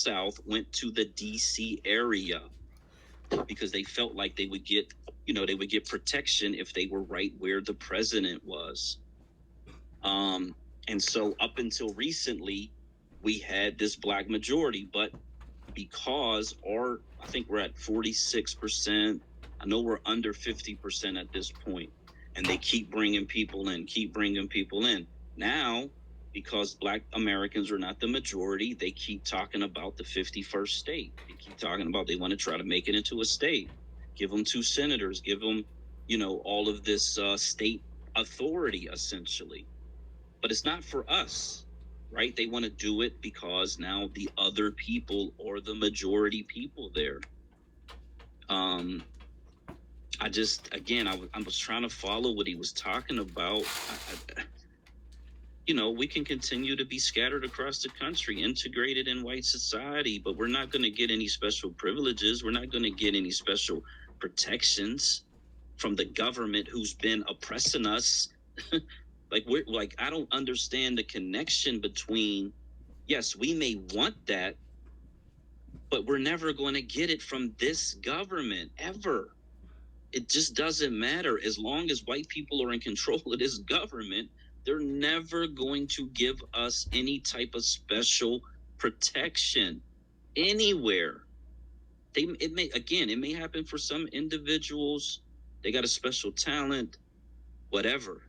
South went to the DC area because they felt like they would get, they would get protection if they were right where the president was. And so up until recently, we had this black majority, but because I think we're at 46%. I know we're under 50% at this point, and they keep bringing people in, Now, because black Americans are not the majority, they keep talking about the 51st state. They keep talking about they want to try to make it into a state. Give them 2 senators, give them, all of this state authority, essentially. But it's not for us, right? They want to do it because now the other people or the majority people there. I just, again, I was trying to follow what he was talking about. We can continue to be scattered across the country, integrated in white society, but we're not going to get any special privileges. We're not going to get any special protections from the government who's been oppressing us. I don't understand the connection between, yes, we may want that, but we're never going to get it from this government ever. It just doesn't matter. As long as white people are in control of this government, they're never going to give us any type of special protection anywhere. It may happen for some individuals. They got a special talent, whatever.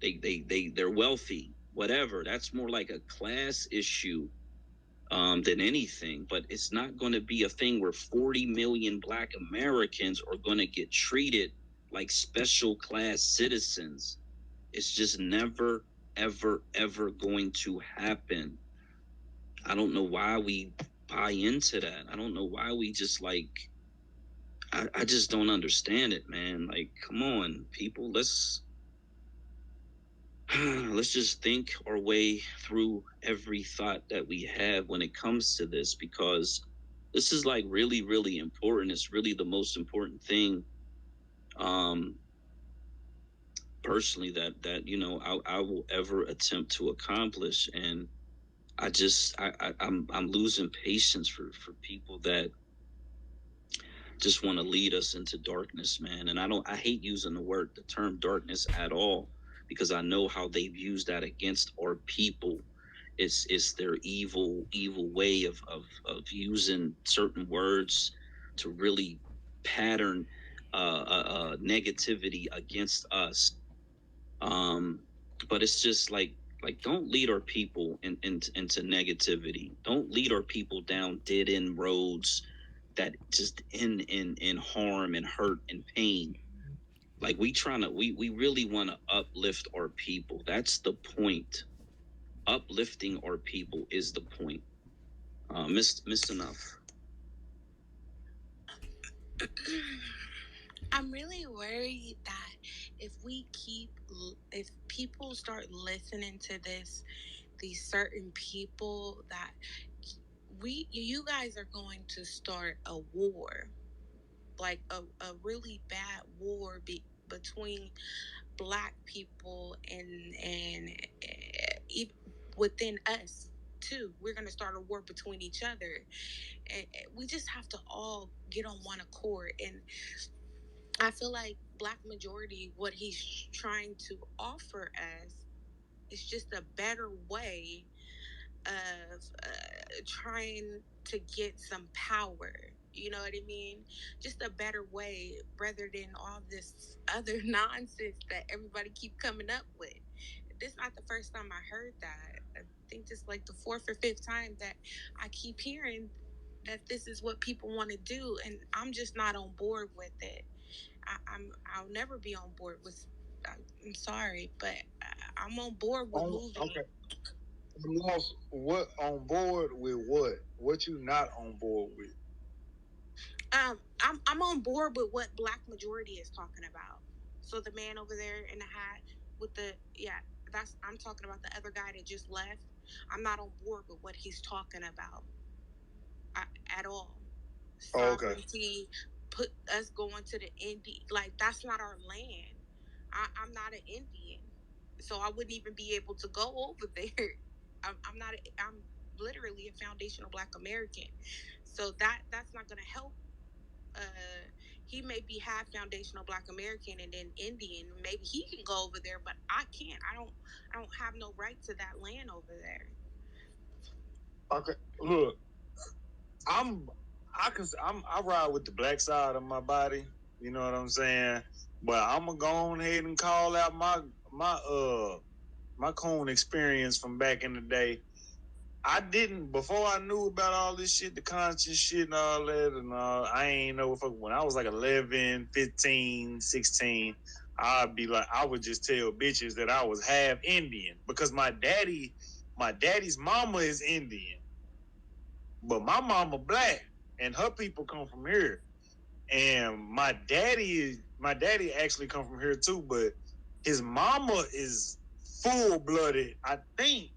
They're wealthy, whatever. That's more like a class issue than anything. But it's not going to be a thing where 40 million black Americans are going to get treated like special class citizens. It's just never, ever, ever going to happen. I don't know why we buy into that. I don't know why we just I just don't understand it, man. Like, come on, people, let's just think our way through every thought that we have when it comes to this, because this is like really, really important. It's really the most important thing, personally, that I will ever attempt to accomplish. And I'm losing patience for people that just want to lead us into darkness, man. And I hate using the term darkness at all, because I know how they've used that against our people. It's their evil way of using certain words to really pattern negativity against us. But it's just don't lead our people into negativity. Don't lead our people down dead end roads that just end in harm and hurt and pain. Like, we really want to uplift our people. That's the point. Uplifting our people is the point. Miss Enough. I'm really worried that if people start listening to these certain people, that you guys are going to start a war, like a really bad war between black people and within us too. We're going to start a war between each other, and we just have to all get on one accord. And I feel like black majority, what he's trying to offer us is just a better way of trying to get some power. You know what I mean? Just a better way, rather than all this other nonsense that everybody keep coming up with. This is not the first time I heard that. I think this is like the 4th or 5th time that I keep hearing that this is what people want to do, and I'm just not on board with it. I'll never be on board with. I'm sorry, but I'm on board with moving. Okay. I'm lost. What on board with what? What you not on board with? I'm on board with what black majority is talking about. So the man over there in the hat with I'm talking about the other guy that just left. I'm not on board with what he's talking about at all. Sovereignty, put us going to the Indian, like that's not our land. I'm not an Indian, so I wouldn't even be able to go over there. I'm not. literally a foundational Black American. So that's not going to help. He may be half foundational Black American and then Indian. Maybe he can go over there, but I can't. I don't have no right to that land over there. Okay, look, I'm I ride with the black side of my body. You know what I'm saying? But I'm gonna go on ahead and call out my coon experience from back in the day. I didn't before I knew about all this shit, the conscious shit and all that, and I ain't know when I was like 11, 15, 16, I'd be like, I would just tell bitches that I was half Indian because my daddy's mama is Indian, but my mama black, and her people come from here. And my daddy actually come from here too, but his mama is full blooded. I think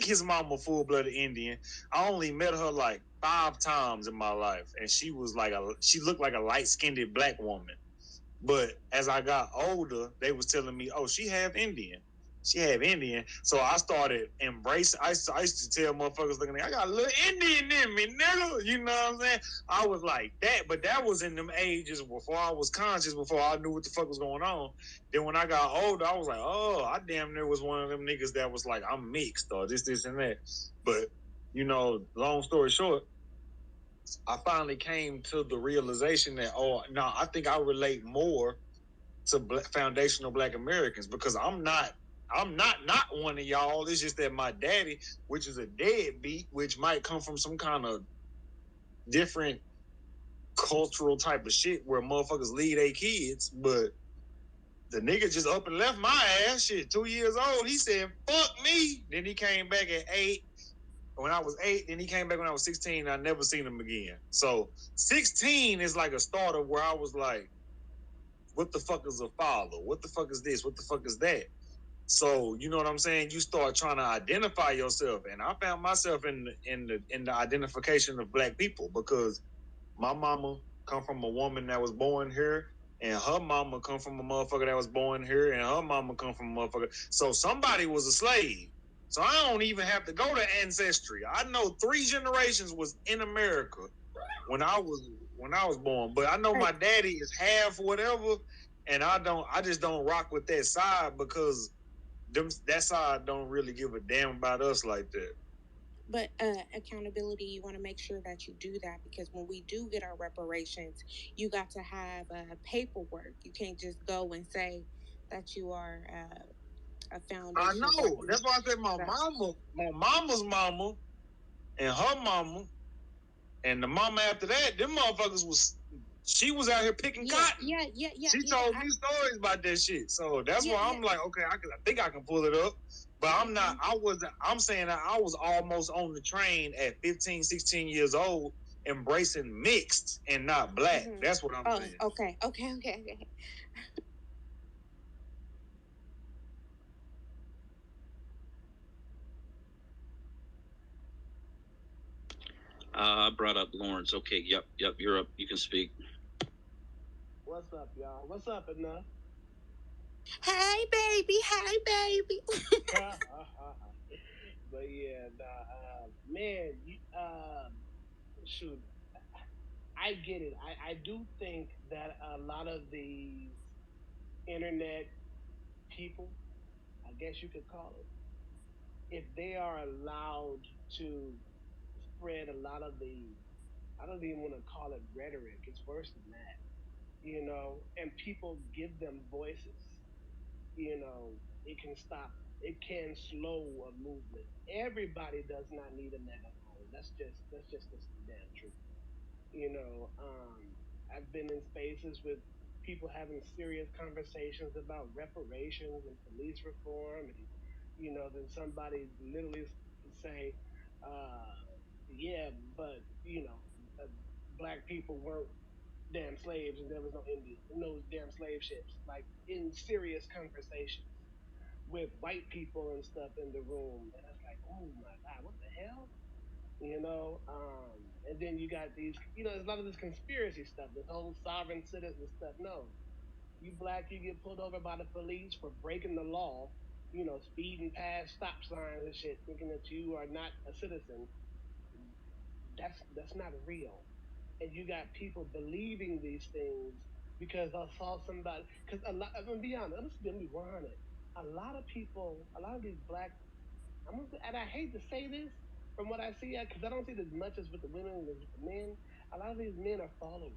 his mama full blooded Indian. I only met her like 5 times in my life, and she looked like a light skinned black woman. But as I got older, they was telling me, "Oh, she half Indian. She half Indian." So I started embracing. I used to tell motherfuckers looking, I got a little Indian in me, nigga. You know what I'm saying? I was like that, but that was in them ages before I was conscious, before I knew what the fuck was going on. Then when I got older, I was like, oh, I damn near was one of them niggas that was like, I'm mixed or this, and that. But long story short, I finally came to the realization that, oh, no, I think I relate more to foundational Black Americans because I'm not one of y'all. It's just that my daddy, which is a deadbeat, which might come from some kind of different cultural type of shit where motherfuckers lead their kids, but the nigga just up and left my ass. Shit, 2 years old. He said, "Fuck me." Then he came back at 8. When I was 8, then he came back when I was 16. And I never seen him again. So 16 is like a starter where I was like, what the fuck is a father? What the fuck is this? What the fuck is that? So you know what I'm saying? You start trying to identify yourself, and I found myself in the identification of Black people because my mama come from a woman that was born here, and her mama come from a motherfucker that was born here, and her mama come from a motherfucker. So somebody was a slave. So I don't even have to go to ancestry. I know 3 generations was in America when I was born. But I know my daddy is half whatever, and I just don't rock with that side because that side don't really give a damn about us like that. But accountability, you want to make sure that you do that because when we do get our reparations, you got to have paperwork. You can't just go and say that you are a I foundation. know. That's why I said my mama's mama, and her mama, and the mama after that, them motherfuckers was. She was out here picking cotton. Yeah. She told me stories about that shit. So that's why I'm like, okay, I think I can pull it up. But I'm not. I'm saying that I was almost on the train at 15, 16 years old, embracing mixed and not black. Mm-hmm. That's what I'm saying. Okay. I brought up Lawrence. Okay, yep, you're up. You can speak. What's up, y'all? What's up, enough? Hey, baby. But yeah, man, shoot, I get it. I do think that a lot of these internet people, I guess you could call it, if they are allowed to spread a lot of I don't even want to call it rhetoric. It's worse than that, and people give them voices, it can stop, it can slow a movement. Everybody does not need a megaphone. That's just the damn truth. You know, I've been in spaces with people having serious conversations about reparations and police reform, and then somebody literally say, uh, "Yeah, but black people weren't damn slaves, and there was no Indian, no damn slave ships." Like in serious conversations with white people and stuff in the room, and it's like, oh my god, what the hell? And then you got these, there's a lot of this conspiracy stuff, this whole sovereign citizen stuff. No, you black, you get pulled over by the police for breaking the law, speeding past stop signs and shit, thinking that you are not a citizen. That's not real. And you got people believing these things because I saw somebody. Because a lot, I'm gonna be honest. Let me be 100. A lot of people, a lot of these black, and I hate to say this from what I see, because I don't see it as much as with the women as with the men. A lot of these men are followers.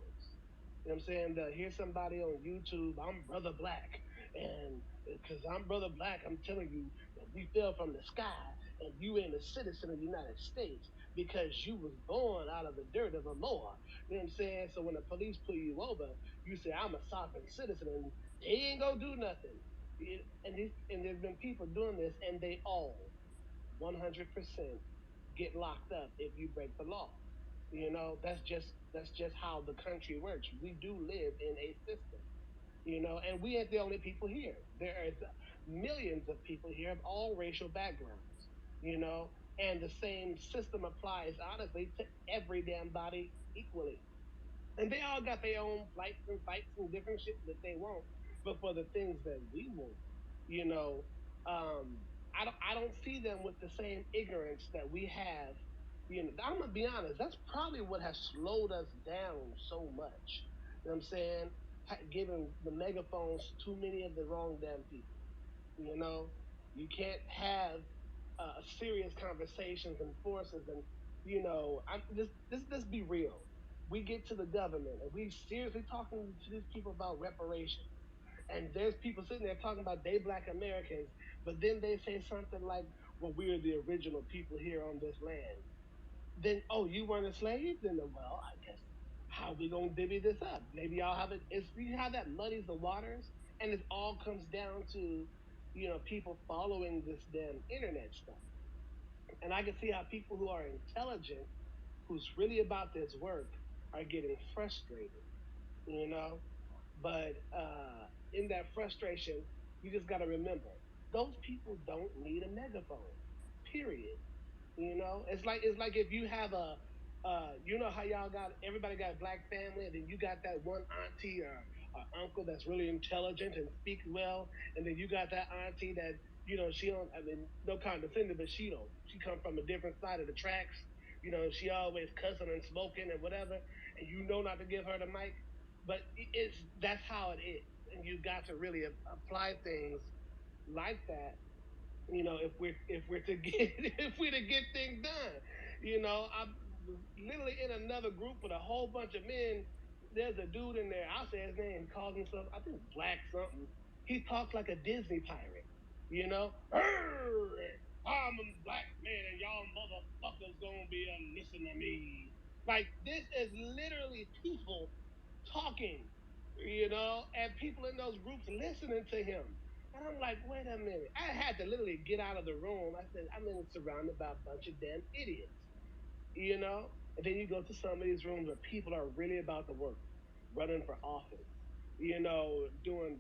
You know what I'm saying? Here's somebody on YouTube, I'm Brother Black. And because I'm Brother Black, I'm telling you that we fell from the sky and you ain't a citizen of the United States because you was born out of the dirt of a Moor. You know what I'm saying? So when the police pull you over, you say, I'm a sovereign citizen and they ain't gonna do nothing. And there's been people doing this and they all 100% get locked up if you break the law. That's just how the country works. We do live in a system, and we ain't the only people here. There are millions of people here of all racial backgrounds, you know, and the same system applies honestly to every damn body equally. And they all got their own flights and fights and different shit that they want. But for the things that we want, you know, I don't see them with the same ignorance that we have. I'm gonna be honest. That's probably what has slowed us down so much. You know what I'm saying? Giving the megaphones to too many of the wrong damn people. You know, you can't have serious conversations and forces, and I'm just be real. We get to the government and we seriously talking to these people about reparations, and there's people sitting there talking about they black Americans, but then they say something like, "Well, we're the original people here on this land." Then, oh, you weren't a slave? Then, well, I guess how we gonna divvy this up? Maybe y'all have it. It's you how that muddies the waters, and it all comes down to people following this damn internet stuff. And I can see how people who are intelligent, who's really about this work, are getting frustrated. You know, but in that frustration, you just got to remember those people don't need a megaphone. Period. It's like if you have how y'all got everybody got a black family, and then you got that one auntie or uncle that's really intelligent and speaks well, and then you got that auntie that she don't. I mean, no condescending, but she come from a different side of the tracks. She always cussing and smoking and whatever, and not to give her the mic. But that's how it is, and you got to really apply things like that, if we're to get if we're to get things done. I'm literally in another group with a whole bunch of men. There's a dude in there. I'll say his name. He calls himself, I think, Black something. He talks like a Disney pirate. I'm a black man, and y'all motherfuckers gonna be listen to me. Like this is literally people talking, and people in those groups listening to him. And I'm like, wait a minute. I had to literally get out of the room. I said, I'm surrounded by a bunch of damn idiots, you know? And then you go to some of these rooms where people are really about the work, running for office, doing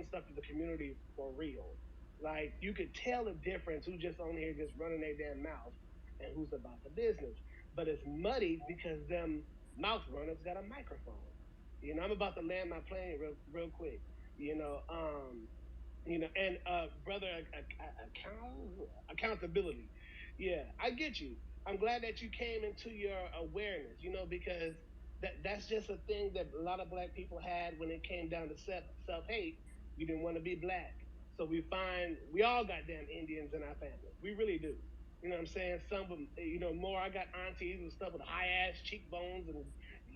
stuff to the community for real. Like you could tell the difference who's just on here just running their damn mouth and who's about the business. But it's muddy because them mouth runners got a microphone. I'm about to land my plane real quick. You know, um, and brother, accountability. Yeah, I get you. I'm glad that you came into your awareness, because that's just a thing that a lot of black people had when it came down to self hate. We didn't want to be black, so we all got damn Indians in our family. We really do. You know what I'm saying? Some of them, more. I got aunties and stuff with high ass cheekbones and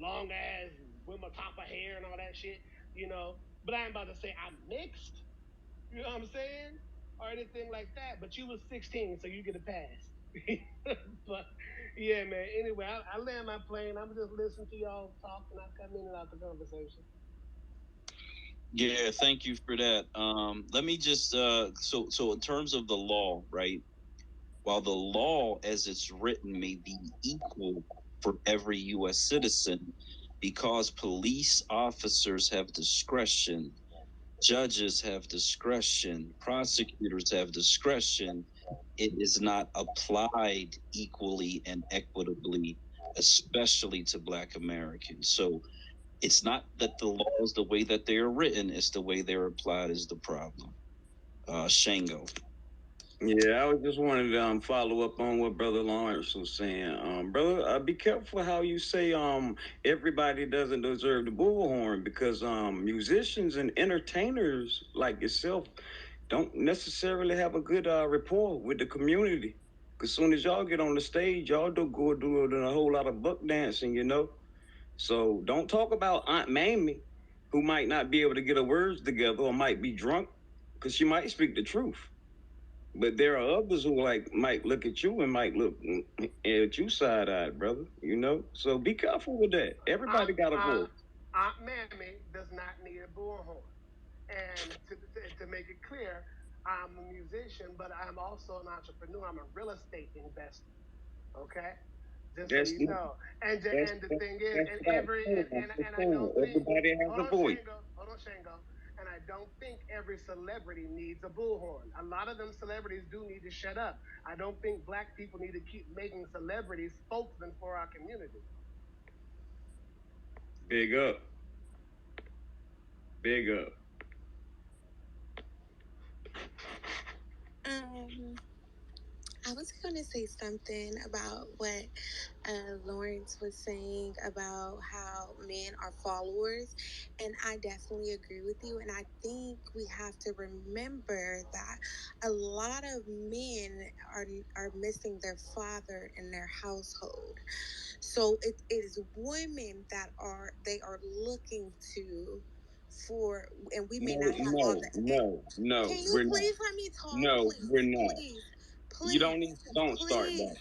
long ass Wimma top of hair and all that shit. But I ain't about to say I'm mixed. You know what I'm saying? Or anything like that. But you was 16, so you get a pass. But yeah, man. Anyway, I land my plane. I'm just listening to y'all talk, and I come in and out the conversation. Yeah, thank you for that. Let me just so in terms of the law, right? While the law as it's written may be equal for every US citizen, because police officers have discretion, judges have discretion, prosecutors have discretion, it is not applied equally and equitably, especially to Black Americans. So it's not that the laws, the way that they are written, it's the way they're applied is the problem. Shango. Yeah, I was just wanted to follow up on what Brother Lawrence was saying. Brother, be careful how you say everybody doesn't deserve the bullhorn, because musicians and entertainers like yourself don't necessarily have a good rapport with the community. As soon as y'all get on the stage, y'all do go doing a whole lot of buck dancing, you know. So don't talk about Aunt Mamie, who might not be able to get her words together or might be drunk, because she might speak the truth. But there are others who like might look at you and might look at you side eyed, brother. You know, so be careful with that. Everybody got a voice. Aunt Mammy does not need a bullhorn. And to make it clear, I'm a musician, but I'm also an entrepreneur. I'm a real estate investor. Okay, just so That's you know. And the thing is, that's and not every true. and I don't think. Everybody has a voice. Hold on, Shango. And I don't think every celebrity needs a bullhorn. A lot of them celebrities do need to shut up. I don't think black people need to keep making celebrities spokesmen for our community. Big up, big up. Um, I was going to say something about what Lawrence was saying about how men are followers, and I definitely agree with you. And I think we have to remember that a lot of men are missing their father in their household. So it is women that are looking to for, and we may not have all the. No, Can you we're not. please let me talk? No, we're Please, not. please, You don't please, need. Don't start that.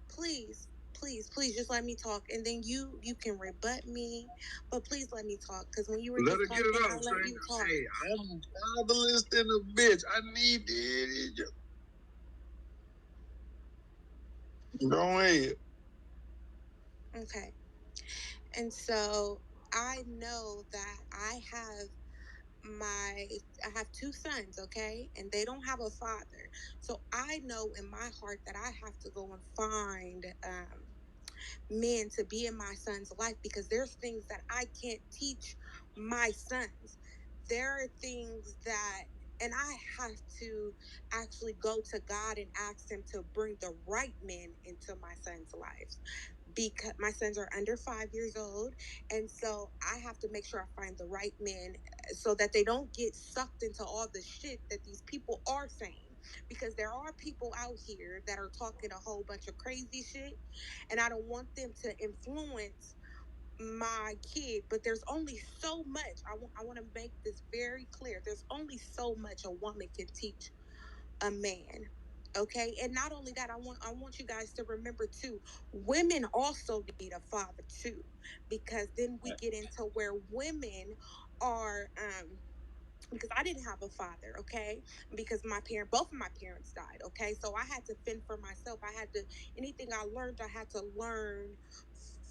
please, please, just let me talk, and then you can rebut me, but please let me talk, because when you were Let just her get talking, it I off, let man. you talk. Hey, I'm fatherless than a bitch. I need it. Go ahead. Okay, and so I know that my I have two sons, okay, and they don't have a father, so I know in my heart that I have to go and find men to be in my son's life, because there's things that I can't teach my sons. There are things that, and I have to actually go to God and ask Him to bring the right men into my son's lives, because my sons are under 5 years old, and so I have to make sure I find the right men so that they don't get sucked into all the shit that these people are saying, because there are people out here that are talking a whole bunch of crazy shit, and I don't want them to influence my kid. But there's only so much. I want to make this very clear. There's only so much a woman can teach a man. Okay, and not only that, I want you guys to remember too, women also need a father too, because then we get into where women are because I didn't have a father, okay? Because both of my parents died, okay? So I had to fend for myself. Anything I learned, I had to learn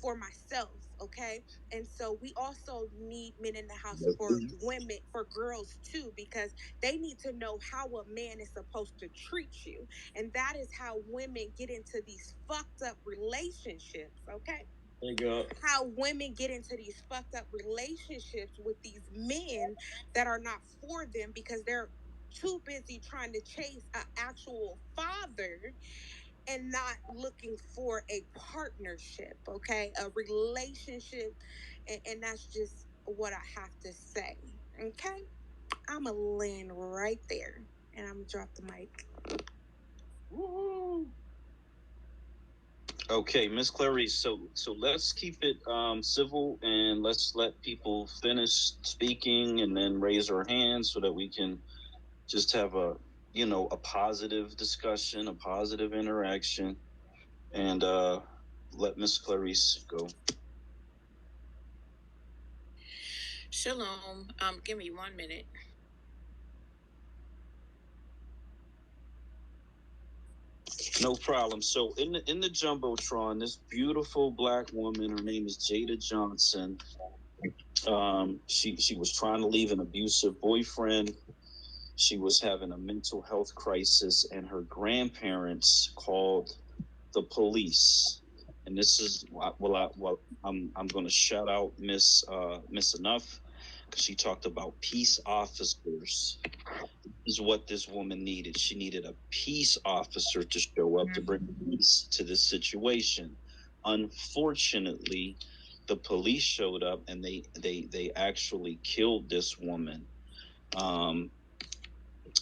for myself, okay? And so we also need men in the house for women, for girls too, because they need to know how a man is supposed to treat you. And that is how women get into these fucked up relationships, okay? How women get into these fucked up relationships with these men that are not for them, because they're too busy trying to chase an actual father and not looking for a partnership, okay? A relationship. And that's just what I have to say, okay? I'm going to land right there, and I'm going to drop the mic. Woo-hoo. Okay, Miss Clarice. So let's keep it civil, and let's let people finish speaking and then raise our hands so that we can just have a positive discussion, a positive interaction, and let Miss Clarice go. Shalom. Give me 1 minute. No problem. So in the jumbotron, this beautiful black woman, her name is Jada Johnson. She was trying to leave an abusive boyfriend. She was having a mental health crisis, and her grandparents called the police. And this is I'm going to shout out Miss Enough. She talked about peace officers. Is what this woman needed. She needed a peace officer to show up to bring peace to this situation. Unfortunately, the police showed up and they actually killed this woman. Um,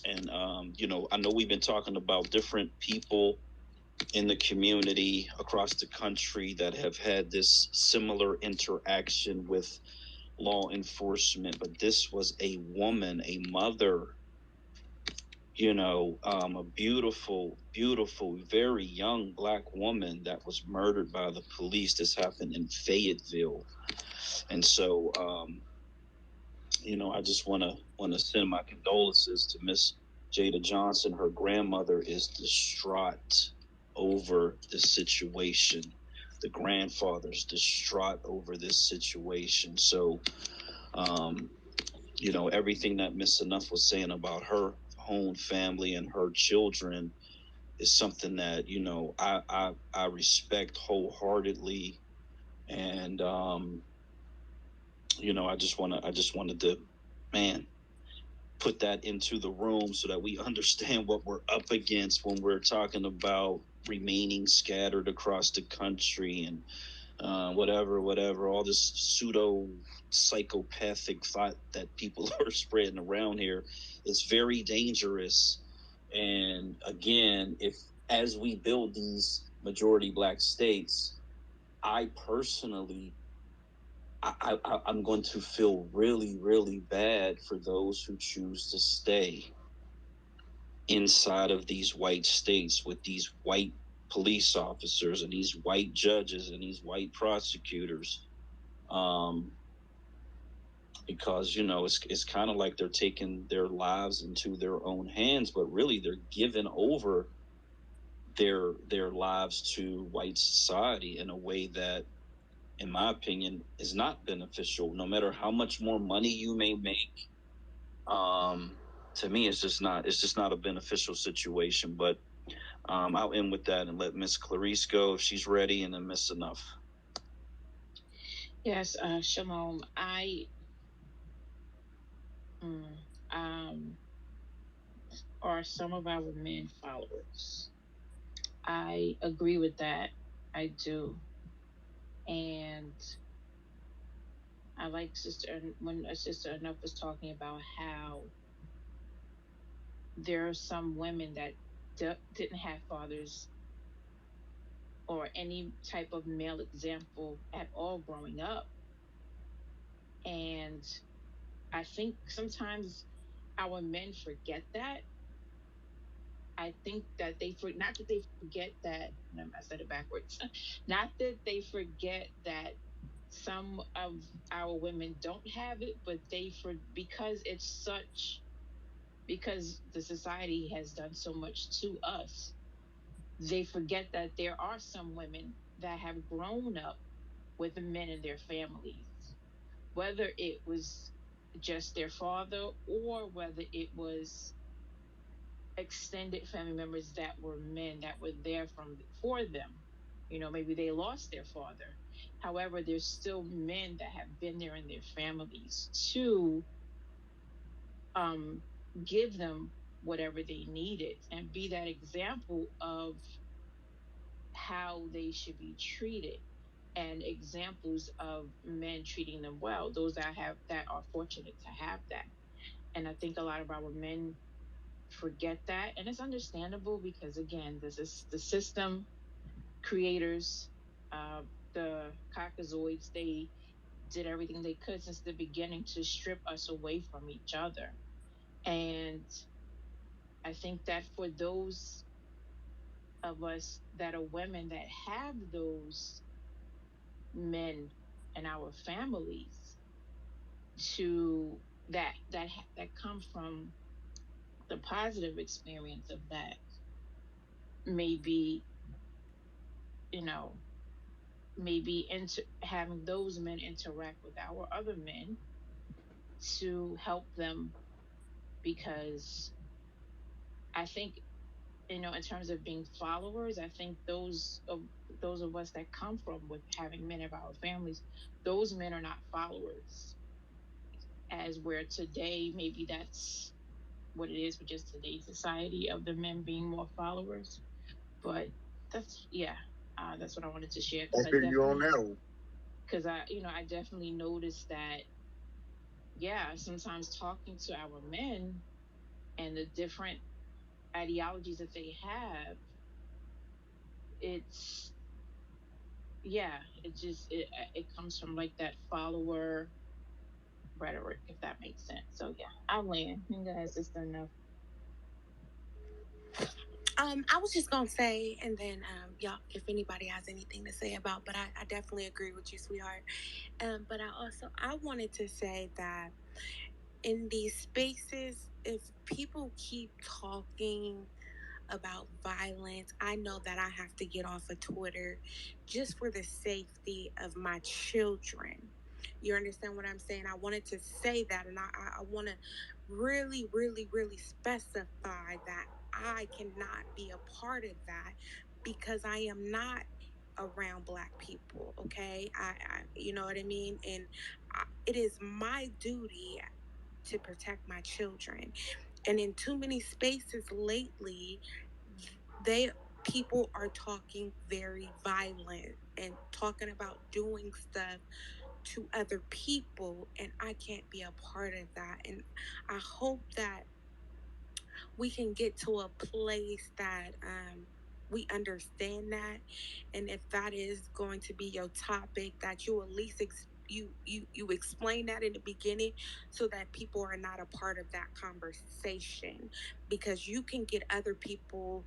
and I know we've been talking about different people in the community across the country that have had this similar interaction with law enforcement, but this was a woman, a mother, a beautiful, beautiful, very young black woman that was murdered by the police. This happened in Fayetteville, and so I just want to send my condolences to Miss Jada Johnson. Her grandmother is distraught over the situation. The grandfather's distraught over this situation. So, everything that Miss Enough was saying about her own family and her children is something that I respect wholeheartedly, and I just wanted to, man, put that into the room so that we understand what we're up against when we're talking about remaining scattered across the country and whatever, all this pseudo psychopathic thought that people are spreading around here is very dangerous. And again, if as we build these majority black states, I personally, I'm going to feel really, really bad for those who choose to stay inside of these white states with these white police officers and these white judges and these white prosecutors. Um, because it's kind of like they're taking their lives into their own hands, but really they're giving over their lives to white society in a way that, in my opinion, is not beneficial. No matter how much more money you may make, um, to me, it's just not a beneficial situation. But I'll end with that and let Miss Clarice go if she's ready, and then Miss Enough. Yes, Shalom. Mm, um, are some of our men followers? I agree with that. I do. And I like when a Sister Enough was talking about how there are some women that didn't have fathers or any type of male example at all growing up. And I think sometimes our men forget that. I think that not that they forget that, I said it backwards, not that they forget that some of our women don't have it, but because because the society has done so much to us, they forget that there are some women that have grown up with the men in their families, whether it was just their father or whether it was extended family members that were men that were there for them. Maybe they lost their father. However, there's still men that have been there in their families to um, give them whatever they needed and be that example of how they should be treated and examples of men treating them well. Those that are fortunate to have that. And I think a lot of our men forget that, and it's understandable because again, this is the system creators, uh, the caucasoids. They did everything they could since the beginning to strip us away from each other. And I think that for those of us that are women that have those men in our families to that come from the positive experience of that, maybe you know maybe into having those men interact with our other men to help them, because I think in terms of being followers, I think those of us that come from with having men of our families, those men are not followers. as where today maybe that's what it is with just today's society of the men being more followers. But that's yeah, that's what I wanted to share I because I feel you on definitely that one. because I definitely noticed that yeah, sometimes talking to our men and the different ideologies that they have, it's yeah, it comes from like that follower rhetoric, if that makes sense. So yeah, I'll land. I think that's just enough. I was just gonna say, and then y'all, if anybody has anything to say about, but I definitely agree with you, sweetheart. But I wanted to say that in these spaces, if people keep talking about violence, I know that I have to get off of Twitter just for the safety of my children. You understand what I'm saying? I wanted to say that, and I want to really, really, really specify that I cannot be a part of that because I am not around black people. Okay, you know what I mean, and it is my duty to protect my children. And in too many spaces lately, they people are talking very violent and talking about doing stuff to other people, and I can't be a part of that. And I hope that we can get to a place that we understand that, and if that is going to be your topic, that you at least you explain that in the beginning so that people are not a part of that conversation, because you can get other people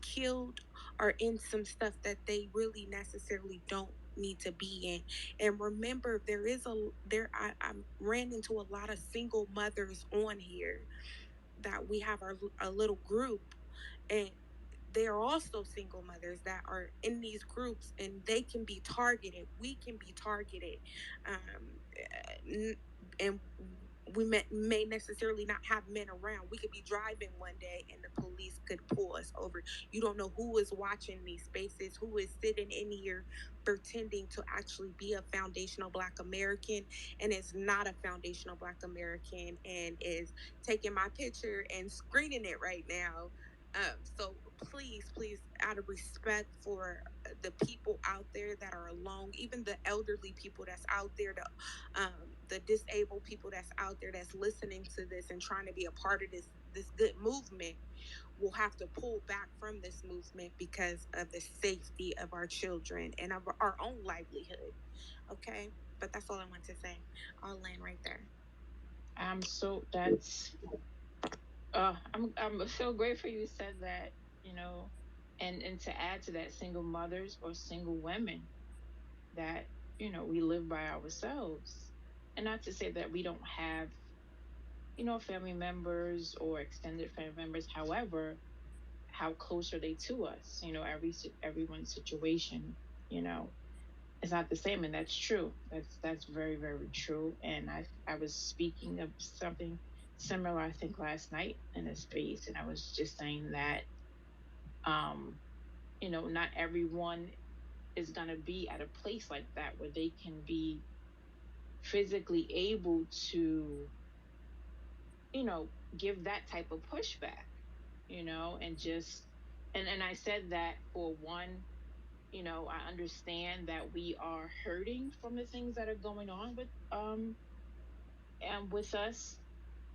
killed or in some stuff that they really necessarily don't need to be in. And remember, I ran into a lot of single mothers on here, that we have a little group, and they are also single mothers that are in these groups, and they can be targeted. We can be targeted, and we may necessarily not have men around. We could be driving one day and the police could pull us over. You don't know who is watching these spaces, who is sitting in here pretending to actually be a foundational black American and is not a foundational black American, and is taking my picture and screening it right now. So please, please, out of respect for the people out there that are alone, even the elderly people that's out there, the disabled people that's out there that's listening to this and trying to be a part of this good movement, will have to pull back from this movement because of the safety of our children and of our own livelihood. Okay, but that's all I want to say. I'll land right there. So that's I'm so grateful you said that, you know, and to add to that, single mothers or single women that, we live by ourselves. And not to say that we don't have, family members or extended family members. However, how close are they to us? Everyone's situation, you know, is not the same, and that's true. That's very, very true. And I was speaking of something similar, I think, last night in a space, and I was just saying that, um, not everyone is gonna be at a place like that where they can be physically able to, give that type of pushback, and just and I said that for one, I understand that we are hurting from the things that are going on with us.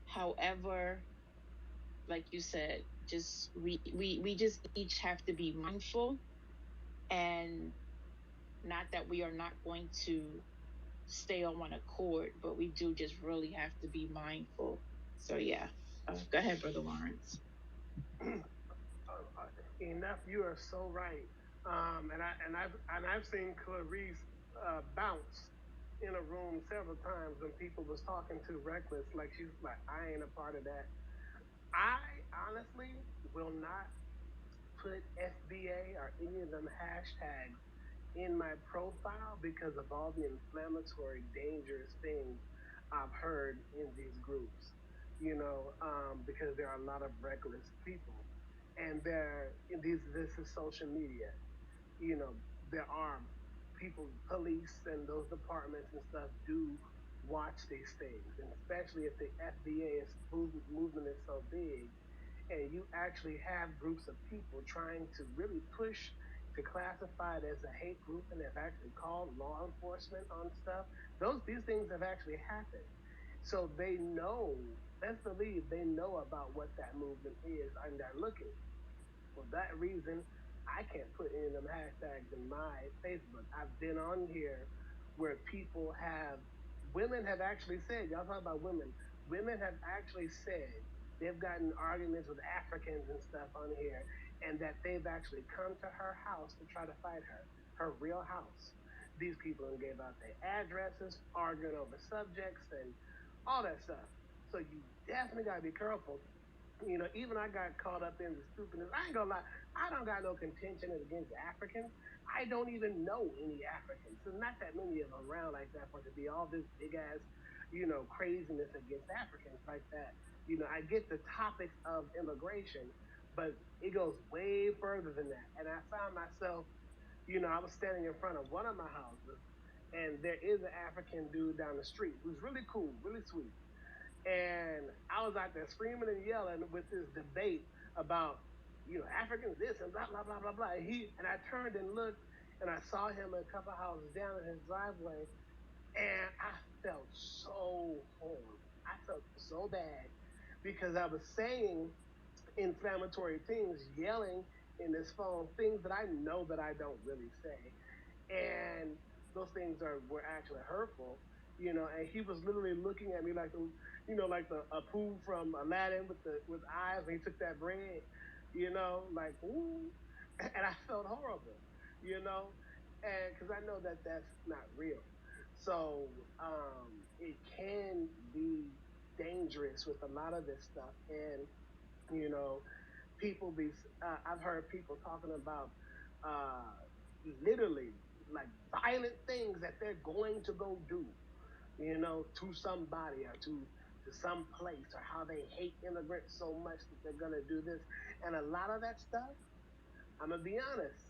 However, like you said, just we just each have to be mindful, and not that we are not going to stay on one accord, but we do just really have to be mindful. So yeah, go ahead, Brother Lawrence. Enough, you are so right. And I've seen Clarice bounce in a room several times when people was talking too reckless. Like she's like, I ain't a part of that. I honestly will not put FBA or any of them hashtags in my profile because of all the inflammatory, dangerous things I've heard in these groups. Because there are a lot of reckless people, and this is social media. There are people, police, and those departments and stuff do watch these things, and especially if the FBA is movement is so big, and you actually have groups of people trying to really push to classify it as a hate group, and they've actually called law enforcement on stuff. These things have actually happened, so they know. Let's believe they know about what that movement is, and they're looking. For that reason, I can't put any of them hashtags in my Facebook. I've been on here where women have actually said, y'all talk about women, women have actually said they've gotten arguments with Africans and stuff on here, and that they've actually come to her house to try to fight her real house. These people and gave out their addresses, arguing over subjects and all that stuff. So you definitely gotta be careful. Even I got caught up in the stupidness. I ain't gonna lie, I don't got no contention against Africans. I don't even know any Africans. There's not that many of them around like that for it to be all this big ass, craziness against Africans like that. I get the topics of immigration, but it goes way further than that. And I found myself, I was standing in front of one of my houses, and there is an African dude down the street who's really cool, really sweet, and I was out there screaming and yelling with this debate about, Africans this and blah blah blah blah blah. And I turned and looked, and I saw him a couple houses down in his driveway, and I felt so horrible. I felt so bad because I was saying inflammatory things, yelling in this phone, things that I know that I don't really say, and those things were actually hurtful. And he was literally looking at me like like the Apu from Aladdin with eyes when he took that bread, like ooh, and I felt horrible, you know, and because I know that that's not real, so it can be dangerous with a lot of this stuff, and you know, people be. I've heard people talking about uh, literally like violent things that they're going to go do, to somebody or to some place, or how they hate immigrants so much that they're gonna do this, and a lot of that stuff, I'm gonna be honest,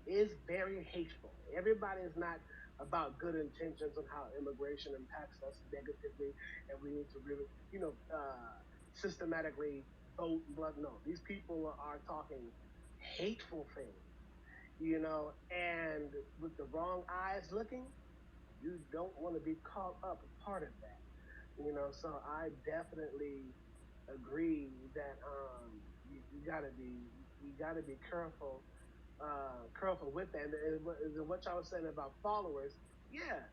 is very hateful. Everybody is not about good intentions on how immigration impacts us negatively, and we need to really, systematically vote and blood. No, these people are talking hateful things, and with the wrong eyes looking, you don't want to be caught up a part of that. So I definitely agree that you gotta be careful, careful with that. And what y'all was saying about followers, yeah,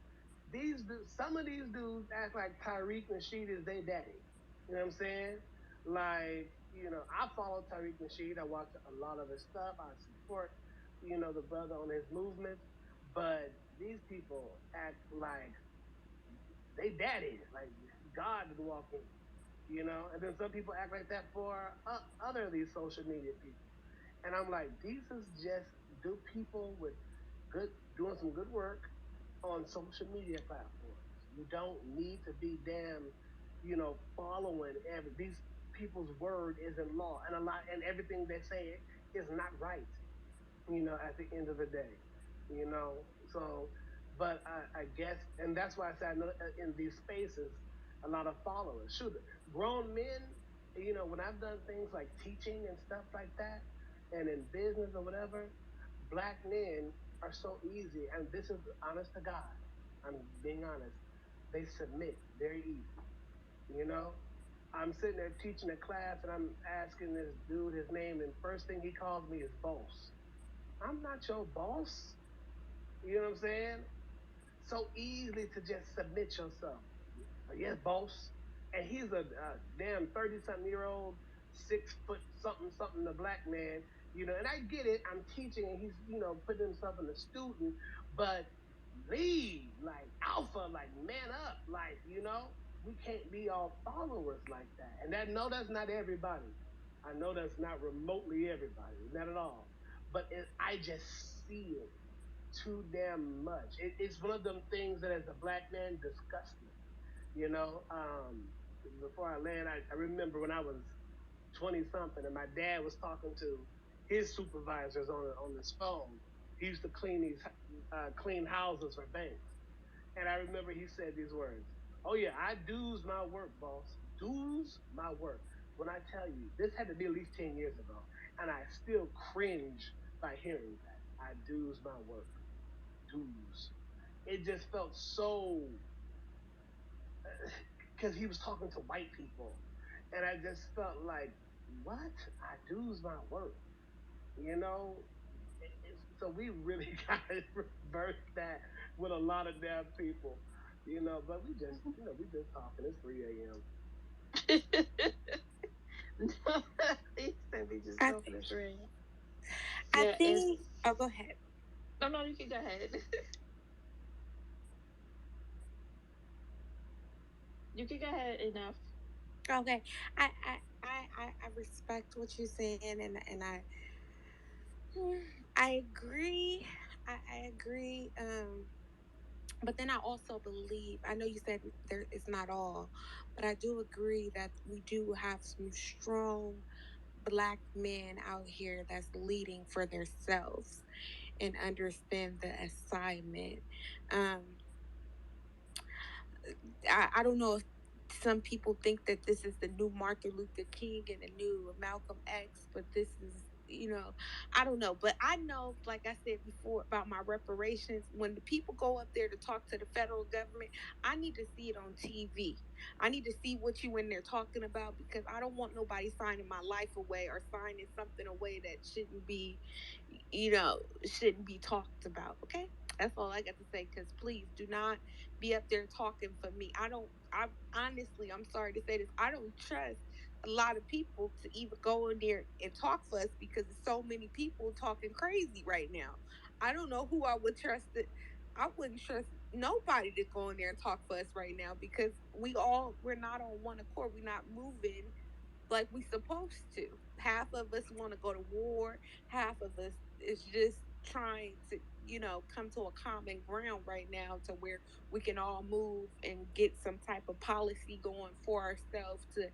some of these dudes act like Tariq Nasheed is their daddy. You know what I'm saying? Like, I follow Tariq Nasheed. I watch a lot of his stuff. I support, the brother on his movements. But these people act like they daddy, like God is walking, And then some people act like that for other of these social media people. And I'm like, these is just do people with good doing some good work on social media platforms. You don't need to be damn, following these people's word isn't law, and a lot and everything they say is not right. At the end of the day, you know. So, but I guess, and that's why I said I know in these spaces, a lot of followers. Shoot, grown men, when I've done things like teaching and stuff like that, and in business or whatever, black men are so easy, and this is honest to God. I'm being honest. They submit very easy. You know, I'm sitting there teaching a class, and I'm asking this dude his name, and first thing he calls me is boss. I'm not your boss. You know what I'm saying? So easily to just submit yourself. Yes, boss. And he's a damn 30 something year old, 6 foot something, something, a black man. And I get it. I'm teaching and he's, putting himself in a student, but lead, like alpha, like man up, like, we can't be all followers like that. And no, that's not everybody. I know that's not remotely everybody, not at all. But I just see it too damn much. It's one of them things that, as a black man, disgusts me. You know, before I land, I remember when I was 20 something, and my dad was talking to his supervisors on this phone. He used to clean houses for banks, and I remember he said these words: Oh yeah, I do's my work, boss. Do's my work. When I tell you, this had to be at least 10 years ago, and I still cringe by hearing that. I do's my work. Do's. It just felt so because he was talking to white people, and I just felt like, what? I do's my work. You know, so we really got to reverse that with a lot of damn people, But we just talking. It's 3 a.m. He said we just I talking to three. I Yeah, it's think. Oh, go ahead. no, you can go ahead. You can go ahead enough. Okay, I respect what you're saying, and I agree. I agree. But then I also believe. I know you said there is not all, but I do agree that we do have some strong black men out here that's leading for themselves and understand the assignment. Um, I don't know if some people think that this is the new Martin Luther King and the new Malcolm X, but this is, I don't know. But I know, like I said before about my reparations, when the people go up there to talk to the federal government, I need to see it on TV. I need to see what you in there talking about because I don't want nobody signing my life away or signing something away that shouldn't be talked about. Okay. That's all I got to say. Because please do not be up there talking for me. I honestly, I'm sorry to say this, I don't trust a lot of people to even go in there and talk for us because there's so many people talking crazy right now. I don't know who I would trust it. I wouldn't trust nobody to go in there and talk for us right now because we're not on one accord. We're not moving like we supposed to. Half of us want to go to war. Half of us is just trying to, come to a common ground right now to where we can all move and get some type of policy going for ourselves to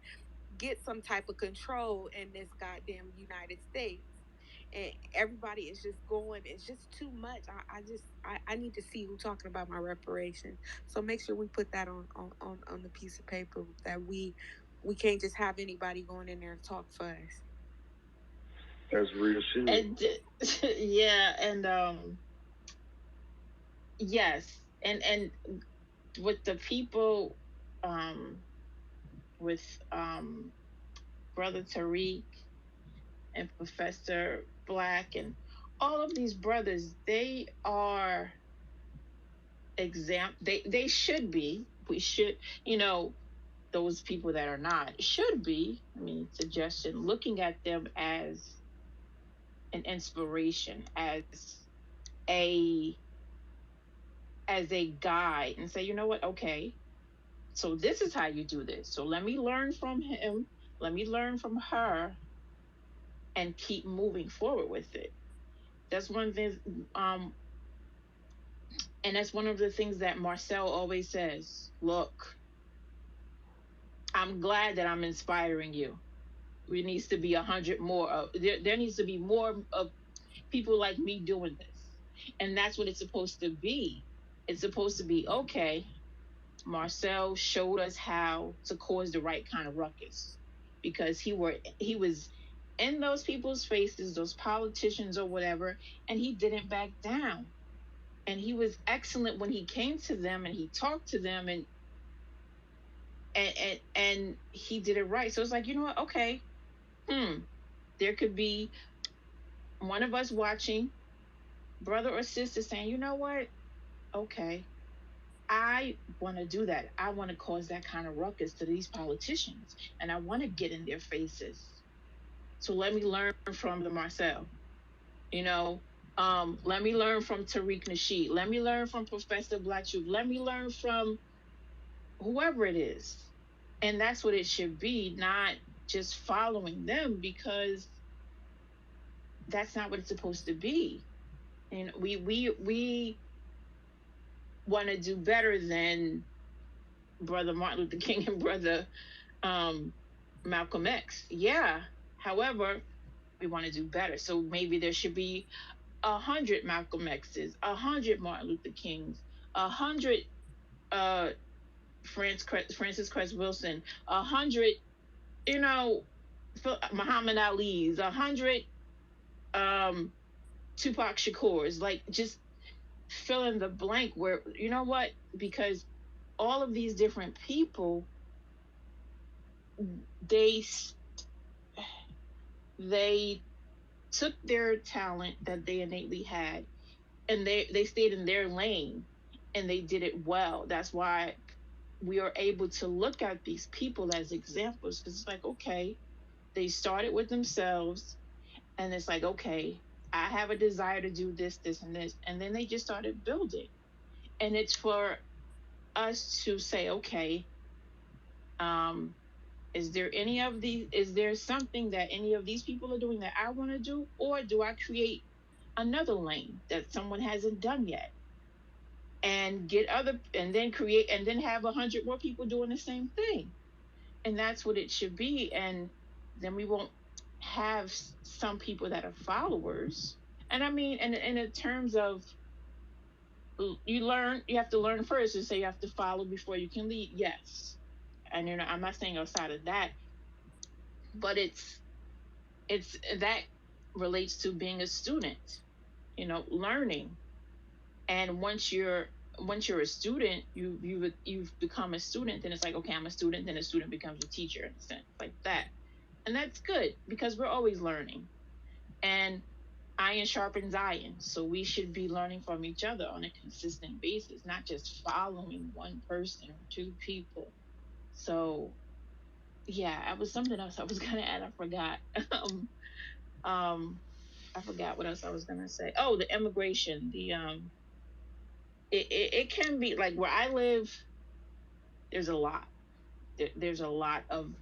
get some type of control in this goddamn United States. And everybody is just going, it's just too much. I need to see who talking about my reparations. So make sure we put that on the piece of paper that we can't just have anybody going in there and talk for us. That's real shit. And yeah, and yes, and with the people, um, with Brother Tariq and Professor Black and all of these brothers, they are they should be. We should, those people that are not should be. I mean, suggestion looking at them as an inspiration, a as a guide, and say, you know what? Okay, so this is how you do this. So let me learn from him. Let me learn from her, and keep moving forward with it. That's one thing. Um, and that's one of the things that Marcel always says. Look, I'm glad that I'm inspiring you. There needs to be 100 more. There needs to be more of people like me doing this, and that's what it's supposed to be. It's supposed to be okay. Marcel showed us how to cause the right kind of ruckus because he was in those people's faces, those politicians or whatever, and he didn't back down. And he was excellent when he came to them and he talked to them, and he did it right. So it's like, you know what? Okay, hmm, there could be one of us watching, brother or sister saying, you know what? Okay, I want to do that. I want to cause that kind of ruckus to these politicians, and I want to get in their faces. So let me learn from the Marcel. You know, let me learn from Tariq Nasheed. Let me learn from Professor Black Truth. Let me learn from whoever it is. And that's what it should be, not just following them because that's not what it's supposed to be. And we want to do better than Brother Martin Luther King and Brother um, Malcolm X. Yeah. However, we want to do better. So maybe there should be 100 Malcolm X's, 100 Martin Luther Kings, 100 Francis Cress Wilson, 100, you know, Muhammad Ali's, 100, um, Tupac Shakur's, like just fill in the blank where, you know what? Because all of these different people, they they took their talent that they innately had, and they stayed in their lane, and they did it well. That's why we are able to look at these people as examples, because it's like, okay, they started with themselves, and it's like, okay, I have a desire to do this, this, and this, and then they just started building. And it's for us to say, okay, um, is there something that any of these people are doing that I want to do, or do I create another lane that someone hasn't done yet, and get other, and then create, and then have 100 more people doing the same thing? And that's what it should be. And then we won't have some people that are followers. And I mean, and in terms of, you have to learn first, and say you have to follow before you can lead. Yes. And I'm not saying outside of that, but it's that relates to being a student, learning. And once you're a student, you've become a student, then it's like, okay, I'm a student, then a student becomes a teacher, in a sense like that. And that's good, because we're always learning, and iron sharpens iron, so we should be learning from each other on a consistent basis, not just following one person or two people. So yeah, I was something else I was gonna add, I forgot. um I forgot what else I was gonna say. Oh, the immigration. It can be like, where I live, there's a lot. There's a lot of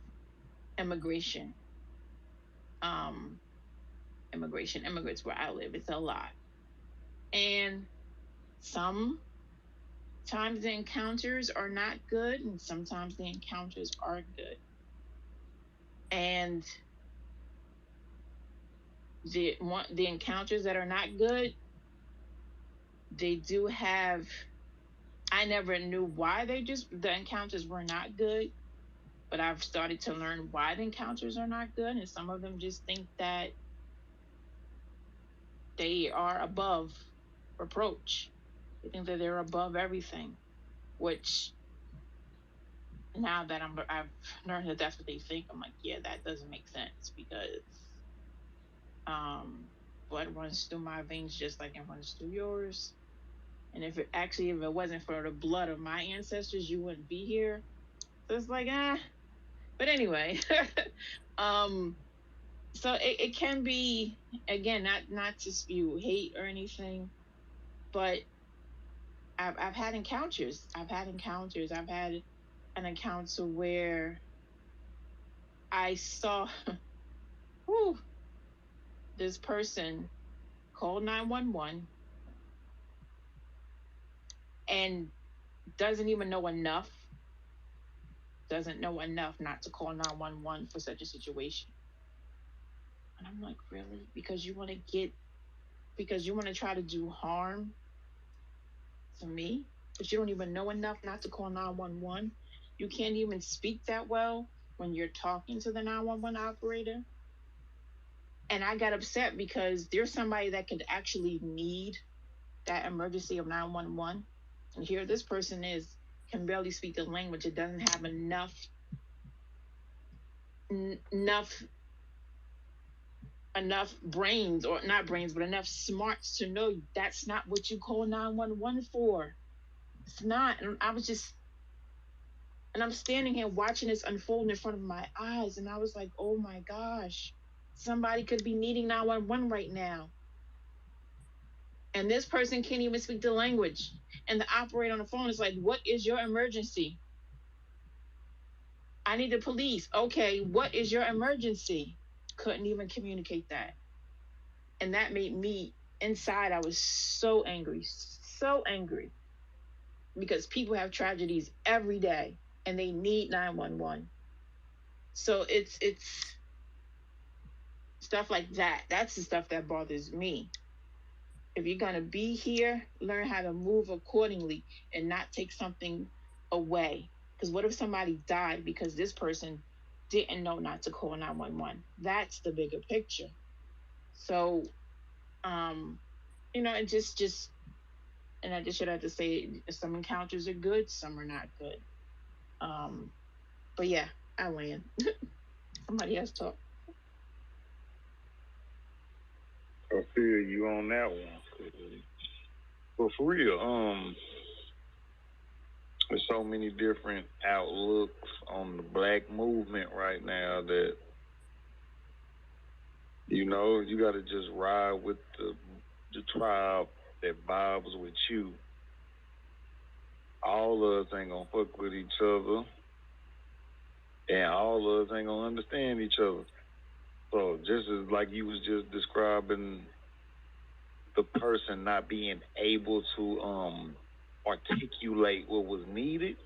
immigration. Um, immigrants where I live. It's a lot, and sometimes the encounters are not good, and sometimes the encounters are good. And the encounters that are not good, they do have. I never knew why the encounters were not good, but I've started to learn why the encounters are not good, and some of them just think that they are above reproach. They think that they're above everything, which, now that I've learned that that's what they think, I'm like, yeah, that doesn't make sense, because blood runs through my veins just like it runs through yours. And if it wasn't for the blood of my ancestors, you wouldn't be here. So it's like, But anyway, um, so it can be, again, not to spew hate or anything, but I've had encounters. I've had an encounter where I saw whew, this person called 911 and doesn't know enough not to call 911 for such a situation. And I'm like, really? Because you want to try to do harm to me, but you don't even know enough not to call 911. You can't even speak that well when you're talking to the 911 operator. And I got upset, because there's somebody that could actually need that emergency of 911. And here this person can barely speak the language. It doesn't have enough brains, or not brains, but enough smarts to know that's not what you call 911 for. It's not. And I'm standing here watching this unfold in front of my eyes, and I was like, oh my gosh, somebody could be needing 911 right now. And this person can't even speak the language. And the operator on the phone is like, what is your emergency? I need the police. Okay, what is your emergency? Couldn't even communicate that. And that made me, inside, I was so angry, because people have tragedies every day and they need 911. So it's stuff like that. That's the stuff that bothers me. If you're going to be here, learn how to move accordingly and not take something away. Because what if somebody died because this person didn't know not to call 911? That's the bigger picture. So, um, and and I just should have to say some encounters are good, some are not good. Um, but yeah, I win. Somebody else talk. I feel you on that one. But for real, there's so many different outlooks on the black movement right now that you got to just ride with the tribe that vibes with you. All of us ain't gonna fuck with each other, and all of us ain't gonna understand each other. So just as like you was just describing the person not being able to articulate what was needed,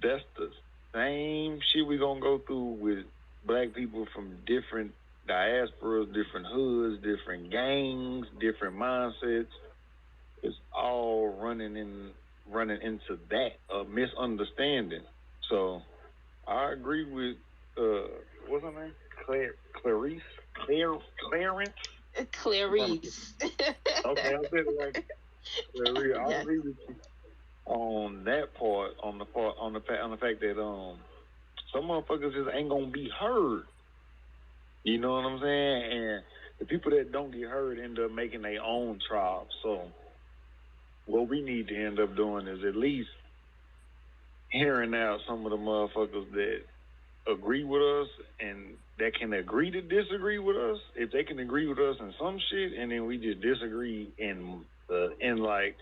that's the same shit we gonna go through with black people from different diasporas, different hoods, different gangs, different mindsets. It's all running into that misunderstanding. So I agree with what's her name? Clarice? Clarence? Clarice. Okay, I said it like Clarice. I Yes. agree with you on that part, on the fact that some motherfuckers just ain't gonna be heard. You know what I'm saying? And the people that don't get heard end up making their own tribe. So what we need to end up doing is at least hearing out some of the motherfuckers that agree with us and that can agree to disagree with us. If they can agree with us in some shit, and then we just disagree in like,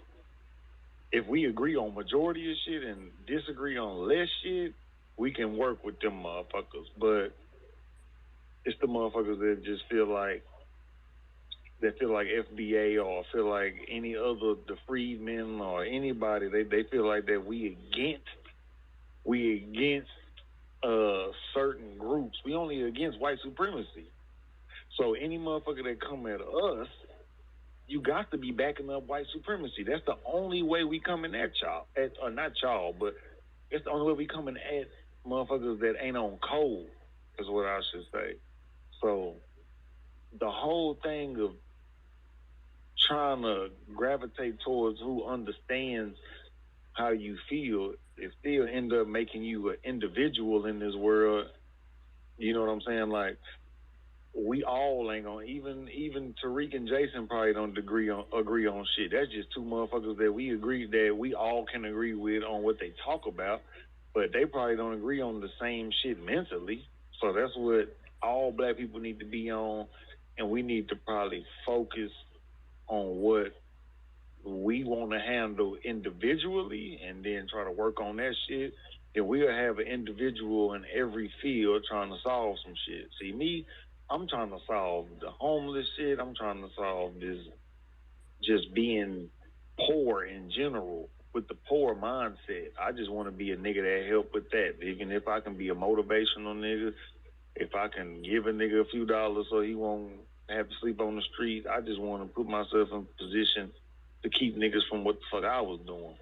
if we agree on majority of shit and disagree on less shit, we can work with them motherfuckers. But it's the motherfuckers that feel like FBA or feel like any other the freedmen or anybody. They feel like that we against certain groups. We only against white supremacy. So any motherfucker that come at us, you got to be backing up white supremacy. That's the only way we coming at y'all. Or not y'all, but it's the only way we coming at motherfuckers that ain't on code, is what I should say. So the whole thing of trying to gravitate towards who understands how you feel, it still end up making you an individual in this world. You know what I'm saying? Like, we all ain't gonna, even Tariq and Jason probably don't agree on shit. That's just two motherfuckers that we all can agree with on what they talk about, but they probably don't agree on the same shit mentally. So that's what all black people need to be on, and we need to probably focus on what we want to handle individually and then try to work on that shit. And we'll have an individual in every field trying to solve some shit. See, me, I'm trying to solve the homeless shit. I'm trying to solve this just being poor in general with the poor mindset. I just want to be a nigga that help with that. Even if I can be a motivational nigga, if I can give a nigga a few dollars so he won't have to sleep on the street, I just want to put myself in a position to keep niggas from what the fuck I was doing.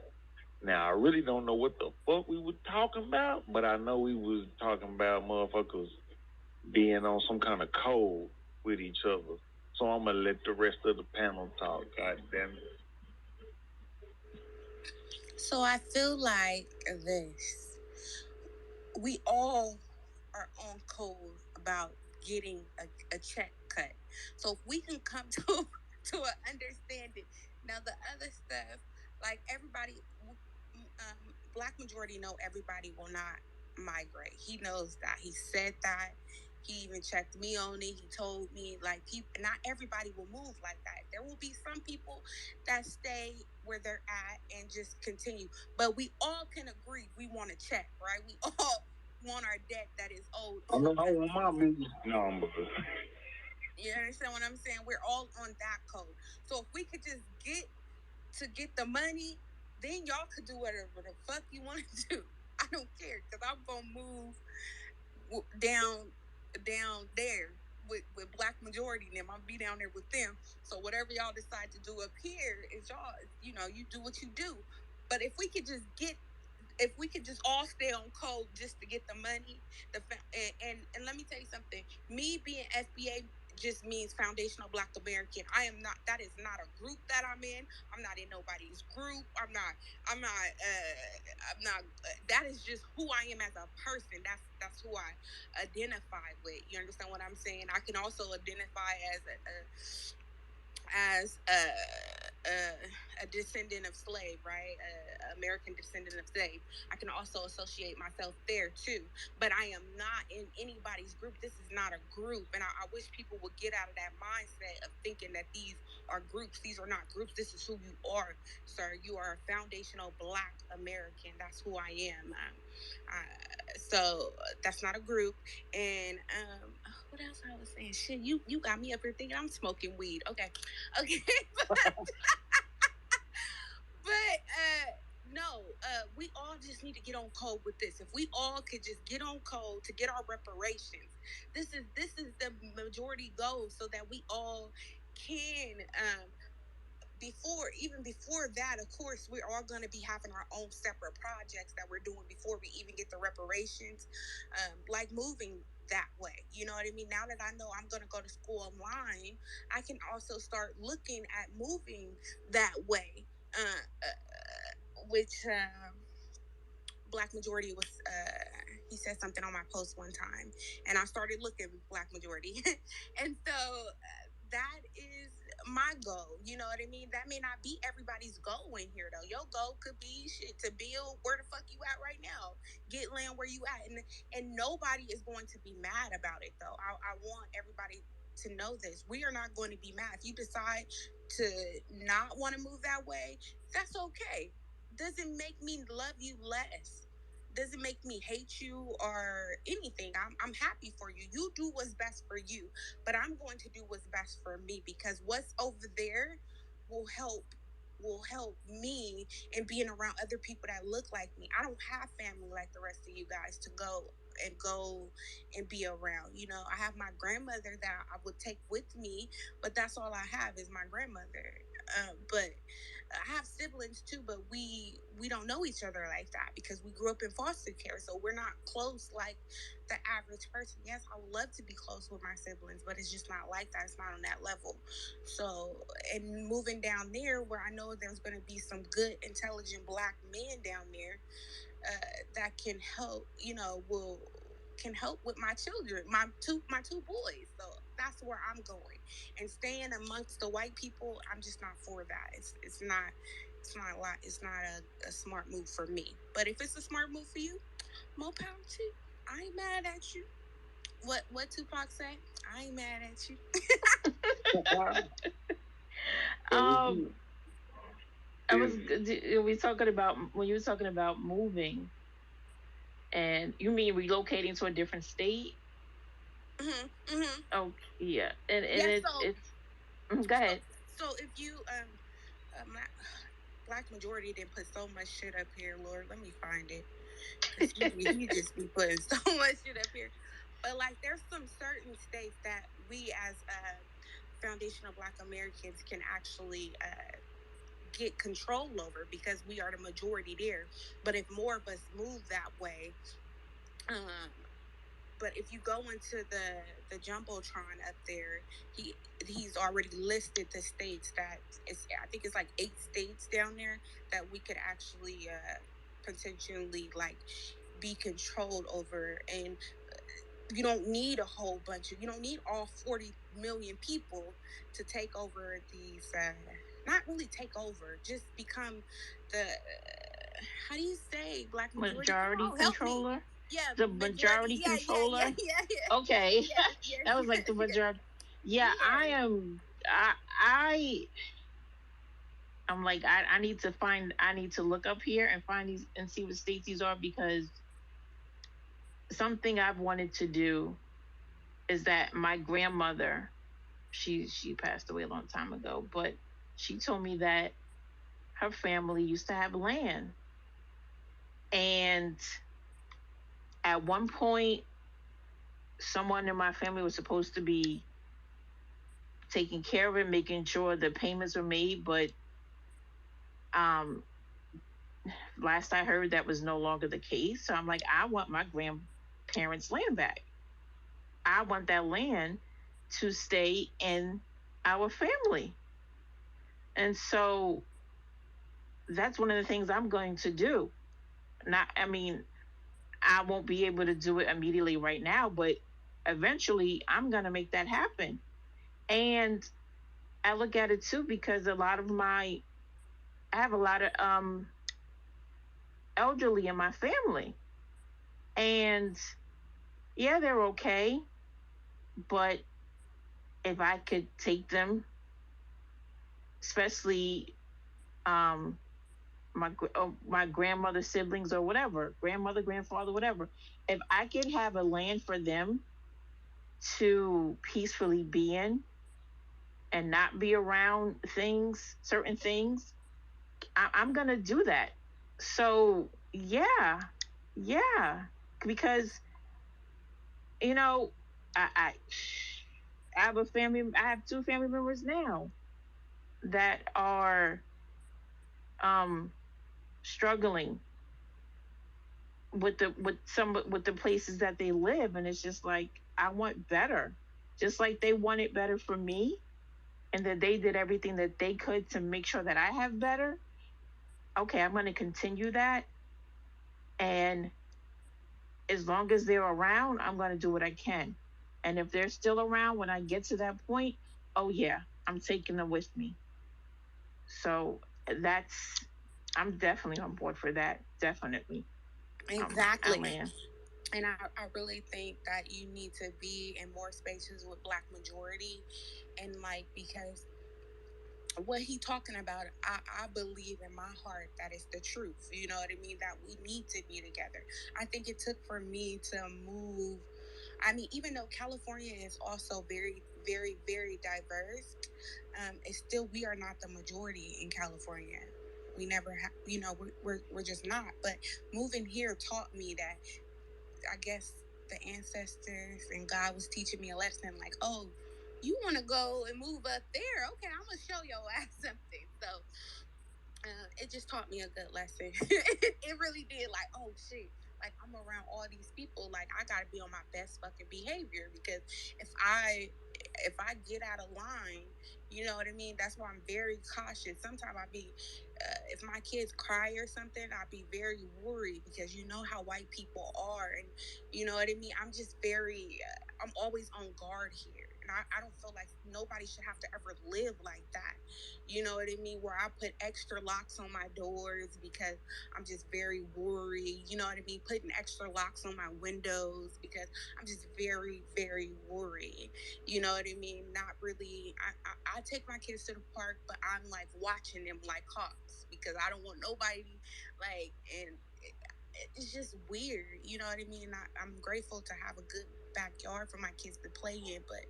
Now, I really don't know what the fuck we were talking about, but I know we was talking about motherfuckers being on some kind of code with each other. So I'm gonna let the rest of the panel talk. God damn it. So I feel like this. We all are on code about getting a check cut. So if we can come to an understanding. Now the other stuff, like everybody, black majority know everybody will not migrate. He knows that. He said that. He even checked me on it. He told me like not everybody will move like that. There will be some people that stay where they're at and just continue. But we all can agree we want to check, right? We all want our debt that is owed. I know I want my business number. You understand what I'm saying? We're all on that code. So if we could just get the money, then y'all could do whatever the fuck you want to do. I don't care because I'm gonna move down there with black majority and them. I'm gonna be down there with them. So whatever y'all decide to do up here is y'all. You do what you do. But if we could just get if we could just all stay on code just to get the money, and let me tell you something. Me being FBA just means Foundational Black American. I am not. That is not a group that I'm in. I'm not in nobody's group. I'm not. I'm not. I'm not. That is just who I am as a person. That's who I identify with. You understand what I'm saying? I can also identify as a descendant of slave, right? American descendant of slave. I can also associate myself there too. But I am not in anybody's group. This is not a group. And I wish people would get out of that mindset of thinking that these are groups. These are not groups. This is who you are, sir. You are a foundational Black American. That's who I am. So that's not a group. And what else I was saying? Shit, you got me up here thinking I'm smoking weed. Okay, okay, but no, we all just need to get on code with this. If we all could just get on code to get our reparations, this is the majority goal, so that we all can before that, of course, we're all going to be having our own separate projects that we're doing before we even get the reparations, like moving that way. You know what I mean? Now that I know I'm going to go to school online, I can also start looking at moving that way, which Black Majority was he said something on my post one time, and I started looking Black Majority. And so that is my goal. You know what I mean? That may not be everybody's goal in here though. Your goal could be shit to build where the fuck you at right now. Get land where you at, and nobody is going to be mad about it though. I want everybody to know this. We are not going to be mad. If you decide to not want to move that way, that's okay. Doesn't make me love you less. Doesn't make me hate you or anything. I'm happy for you. You do what's best for you, but I'm going to do what's best for me, because what's over there will help me in being around other people that look like me. I don't have family like the rest of you guys to go and be around. You know, I have my grandmother that I would take with me, but that's all I have is my grandmother. But I have siblings too, but we don't know each other like that because we grew up in foster care, so we're not close like the average person. Yes, I would love to be close with my siblings, but it's just not like that. It's not on that level. So, and moving down there, where I know there's going to be some good, intelligent Black men down there, that can help. You know, will can help with my children, my two boys. So that's where I'm going. And staying amongst the white people, I'm just not for that. It's not a lot. It's not a smart move for me. But if it's a smart move for you, more power to you. I ain't mad at you. What Tupac say? I ain't mad at you. um, we talking about when you were talking about moving, and you mean relocating to a different state? Oh, yeah, and Yeah. go ahead. So if you my, Black Majority didn't put so much shit up here, Lord. Let me find it. Because he just be putting so much shit up here. But like, there's some certain states that we as foundational Black Americans can actually get control over because we are the majority there. But if more of us move that way, um, but if you go into the jumbotron up there, he's already listed the states that it's. I think it's like 8 states down there that we could actually potentially like be controlled over. And you don't need a whole bunch of. You don't need all 40 million people to take over these. Not really take over, just become the. How do you say Black Majority? Come Majority on, help me. controller. Yeah, The majority. majority Yeah, yeah, yeah, controller. yeah, yeah. Okay, Yes, yes, that was like yes, the yes. majority. Yeah, I Yes. am. I I'm like I need to find. I need to look up here and find these and see what states these are, because something I've wanted to do is that my grandmother, she passed away a long time ago, but she told me that her family used to have land, and at one point someone in my family was supposed to be taking care of it, making sure the payments were made, but um Last I heard, that was no longer the case. So I'm like, I want my grandparents' land back. I want that land to stay in our family. And so that's one of the things I'm going to do. Not, I mean, I won't be able to do it immediately right now, but eventually I'm going to make that happen. And I look at it too because I have a lot of elderly in my family. And yeah, they're okay, but if I could take them, especially um my grandmother siblings or whatever, grandmother, grandfather, whatever, if I could have a land for them to peacefully be in and not be around certain things, I'm gonna do that. So yeah, yeah, because you know, I, I I have a family. I have two family members now that are um struggling with the places that they live, and it's just like I want better, just like they wanted better for me, and that they did everything that they could to make sure that I have better. Okay, I'm going to continue that, and as long as they're around, I'm going to do what I can. And if they're still around when I get to that point, oh yeah, I'm taking them with me. So that's I'm definitely on board for that. Definitely. Exactly. Alan. And I really think that you need to be in more spaces with black majority, and like, because what he talking about, I believe in my heart that it's the truth, you know what I mean, that we need to be together. I think it took for me to move. I mean, even though California is also very, very, very diverse, it's still, we are not the majority in California. We never have, you know, we're just not. But moving here taught me that, I guess, the ancestors and God was teaching me a lesson, like, oh, you want to go and move up there? Okay, I'm gonna show your ass something. So it just taught me a good lesson. It really did. Like, oh shit, like I'm around all these people. Like I gotta be on my best fucking behavior, because if I if I get out of line, you know what I mean. That's why I'm very cautious. Sometimes I be, if my kids cry or something, I'd be very worried, because you know how white people are, and you know what I mean. I'm just very, I'm always on guard here, and I don't feel like nobody should have to ever live like that. You know what I mean? Where I put extra locks on my doors because I'm just very worried. You know what I mean? Putting extra locks on my windows because I'm just very, very worried. You know what I mean? Not really. I take my kids to the park, but I'm like watching them like hawks, because I don't want nobody, like, and it's just weird. You know what I mean? I'm grateful to have a good backyard for my kids to play in, but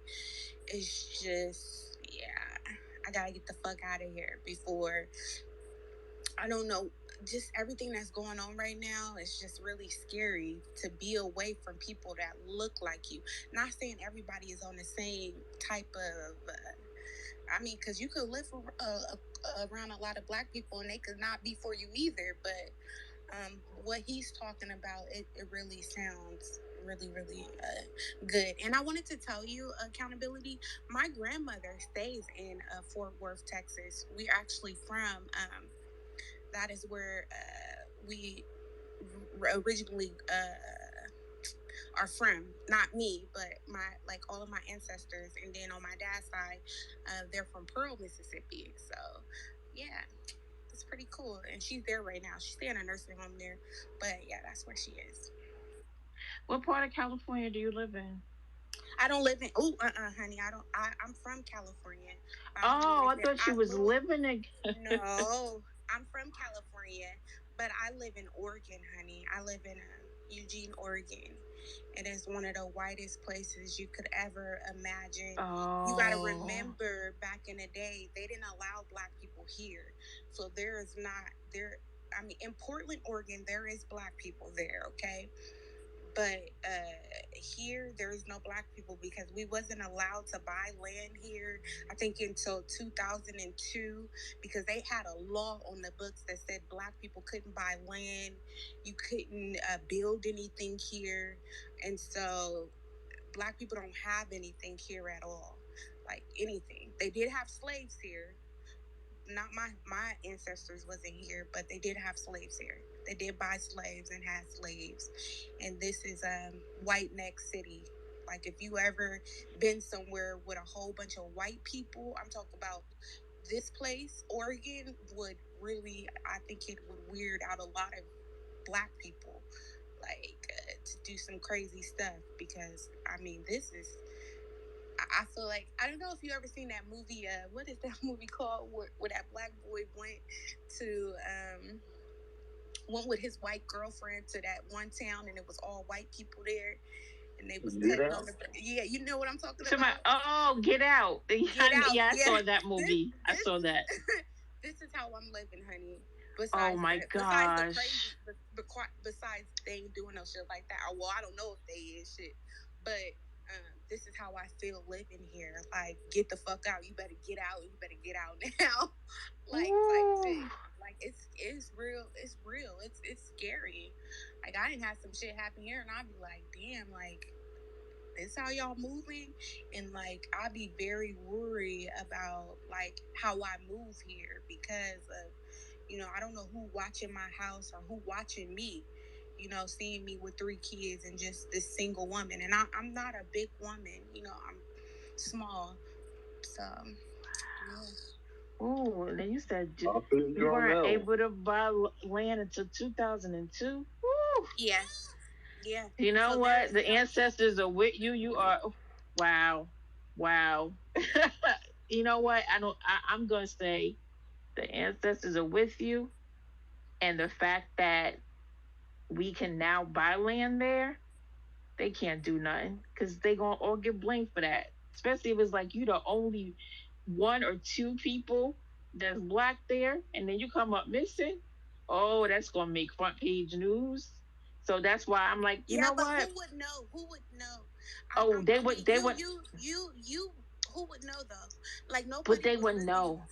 it's just, yeah, I gotta get the fuck out of here before, I don't know, just everything that's going on right now is just really scary, to be away from people that look like you. Not saying everybody is on the same type of, I mean, because you could live around a lot of black people and they could not be for you either, but what he's talking about, it really sounds really, really good. And I wanted to tell you, accountability, my grandmother stays in Fort Worth, Texas. We're actually from, that is where we originally are from. Not me, but my, like, all of my ancestors. And then on my dad's side, they're from Pearl, Mississippi. So yeah, it's pretty cool. And she's there right now. She's staying in a nursing home there. But yeah, that's where she is. What part of California do you live in? I don't live in, oh, honey. I'm from California. I don't Oh, live I there. thought I you was moved. living in. No, I'm from California, but I live in Oregon, honey. I live in Eugene, Oregon. It is one of the whitest places you could ever imagine. You got to Oh. remember, back in the day, they didn't allow black people here. So there is not, there, I mean, in Portland, Oregon, there is black people there, okay? But here there is no black people because we wasn't allowed to buy land here. I think until 2002, because they had a law on the books that said black people couldn't buy land, you couldn't build anything here, and so black people don't have anything here at all, like anything. They did have slaves here. Not my ancestors wasn't here, but they did have slaves here. They did buy slaves and had slaves, and this is White Neck City. Like if you ever been somewhere with a whole bunch of white people, I'm talking about this place, Oregon would really, I think it would weird out a lot of black people, like to do some crazy stuff because I mean this is I feel like I don't know if you ever seen that movie. What is that movie called? Where that black boy to went with his white girlfriend to that one town, and it was all white people there, and they was cutting on the. Yeah, you know what I'm talking about. Oh, Get Out. Get out. Yeah, I Yeah, saw that movie. I saw that. This is how I'm living, honey. Oh Besides my besides the gosh. crazy, besides they ain't doing no shit like that. Well, I don't know if they is shit, but this is how I feel living here. Like, get the fuck out. You better get out. You better get out now. Like type shit. Like it's real. It's real. It's scary. Like I didn't have some shit happen here, and I'd be like, damn, like this how y'all moving, and like I'd be very worried about like how I move here because of I don't know who watching my house or who watching me, seeing me with 3 kids and just this single woman, and I'm not a big woman, I'm small, so yeah. Oh, and then you said you weren't able to buy land until 2002. Woo. Yes, yeah. You know So there what? is The no. ancestors are with you. You are, wow, wow. You know what? I don't. I'm gonna say the ancestors are with you, and the fact that we can now buy land there, they can't do nothing because they gonna all get blamed for that. Especially if it's like you the only one or two people that's black there, and then you come up missing. Oh, that's gonna make front page news. So that's why I'm like, you Yeah, know but what? who would know? Who would know? Oh, they I would. mean, They would. you. Who would know though? Like But nobody they would would really. know.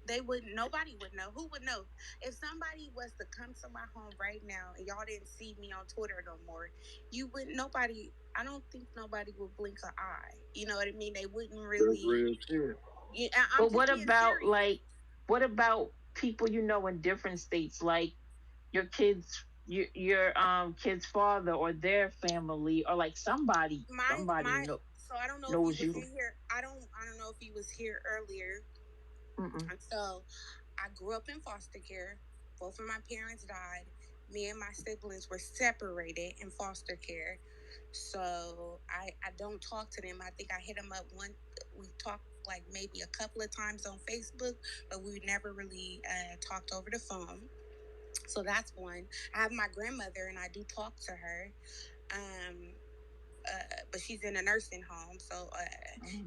They would. Nobody would know. Who would know? If somebody was to come to my home right now and y'all didn't see me on Twitter no more, you would. Nobody. I don't think nobody would blink an eye. You know what I mean? They wouldn't really. Yeah, I'm But just what being about serious. like? What about people you know in different states, like your kids, your kids' father or their family, or like somebody My. So I don't know if you knows was you. in here. I don't know if you was here earlier. Mm-mm. And so I grew up in foster care. Both of my parents died. Me and my siblings were separated in foster care. So I don't talk to them. I think I hit them up one. We talked like maybe a couple of times on Facebook, but we never really talked over the phone. So that's one. I have my grandmother and I do talk to her. Um, but she's in a nursing home. So,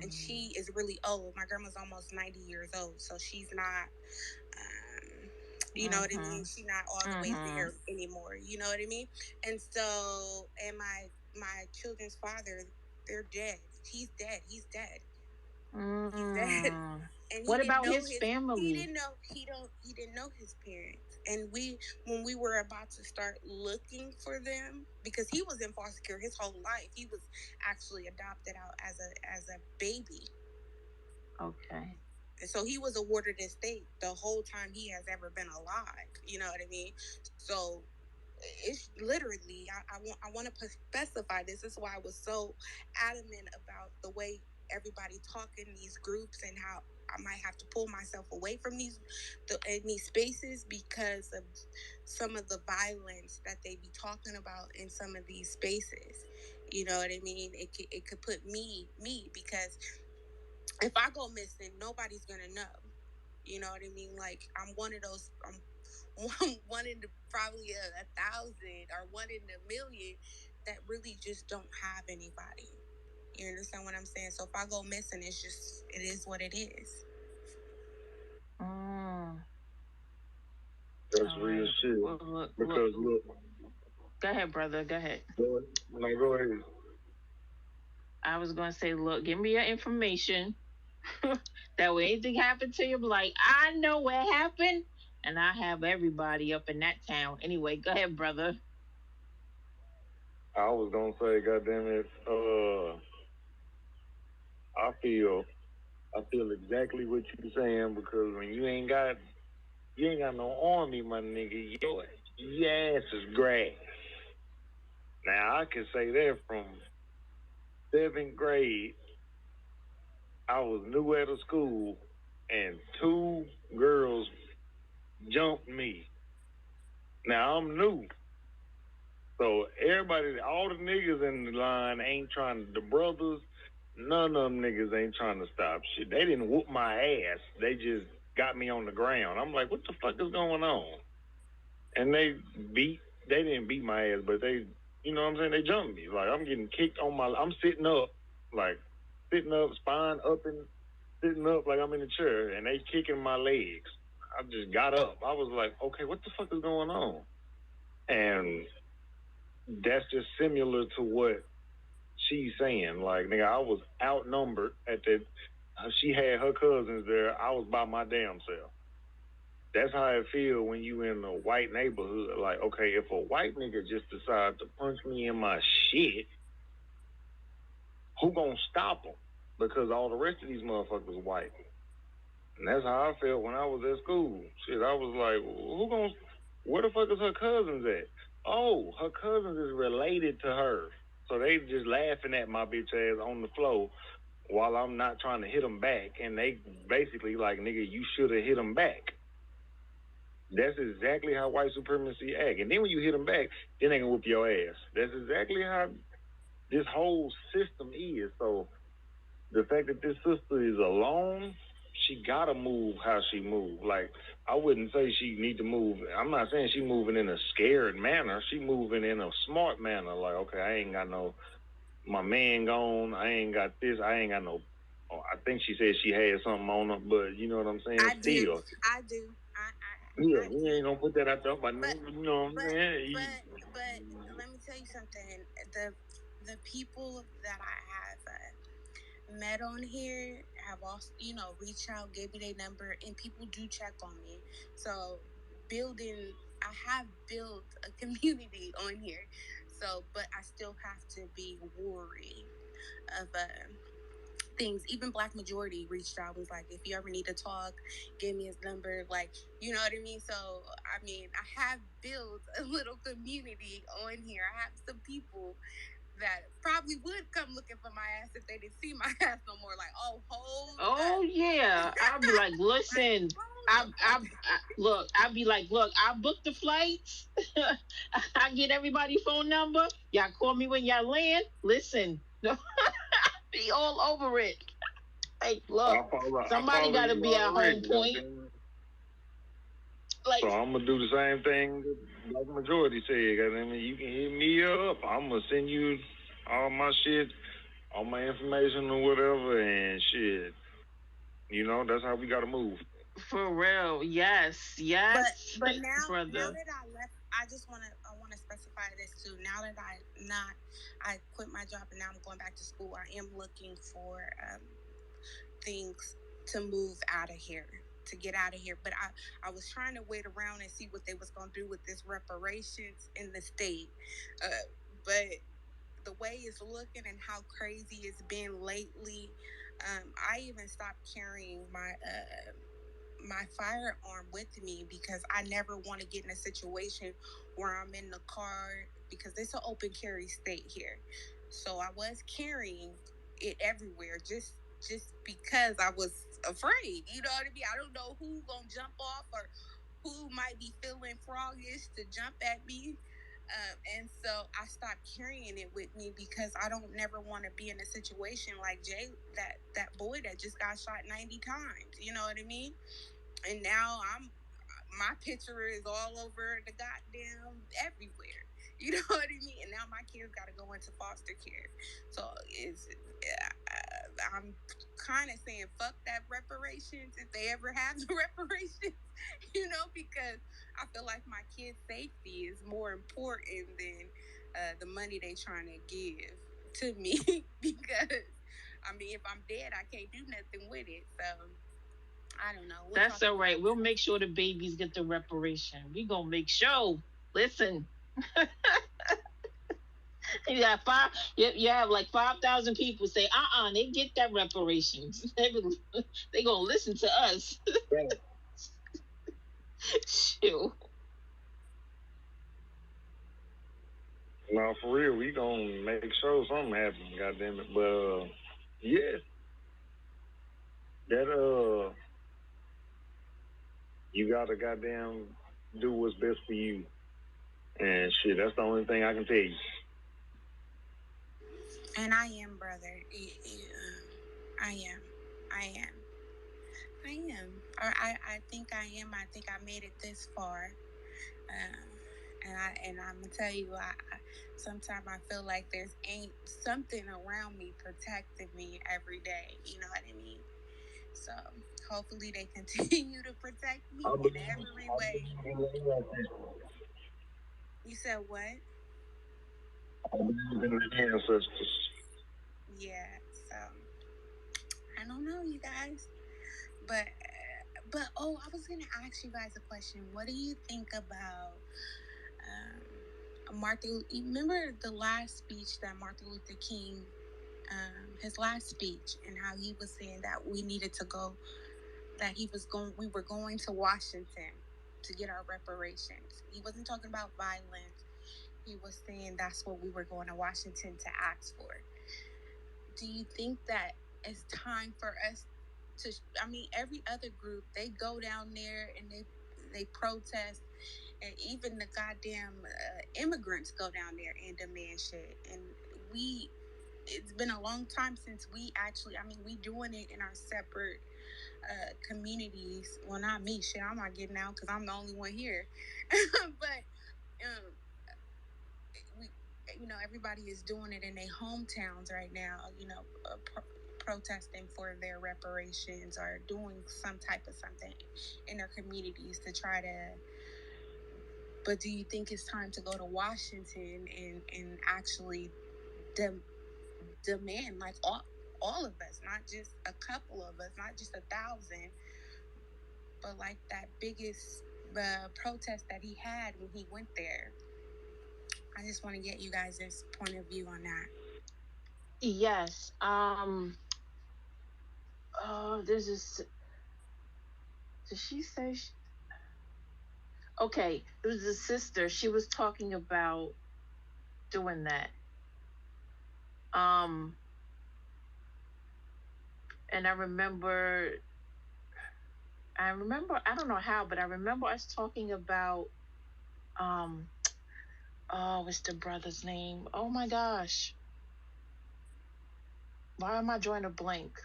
and she is really old. My grandma's almost 90 years old. So she's not, you know what I mean? She's not all the way there anymore. You know what I mean? And so, and my children's father, they're dead. He's dead. He's dead. He's dead. And he What didn't about know his his he family? didn't know he didn't know his parents. And we when we were about to start looking for them, because he was in foster care his whole life. He was actually adopted out as a baby. Okay. And so he was awarded estate the whole time he has ever been alive. You know what I mean? So it's literally I want to specify this. This is why I was so adamant about the way everybody talk in these groups and how I might have to pull myself away from in these spaces because of some of the violence that they be talking about in some of these spaces. You know what I mean? It could put me because if I go missing, nobody's gonna know. You know what I mean? Like I'm one of those. One in the, probably a thousand or one in a million that really just don't have anybody. You understand what I'm saying? So if I go missing, it is what it is. Mm. That's All real right. shit. Well, look, Because look, Go ahead, brother. Go ahead. No, go ahead. I was gonna say, look, give me your information. That way, anything happened to you, be like, I know what happened, and I have everybody up in that town. Anyway, go ahead, brother. I was gonna say, goddamn it, I feel I feel exactly what you're saying because when you ain't got no army, my nigga, your ass is grass. Now I can say that from seventh grade, I was new at a school, and two girls jumped me. Now I'm new, so everybody, all the niggas in the line ain't trying. The brothers, none of them niggas ain't trying to stop shit. They didn't whoop my ass. They just got me on the ground. I'm like, what the fuck is going on? And beat. They didn't beat my ass, but you know what I'm saying? They jumped me. Like I'm getting kicked on my. I'm sitting up, like sitting up, spine up and sitting up like I'm in a chair, and they kicking my legs. I just got up. I was like, okay, what the fuck is going on? And that's just similar to what she's saying. Like, nigga, I was outnumbered at that. She had her cousins there. I was by my damn self. That's how I feel when you in a white neighborhood. Like, okay, if a white nigga just decide to punch me in my shit, who gonna stop him? Because all the rest of these motherfuckers white. And that's how I felt when I was at school. Shit, I was like, who gonna, where the fuck is her cousins at? Oh, her cousins is related to her. So they just laughing at my bitch ass on the floor while I'm not trying to hit them back. And they basically like, nigga, you should have hit them back. That's exactly how white supremacy act. And then when you hit them back, then they can whoop your ass. That's exactly how this whole system is. So the fact that this sister is alone, she gotta move how she move. Like I wouldn't say she need to move. I'm not saying she moving in a scared manner. She moving in a smart manner. Like okay, I ain't got no. My man gone. I ain't got this. I ain't got no. Oh, I think she said she had something on her, but you know what I'm saying. I do. Still, I do. yeah, I we do. ain't gonna put that out there, but But you know what I'm but saying. but let me tell you something. The people that I have met on here have also, reached out, gave me their number, and people do check on me. So building, I have built a community on here. So, but I still have to be wary of things. Even Black Majority reached out, was like, if you ever need to talk, give me his number. Like, you know what I mean? So, I mean, I have built a little community on here. I have some people that probably would come looking for my ass if they didn't see my ass no more. Like, oh, hold Oh up. yeah, I'll be like, Like, listen, hold the fuck. look, I'll be like, look, I booked the flights. I get everybody phone number. Y'all call me when y'all land. Listen, be all over it. Like, look, I somebody follow got to you be at home already. point. So Like, I'm gonna do the same thing like the majority said. I mean, you can hit me up. I'm gonna send you all my shit, all my information or whatever, and shit. You know, that's how we gotta move. for real, yes, yes, But now brother. that I left, I wanna specify this too. Now that I quit my job and now I'm going back to school. I am looking for things to move out of here, to get out of here. But I was trying to wait around and see what they was gonna do with this reparations in the state. But the way it's looking and how crazy it's been lately, I even stopped carrying my firearm with me because I never want to get in a situation where I'm in the car because it's an open carry state here. So I was carrying it everywhere just because I was afraid. You know what I mean? I don't know who gonna jump off or who might be feeling froggish to jump at me. And so I stopped carrying it with me because I don't never want to be in a situation like Jay, that boy that just got shot 90 times. You know what I mean? And now my picture is all over the goddamn everywhere. You know what I mean? And now my kids got to go into foster care. So I'm kind of saying fuck that reparations if they ever have the reparations, because I feel like my kids' safety is more important than the money they trying to give to me because I mean, if I'm dead, I can't do nothing with it. So I don't know. What y'all That's think all about right. We'll make sure the babies get the reparation. We gonna make sure. Listen, you got five. You have like 5,000 people say, they get that reparations. They gonna listen to us. Shoot. No, for real, we gonna make sure something happens. Goddamn it! But yeah, that you gotta goddamn do what's best for you, and shit. That's the only thing I can tell you. And I am, brother. I am. I am. I am. Or I think I am. I think I made it this far. Um, and I'm gonna tell you, sometimes I feel like there's ain't something around me protecting me every day. You know what I mean? So hopefully they continue to protect me in every way. You said what? I believe in the ancestors. Yeah. So I don't know, you guys, but oh, I was gonna ask you guys a question. What do you think about Martin? You remember the last speech that Martin Luther King, his last speech, and how he was saying that we needed to go, that we were going to Washington to get our reparations. He wasn't talking about violence. He was saying that's what we were going to Washington to ask for. Do you think that it's time for us to? I mean, every other group, they go down there and they protest, and even the goddamn immigrants go down there and demand shit. And it's been a long time since we actually. I mean, we doing it in our separate communities. Well, not me. Shit, I'm not getting out because I'm the only one here. But um, we, everybody is doing it in their hometowns right now. Protesting for their reparations or doing some type of something in their communities to try to. But do you think it's time to go to Washington and actually demand, like, all of us, not just a couple of us, not just 1,000, but like that biggest protest that he had when he went there? I just want to get you guys' point of view on that. Yes. Oh, this is. Did she say? Okay, it was a sister. She was talking about doing that. Um, and I don't know how, but I remember us talking about, um, oh, what's the brother's name? Oh my gosh. Why am I drawing a blank?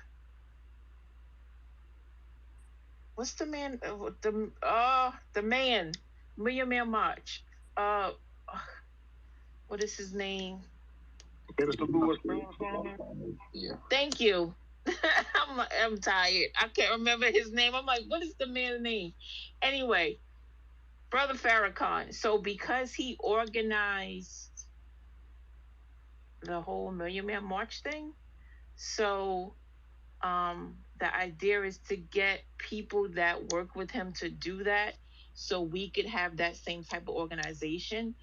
What's the man? The man, Million Man March. Uh, what is his name? Yeah. Thank you. I'm tired. I can't remember his name. I'm like, what is the man's name? Anyway, Brother Farrakhan. So because he organized the whole Million Man March thing, so the idea is to get people that work with him to do that, so we could have that same type of organization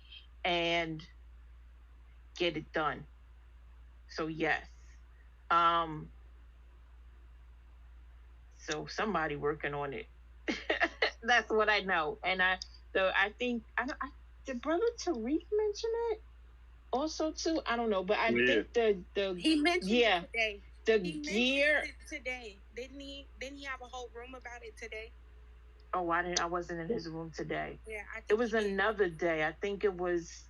and get it done. So yes. Um, so somebody working on it. That's what I know. And I think did Brother Tariq mention it also too? I don't know, but I think the He mentioned yeah, it today. the He gear. mentioned it today, didn't he? Didn't he have a whole room about it today? Oh, I wasn't in his room today. Yeah, I It think was he did. another day. I think it was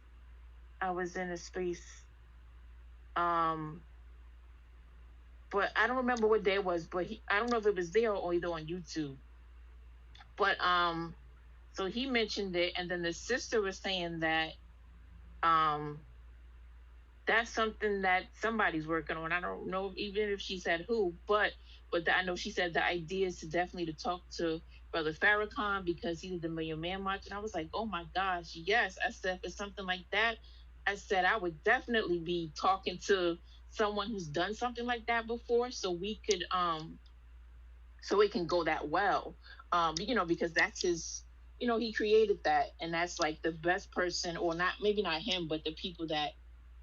I was in a space. Um, but I don't remember what day it was. But I don't know if it was there or either on YouTube. But so he mentioned it, and then the sister was saying that um that's something that somebody's working on. I don't know even if she said who, but I know she said the idea is to definitely to talk to Brother Farrakhan because he did the Million Man March, and I was like, oh my gosh, yes. I said for something like that, I said I would definitely be talking to someone who's done something like that before, so it can go that well. Because that's his, he created that, and that's like the best person, or not, maybe not him, but the people that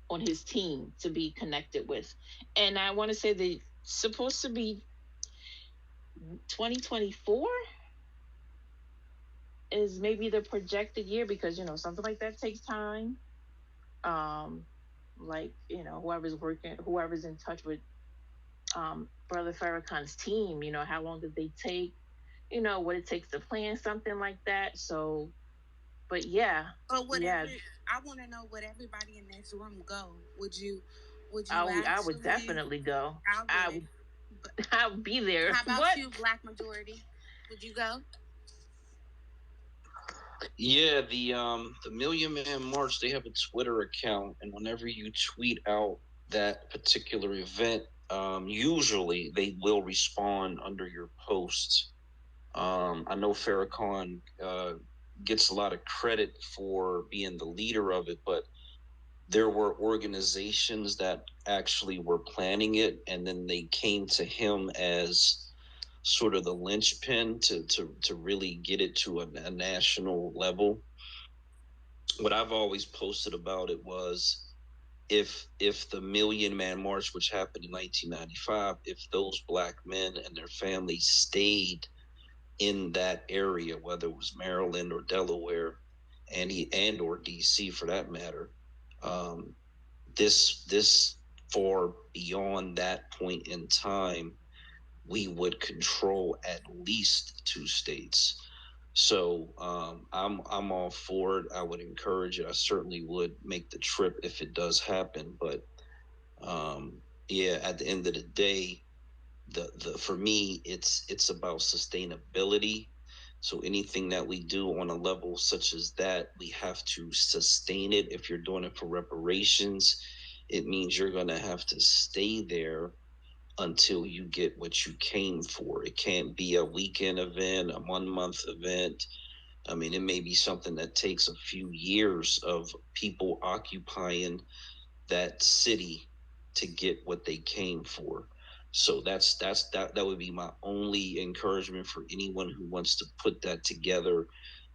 on his team to be connected with. And I want to say that it's supposed to be 2024 is maybe the projected year, because something like that takes time. Um, like whoever's in touch with Brother Farrakhan's team, how long did they take, what it takes to plan something like that. So, but yeah, But yeah, I want to know, would everybody in this room go? Would you I would actually? definitely go. I I would. would, But I would be there. how about What? you, Black Majority? Would you go? Yeah, the Million Man March, they have a Twitter account, and whenever you tweet out that particular event, usually they will respond under your posts. I know Farrakhan gets a lot of credit for being the leader of it, but there were organizations that actually were planning it, and then they came to him as sort of the linchpin to really get it to a national level. What I've always posted about it was, if the Million Man March, which happened in 1995, if those black men and their families stayed in that area, whether it was Maryland or Delaware, and or DC for that matter, um, this far beyond that point in time, we would control at least two states. So I'm all for it. I would encourage it. I certainly would make the trip if it does happen. But um, yeah, at the end of the day, the for me, it's about sustainability. So anything that we do on a level such as that, we have to sustain it. If you're doing it for reparations, it means you're going to have to stay there until you get what you came for. It can't be a weekend event, a 1 month event. I mean, it may be something that takes a few years of people occupying that city to get what they came for. So that would be my only encouragement for anyone who wants to put that together,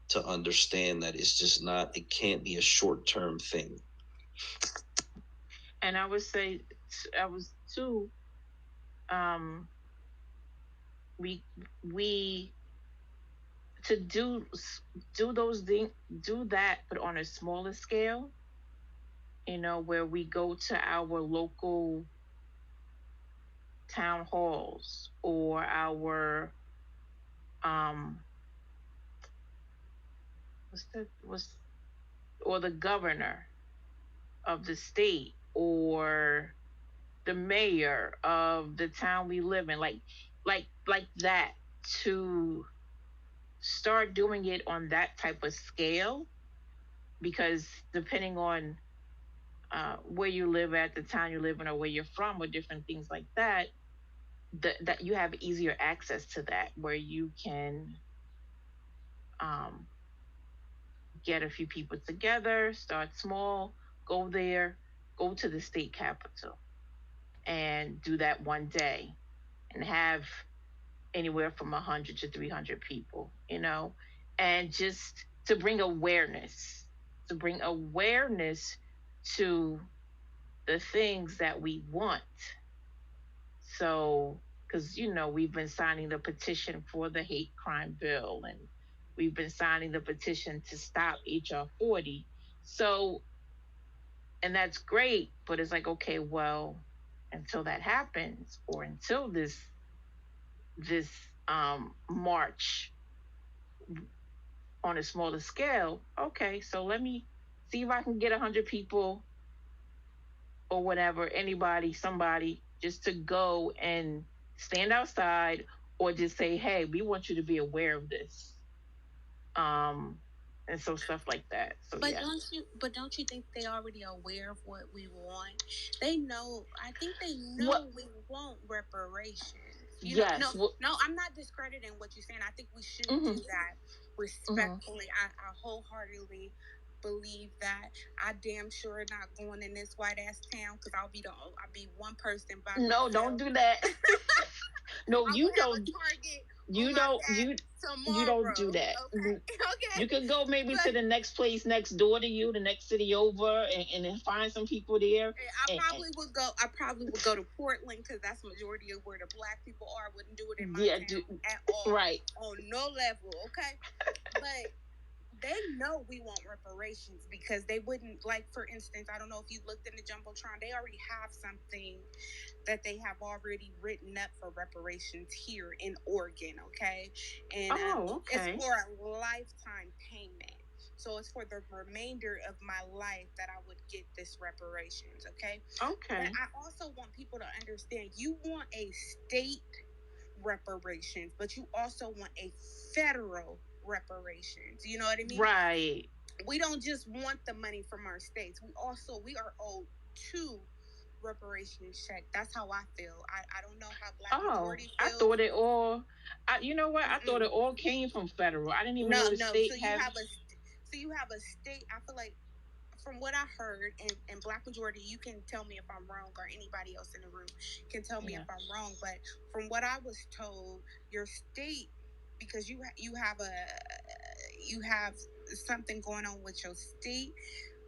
to understand that it's just not, it can't be a short-term thing. And I would say, I was too. Um, we we to do those things, do that, but on a smaller scale. Where we go to our local town halls, or our um what's or the governor of the state, or the mayor of the town we live in, like that, to start doing it on that type of scale. Because depending on where you live at, the town you live in, or where you're from, or different things like that, that you have easier access to that, where you can um, get a few people together, start small, go there, go to the state capital, and do that one day, and have anywhere from 100 to 300 people, and just to bring awareness to the things that we want. So, because, we've been signing the petition for the hate crime bill, and we've been signing the petition to stop HR 40. So, and that's great, but it's like, okay, well, until that happens, or until this march on a smaller scale, okay, so let me see if I can get 100 people, or whatever, anybody, somebody, just to go and stand outside, or just say, hey, we want you to be aware of this. Um, and so stuff like that. So But yeah. don't you think they already aware of what we want? They know. I think they know What we want reparations. You know, no, Yes. Well, no, I'm not discrediting what you're saying. I think we should do hmm that hmm respectfully. I wholeheartedly believe that. I damn sure not going in this white ass town because I'll be one person by No, don't myself. do that. No, I you will have a don't. target on You my don't. back You don't do tomorrow. that. Okay, You okay, could go maybe to but the next place next door to you, the next city over, and then find some people there. And I probably would go to Portland because that's the majority of where the black people are. I wouldn't do it in my yeah, town at all right. on no level. Okay, but they know we want reparations because they wouldn't, like, for instance, I don't know if you looked in the jumbotron, they already have something that they have already written up for reparations here in Oregon. Okay, and Oh, it's okay. for a lifetime payment. So it's for the remainder of my life that I would get this reparations. Okay, but Okay. I also want people to understand, you want a state reparations, but you also want a federal reparations. You know what I mean? Right. We don't just want the money from our states. We are owed two reparations check. That's how I feel. I don't know how black Oh, majority I feels. thought it all. You know what? I thought Mm-mm. it all came from federal. I didn't even know No, the no. state have. So you have a state. I feel like, from what I heard, and black majority, you can tell me if I'm wrong, or anybody else in the room can tell me if Yeah. I'm wrong. But from what I was told, your state, because you have something going on with your state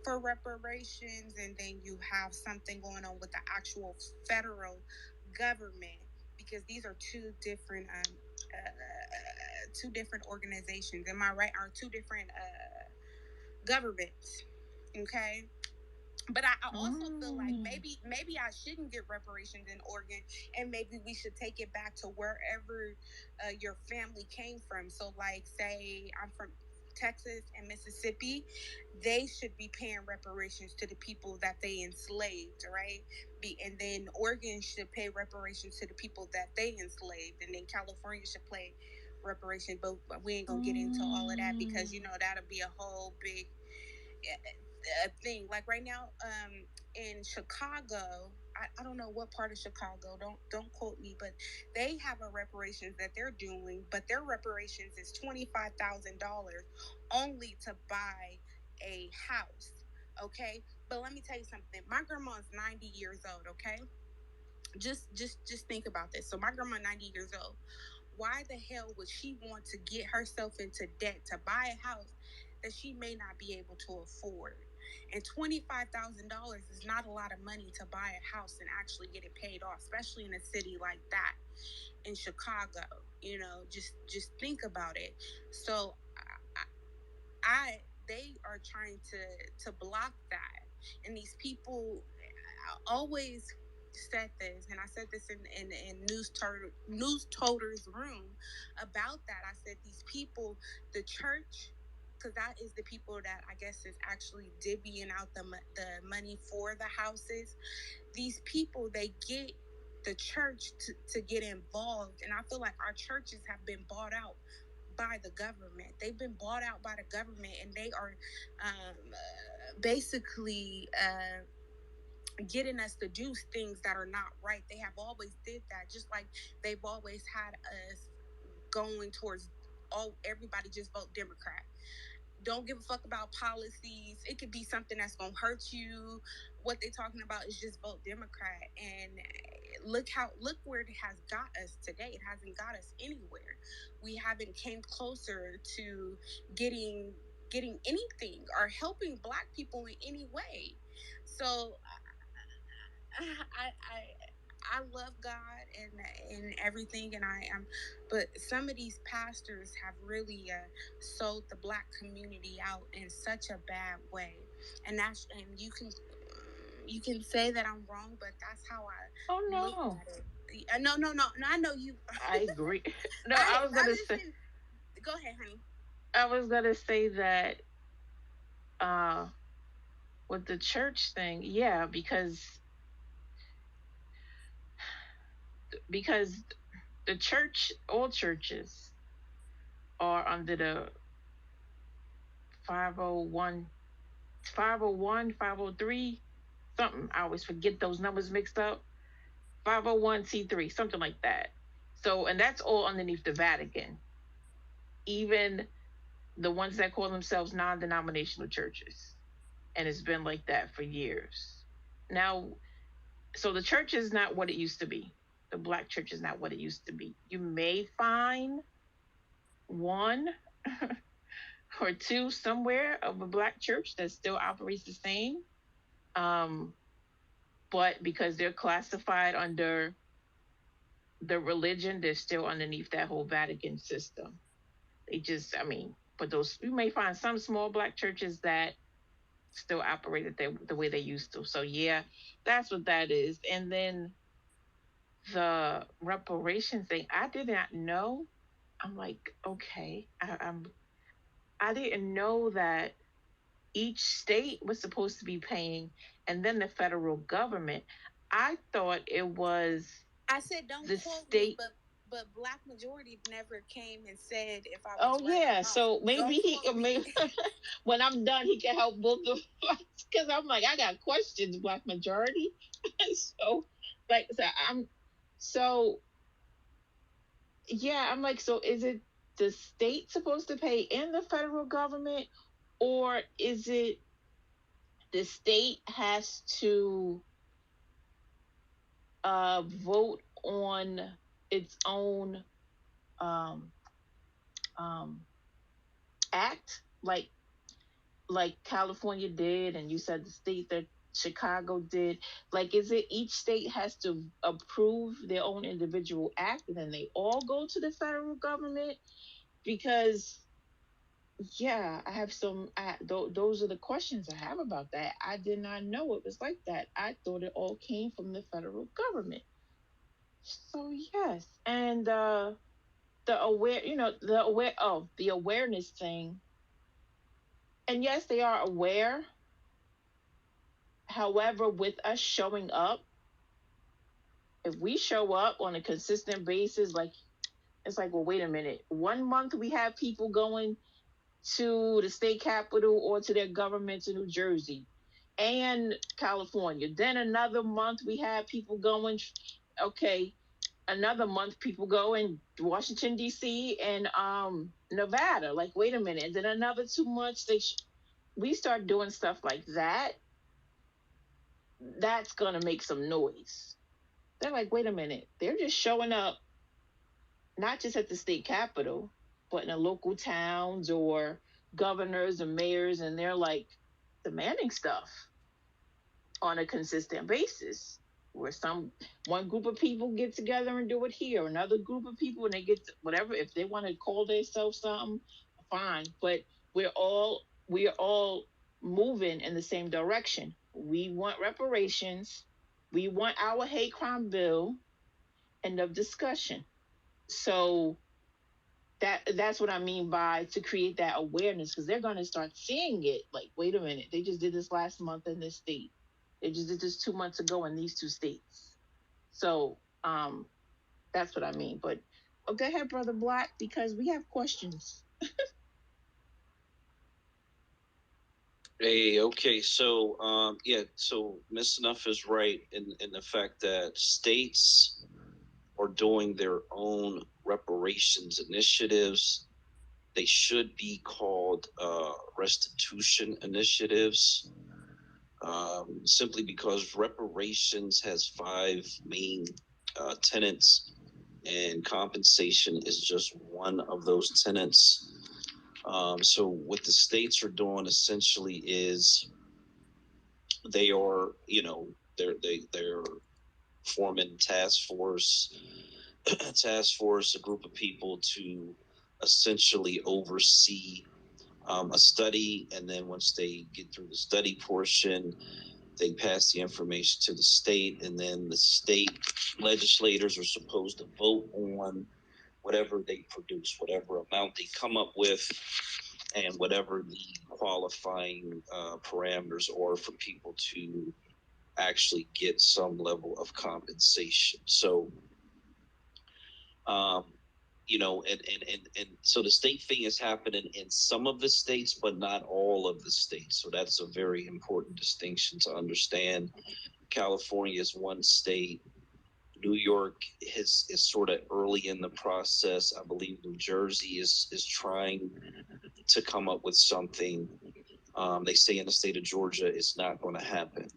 for reparations, and then you have something going on with the actual federal government, because these are two different organizations. Am I right? Are two different governments? Okay, but I also feel like Mm. maybe I shouldn't get reparations in Oregon, and maybe we should take it back to wherever your family came from. So, like, say I'm from Texas and Mississippi, they should be paying reparations to the people that they enslaved, right? And then Oregon should pay reparations to the people that they enslaved, and then California should pay reparations. But we ain't gonna get into all of that because Mm. that'll be a whole big thing. Like right now, in Chicago, I don't know what part of Chicago. Don't quote me, but they have a reparations that they're doing, but their reparations is $25,000 only to buy a house. Okay, but let me tell you something. My grandma's 90 years old. Okay, just think about this. So my grandma 90 years old. Why the hell would she want to get herself into debt to buy a house that she may not be able to afford? And $25,000 is not a lot of money to buy a house and actually get it paid off, especially in a city like that, in Chicago. Just think about it. So I they are trying to block that, and these people always said this, and I said this in news toter's room about that. I said these people, the church, because that is the people that I guess is actually divvying out the money for the houses. These people, they get the church to get involved, and I feel like our churches have been bought out by the government. They've been bought out by the government, and they are basically getting us to do things that are not right. They have always did that, just like they've always had us going towards everybody just vote Democrat. Don't give a fuck about policies. It could be something that's gonna hurt you. What they're talking about is just vote Democrat. And look where it has got us today. It hasn't got us anywhere. We haven't came closer to getting anything or helping black people in any way. So I love God and everything, and I am, but some of these pastors have really sold the black community out in such a bad way, and you can say that I'm wrong, but that's how Oh I look no. at it. No, no, no, no. I know you. I agree. No, I listen. Go ahead, honey. I was gonna say that uh with the church thing, yeah, because the church, all churches are under the 501, 501, 503, something. I always forget those numbers mixed up. 501c3, something like that. So, and that's all underneath the Vatican. Even the ones that call themselves non-denominational churches, and it's been like that for years. Now, so the church is not what it used to be. The black church is not what it used to be. You may find one or two somewhere of a black church that still operates the same. Um, but because they're classified under the religion, they're still underneath that whole Vatican system. They just, I mean, but those, you may find some small black churches that still operate the way they used to. So yeah, that's what that is. And then the reparation thing, I did not know. I'm like, okay, I didn't know that each state was supposed to be paying, and then the federal government. I thought it was I said don't the quote me, state. but Black Majority never came and said if I was Oh right or yeah, wrong. so maybe Don't he quote me. maybe when I'm done, he can help both of us because I'm like I got questions, Black Majority. So like so I'm so yeah, I'm like, so is it the state supposed to pay in the federal government, or is it the state has to vote on its own um, um, act, like California did, and you said the state that Chicago did. Like, is it each state has to approve their own individual act, and then they all go to the federal government? Because yeah, I have some. Those are the questions I have about that. I did not know it was like that. I thought it all came from the federal government. So yes, and the aware, the awareness thing. And yes, they are aware. However, with us showing up, if we show up on a consistent basis, like it's like, well, wait a minute. One month we have people going to the state capitol or to their governments in New Jersey and California. Then another month we have people going, okay, another month people go in Washington D.C. and Nevada. Like, wait a minute. And then another 2 months we start doing stuff like that. That's gonna make some noise. They're like, wait a minute. They're just showing up not just at the state capitol, but in the local towns or governors and mayors, and they're like demanding stuff on a consistent basis. Where one group of people get together and do it here, another group of people and they get whatever, if they want to call themselves something, fine. But we're all moving in the same direction. We want reparations. We want our hate crime bill. End of discussion. So that's what I mean by to create that awareness, because they're going to start seeing it. Like, wait a minute, they just did this last month in this state. They just did this 2 months ago in these two states. So that's what I mean. But go ahead, Brother Black, because we have questions. Hey, okay, so yeah, so Miss Enough is right in the fact that states are doing their own reparations initiatives. They should be called restitution initiatives, simply because reparations has five main tenets, and compensation is just one of those tenets. So what the states are doing essentially is they are, they're forming task force, a group of people to essentially oversee a study, and then once they get through the study portion, they pass the information to the state, and then the state legislators are supposed to vote on whatever they produce, whatever amount they come up with, and whatever the qualifying parameters are for people to actually get some level of compensation. So, um, and so the state thing is happening in some of the states, but not all of the states. So that's a very important distinction to understand. California is one state, New York is sort of early in the process. I believe New Jersey is trying to come up with something. They say in the state of Georgia it's not going to happen.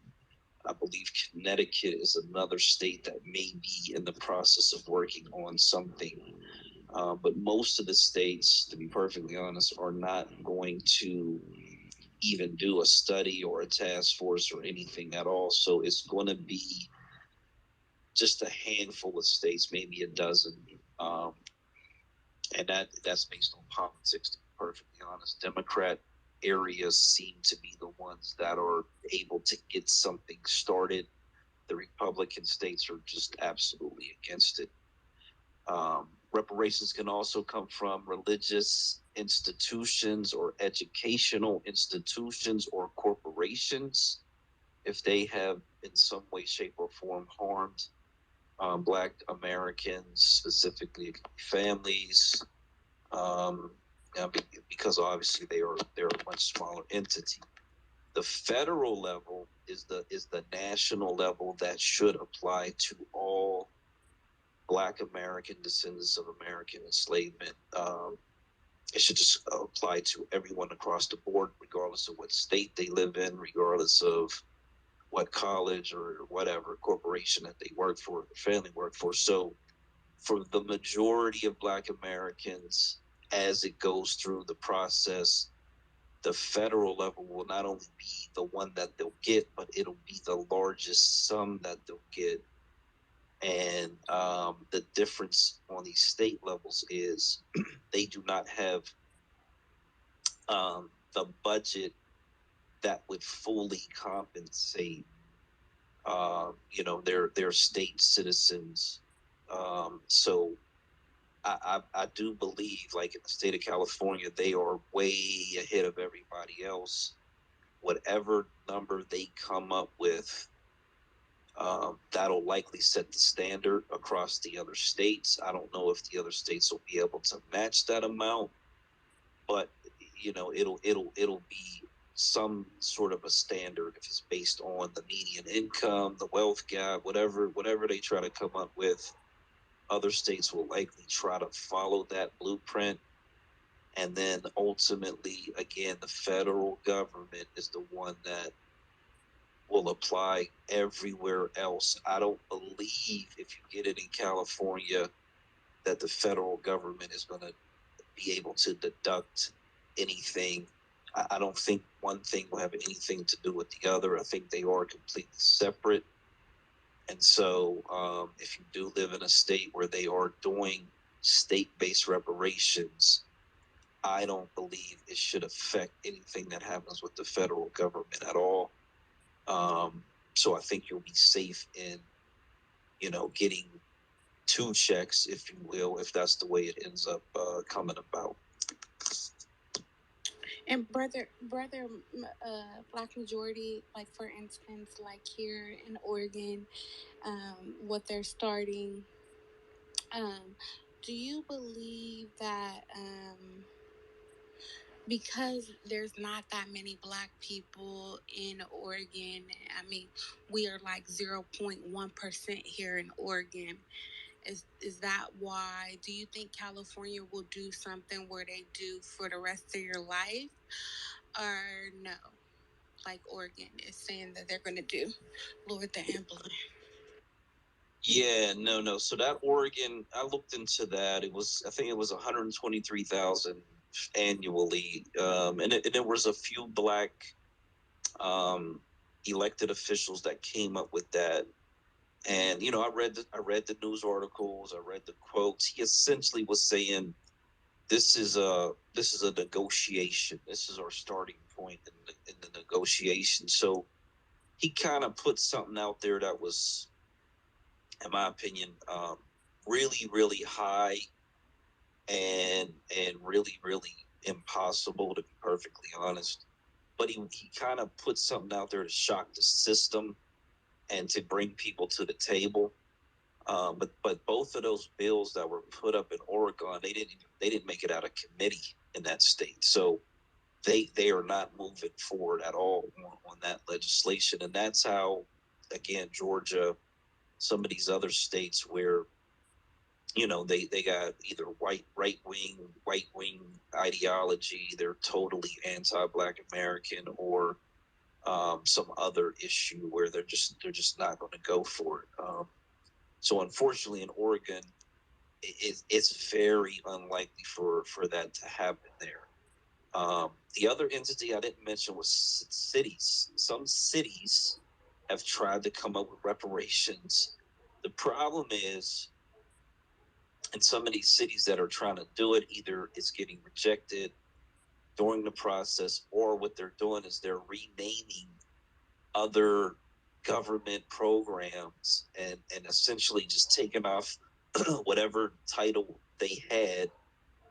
I believe Connecticut is another state that may be in the process of working on something. But most of the states, to be perfectly honest, are not going to even do a study or a task force or anything at all. So it's going to be just a handful of states, maybe a dozen. Um, and that's based on politics, to be perfectly honest. Democrat areas seem to be the ones that are able to get something started. The Republican states are just absolutely against it. Reparations can also come from religious institutions or educational institutions or corporations if they have, in some way, shape, or form, harmed Black Americans, specifically families, um, because obviously they're a much smaller entity. The federal level is the national level that should apply to all Black American descendants of American enslavement. It should just apply to everyone across the board, regardless of what state they live in, regardless of what college or whatever corporation that they work for, family work for. So, for the majority of Black Americans, as it goes through the process, the federal level will not only be the one that they'll get, but it'll be the largest sum that they'll get. And the difference on these state levels is they do not have the budget that would fully compensate, their state citizens. So I do believe, like in the state of California, they are way ahead of everybody else. Whatever number they come up with, that'll likely set the standard across the other states. I don't know if the other states will be able to match that amount, but it'll be some sort of a standard if it's based on the median income, the wealth gap, whatever they try to come up with. Other states will likely try to follow that blueprint. And then ultimately, again, the federal government is the one that will apply everywhere else. I don't believe if you get it in California that the federal government is going to be able to deduct anything. I don't think one thing will have anything to do with the other. I think they are completely separate. And so, if you do live in a state where they are doing state-based reparations, I don't believe it should affect anything that happens with the federal government at all. So I think you'll be safe in, getting two checks, if you will, if that's the way it ends up coming about. And Black majority, like for instance, like here in Oregon, what they're starting. Do you believe that because there's not that many Black people in Oregon? I mean, we are like 0.1% here in Oregon. Is that why? Do you think California will do something where they do for the rest of your life, or no? Like Oregon is saying that they're going to do. Lord the ambulance. Yeah, no. So that Oregon, I looked into that. I think it was 123,000 annually, and there was a few Black um, elected officials that came up with that. And I read the news articles, I read the quotes. He essentially was saying this is a negotiation. This is our starting point in the negotiation. So he kind of put something out there that was, in my opinion, really, really high and really, really impossible, to be perfectly honest. But he kind of put something out there to shock the system and to bring people to the table. But both of those bills that were put up in Oregon, they didn't make it out of committee in that state. So they are not moving forward at all on that legislation. And that's how, again, Georgia some of these other states where they got either right wing ideology, they're totally anti-black American, or some other issue where they're just not going to go for it. So unfortunately, in Oregon, it's very unlikely for that to happen there. The other entity I didn't mention was cities. Some cities have tried to come up with reparations. The problem is, in some of these cities that are trying to do it, either it's getting rejected during the process, or what they're doing is they're renaming other government programs and essentially just taking off whatever title they had,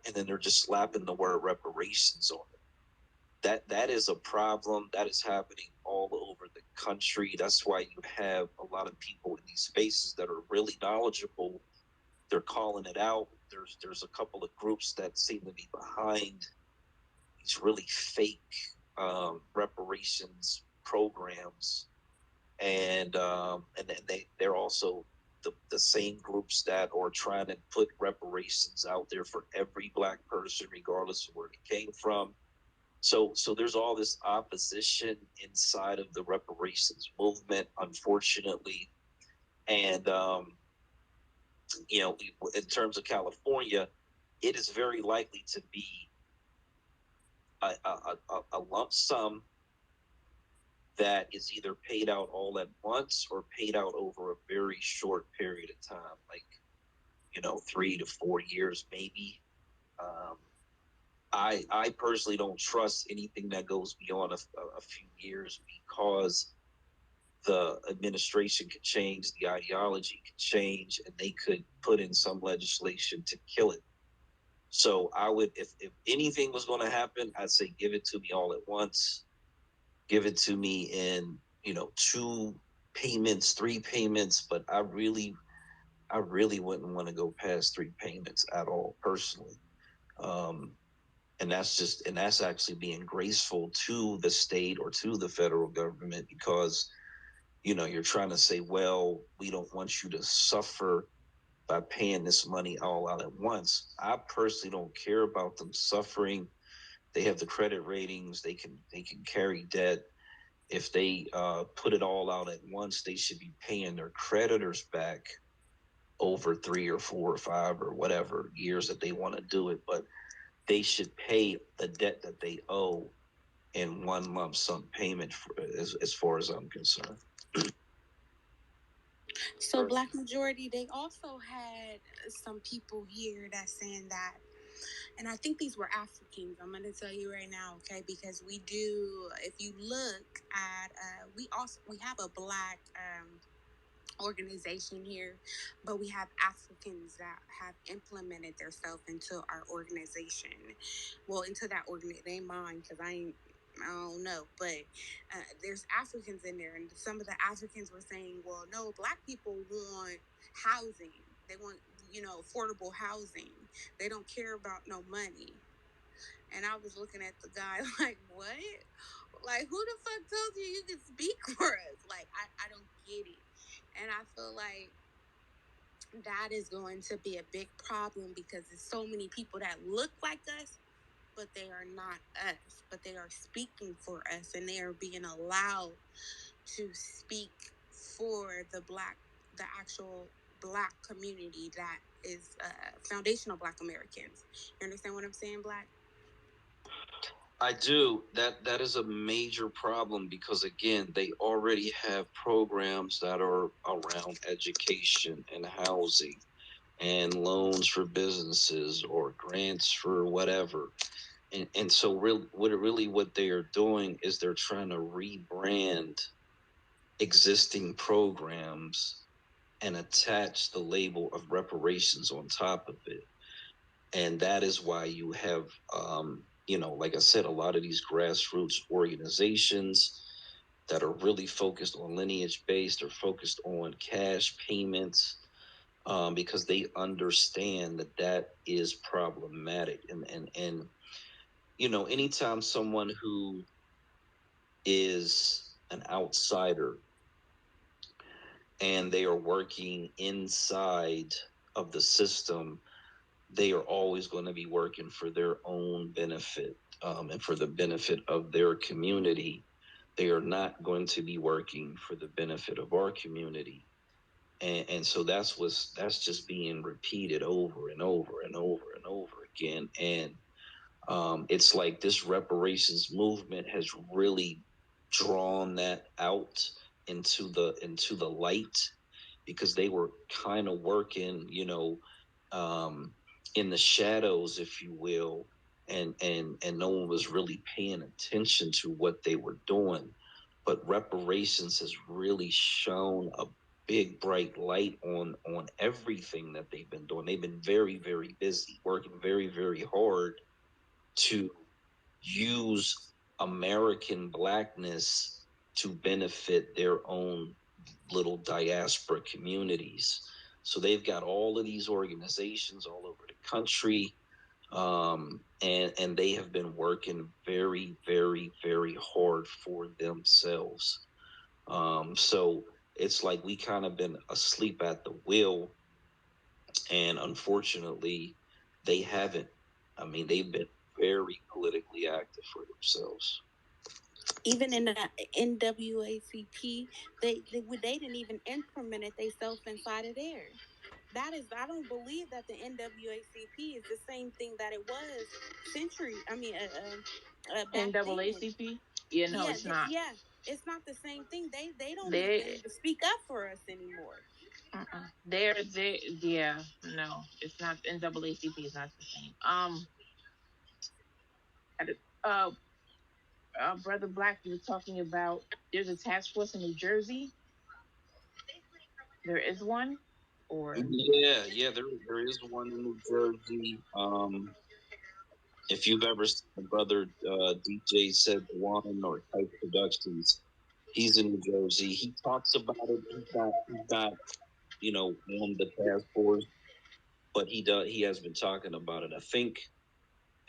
and then they're just slapping the word reparations on it. That is a problem that is happening all over the country. That's why you have a lot of people in these spaces that are really knowledgeable. They're calling it out. There's a couple of groups that seem to be behind these really fake reparations programs, and then they're also the same groups that are trying to put reparations out there for every black person, regardless of where it came from. So there's all this opposition inside of the reparations movement, unfortunately. And in terms of California, it is very likely to be a lump sum that is either paid out all at once or paid out over a very short period of time, like 3 to 4 years maybe. Um, I personally don't trust anything that goes beyond a few years, because the administration could change, the ideology could change, and they could put in some legislation to kill it. So I would, if anything was going to happen, I'd say give it to me all at once. Give it to me in, two payments, three payments, but I really wouldn't want to go past three payments at all, personally. Um, and that's actually being graceful to the state or to the federal government, because you're trying to say, well, we don't want you to suffer by paying this money all out at once. I personally don't care about them suffering. They have the credit ratings, they can carry debt. If they put it all out at once, they should be paying their creditors back over 3 or 4 or 5 or whatever years that they want to do it. But they should pay the debt that they owe in one lump sum payment, as far as I'm concerned. So, Black Majority, they also had some people here that saying that, and I think these were Africans. I'm going to tell you right now, okay? Because we do, if you look at, we have a black organization here, but we have Africans that have implemented themselves into our organization. Well, into that organization, they mine, because I don't know, but there's Africans in there, and some of the Africans were saying, "Well, no, black people want housing. They want, affordable housing. They don't care about no money." And I was looking at the guy like, "What? Like, who the fuck told you can speak for us?" Like, I don't get it. And I feel like that is going to be a big problem, because there's so many people that look like us, but they are not us, but they are speaking for us, and they are being allowed to speak for the actual black community that is foundational black Americans. You understand what I'm saying, Black? I do. That is a major problem, because again, they already have programs that are around education and housing and loans for businesses or grants for whatever. And so what they are doing is they're trying to rebrand existing programs and attach the label of reparations on top of it. And that is why you have, like I said, a lot of these grassroots organizations that are really focused on lineage based or focused on cash payments, because they understand that is problematic. And anytime someone who is an outsider and they are working inside of the system, they are always going to be working for their own benefit, and for the benefit of their community. They are not going to be working for the benefit of our community. And so that's just being repeated over and over and over and over again. And it's like this reparations movement has really drawn that out into the light, because they were kind of working, um, in the shadows, if you will, and no one was really paying attention to what they were doing. But reparations has really shown a big bright light on everything that they've been doing. They've been very, very busy, working very, very hard to use American blackness to benefit their own little diaspora communities. So they've got all of these organizations all over the country, and they have been working very, very, very hard for themselves. So it's like we kind of been asleep at the wheel, and unfortunately, they haven't. I mean, they've been very politically active for themselves. Even in the NWACP, they didn't even implement it themselves inside of there. That is, I don't believe that the NWACP is the same thing that it was century. I mean, back then. NAACP? Yeah, no, Yeah, it's not. yeah, it's not the same thing. They don't They even speak up for us anymore. they yeah, no, it's not. NAACP is not the same. Uh, Brother Black, you were talking about there's a task force in New Jersey. There is one, or Yeah, there is one in New Jersey. If you've ever seen the brother DJ said one or Type Productions, he's in New Jersey. He talks about it. He's not on the task force, but he has been talking about it. I think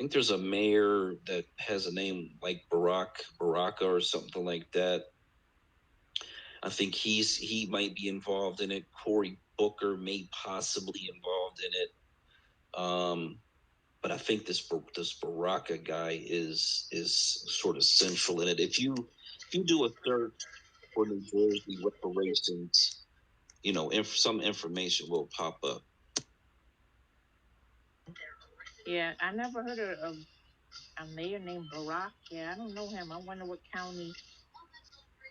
there's a mayor that has a name like Baraka or something like that. I think he might be involved in it. Cory Booker may possibly involved in it. But I think this Baraka guy is sort of central in it. If you do a search for New Jersey reparations, some information will pop up. yeah, I never heard of a mayor named Barack. Yeah, I don't know him. I wonder what county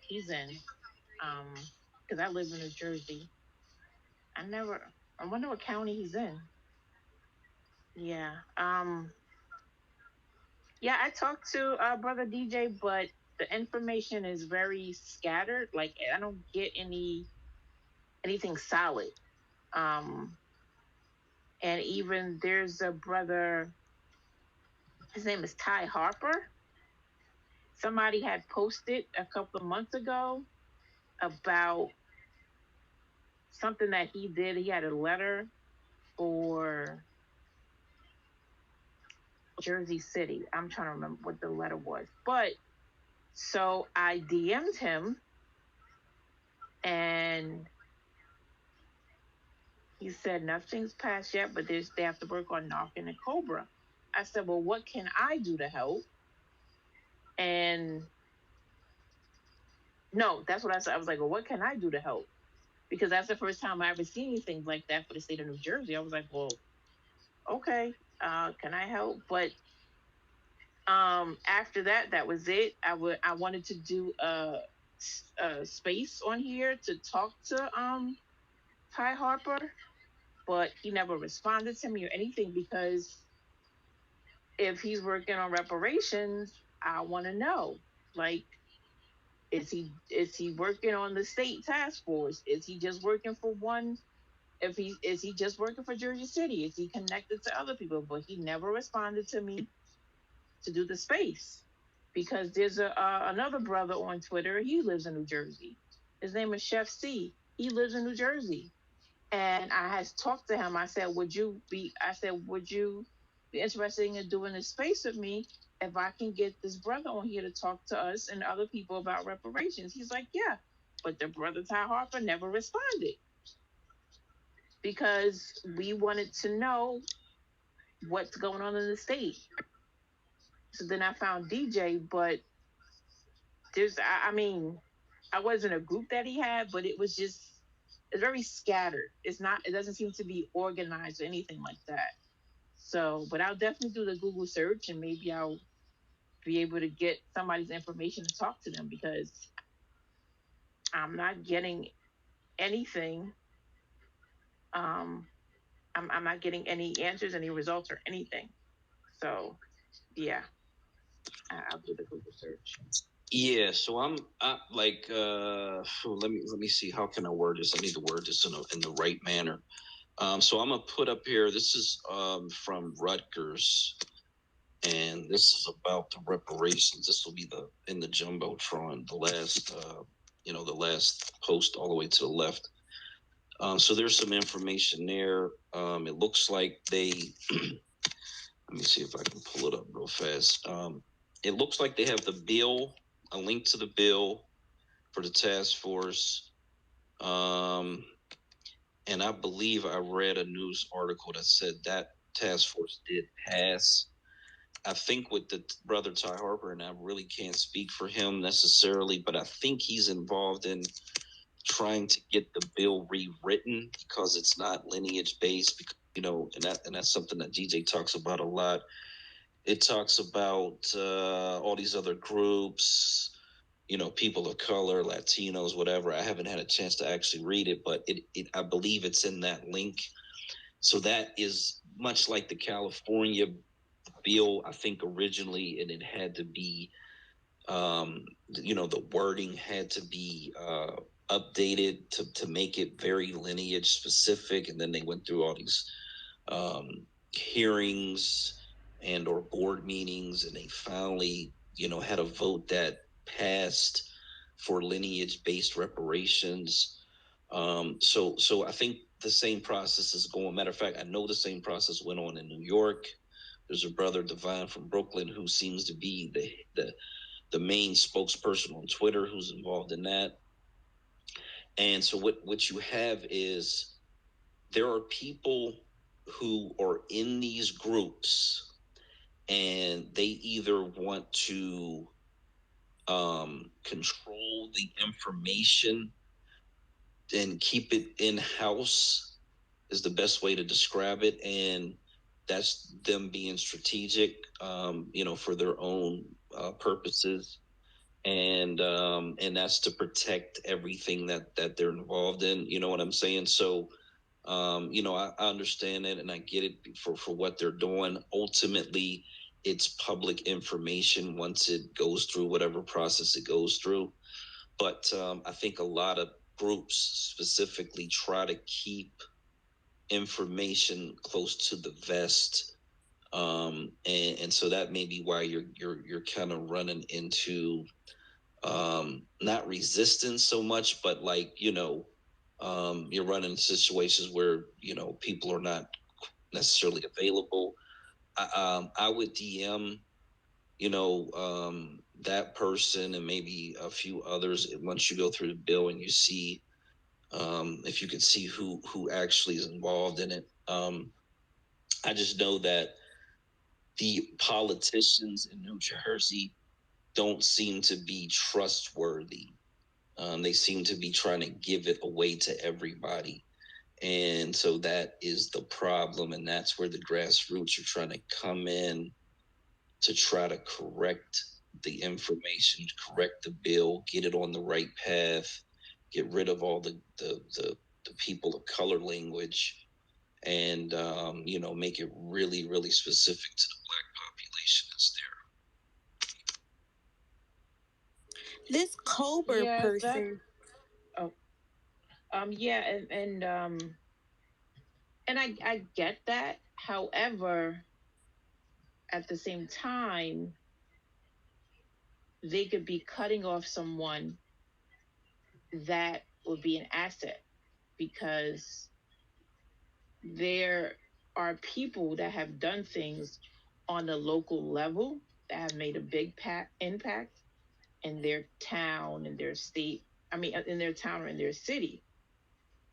he's in. Um, because I live in New Jersey. I never. I wonder what county he's in. Yeah. Yeah, I talked to brother DJ, but the information is very scattered. Like I don't get anything solid. Um, and even there's a brother. His name is Ty Harper. Somebody had posted a couple of months ago about something that he did. He had a letter for Jersey City. I'm trying to remember what the letter was. But so I DM'd him and he said nothing's passed yet, but they have to work on knocking and Cobra. I said, well, what can I do to help? And no, that's what I said. I was like, well, what can I do to help? Because that's the first time I ever seen anything like that for the state of New Jersey. I was like, well, okay, can I help? But after that, that was it. I wanted to do a space on here to talk to Ty Harper, but he never responded to me or anything because if he's working on reparations, I want to know, like, is he working on the state task force? Is he just working for one? If he is he just working for Jersey City? Is he connected to other people? But he never responded to me to do the space because there's another brother on Twitter. He lives in New Jersey. His name is Chef C. He lives in New Jersey, and I had talked to him. I said, would you be interested in doing this space with me if I can get this brother on here to talk to us and other people about reparations? He's like, yeah. But the brother Ty Harper never responded because we wanted to know what's going on in the state. So then I found DJ, but I mean, I wasn't a group that he had, but it was just, it's very scattered. It doesn't seem to be organized or anything like that. So, but I'll definitely do the Google search and maybe I'll be able to get somebody's information to talk to them because I'm not getting anything. Um, I'm not getting any answers, any results, or anything. So, yeah, I'll do the Google search. Yeah, so let me see, how can I word this? I need to word this in the right manner. So I'm gonna put up here, this is from Rutgers, and this is about the reparations. This will be in the jumbotron, the last post all the way to the left. So there's some information there. It looks like they let me see if I can pull it up real fast. It looks like they have the bill, a link to the bill for the task force. And I believe I read a news article that said that task force did pass. I think with the brother Ty Harper, and I really can't speak for him necessarily, but I think he's involved in trying to get the bill rewritten because it's not lineage based. Because, and that's something that DJ talks about a lot. It talks about all these other groups, people of color, Latinos, whatever. I haven't had a chance to actually read it, but I believe it's in that link. So that is much like the California bill, I think originally, and it had to be, the wording had to be updated to make it very lineage specific. And then they went through all these hearings and or board meetings, and they finally, had a vote that passed for lineage based reparations. So I think the same process is going. Matter of fact, I know the same process went on in New York. There's a brother Divine from Brooklyn who seems to be the main spokesperson on Twitter who's involved in that. And so what you have is there are people who are in these groups, and they either want to control the information and keep it in house, is the best way to describe it, and that's them being strategic, for their own purposes, and that's to protect everything that they're involved in. You know what I'm saying? So, I understand it and I get it for what they're doing. Ultimately, it's public information once it goes through whatever process it goes through. But I think a lot of groups specifically try to keep information close to the vest, and so that may be why you're kind of running into not resistance so much, but like, you're running situations where, people are not necessarily available. I would DM, that person and maybe a few others once you go through the bill and you see, if you could see who actually is involved in it. I just know that the politicians in New Jersey don't seem to be trustworthy. They seem to be trying to give it away to everybody. And so that is the problem. And that's where the grassroots are trying to come in to try to correct the information, correct the bill, get it on the right path, get rid of all the people of color language, and, make it really, really specific to the black population that's there. This Kober Yeah, that. person. Oh, yeah, and I get that. However, at the same time, they could be cutting off someone that would be an asset because there are people that have done things on the local level that have made a big impact in their town and their state. in their town or in their city,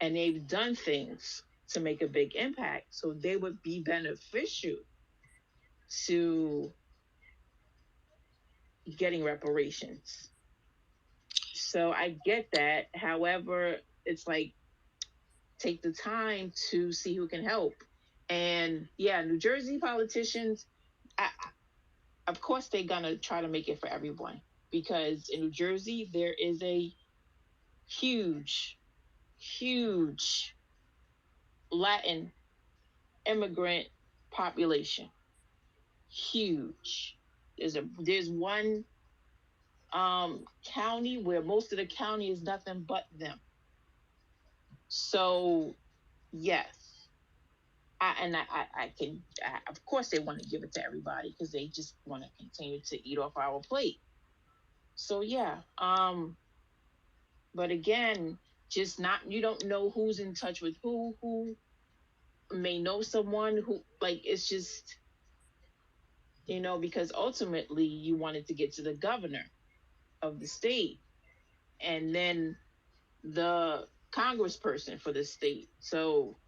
and they've done things to make a big impact. So they would be beneficial to getting reparations. So I get that. However, it's like take the time to see who can help. And yeah, New Jersey politicians, of course, they're gonna try to make it for everyone because in New Jersey there is a huge, huge Latin immigrant population. Huge. There's one county where most of the county is nothing but them. So yes, I can. Of course, they want to give it to everybody because they just want to continue to eat off our plate. So yeah, but again, just not you don't know who's in touch with who may know someone who like it's just because ultimately you wanted to get to the governor of the state and then the congressperson for the state. So,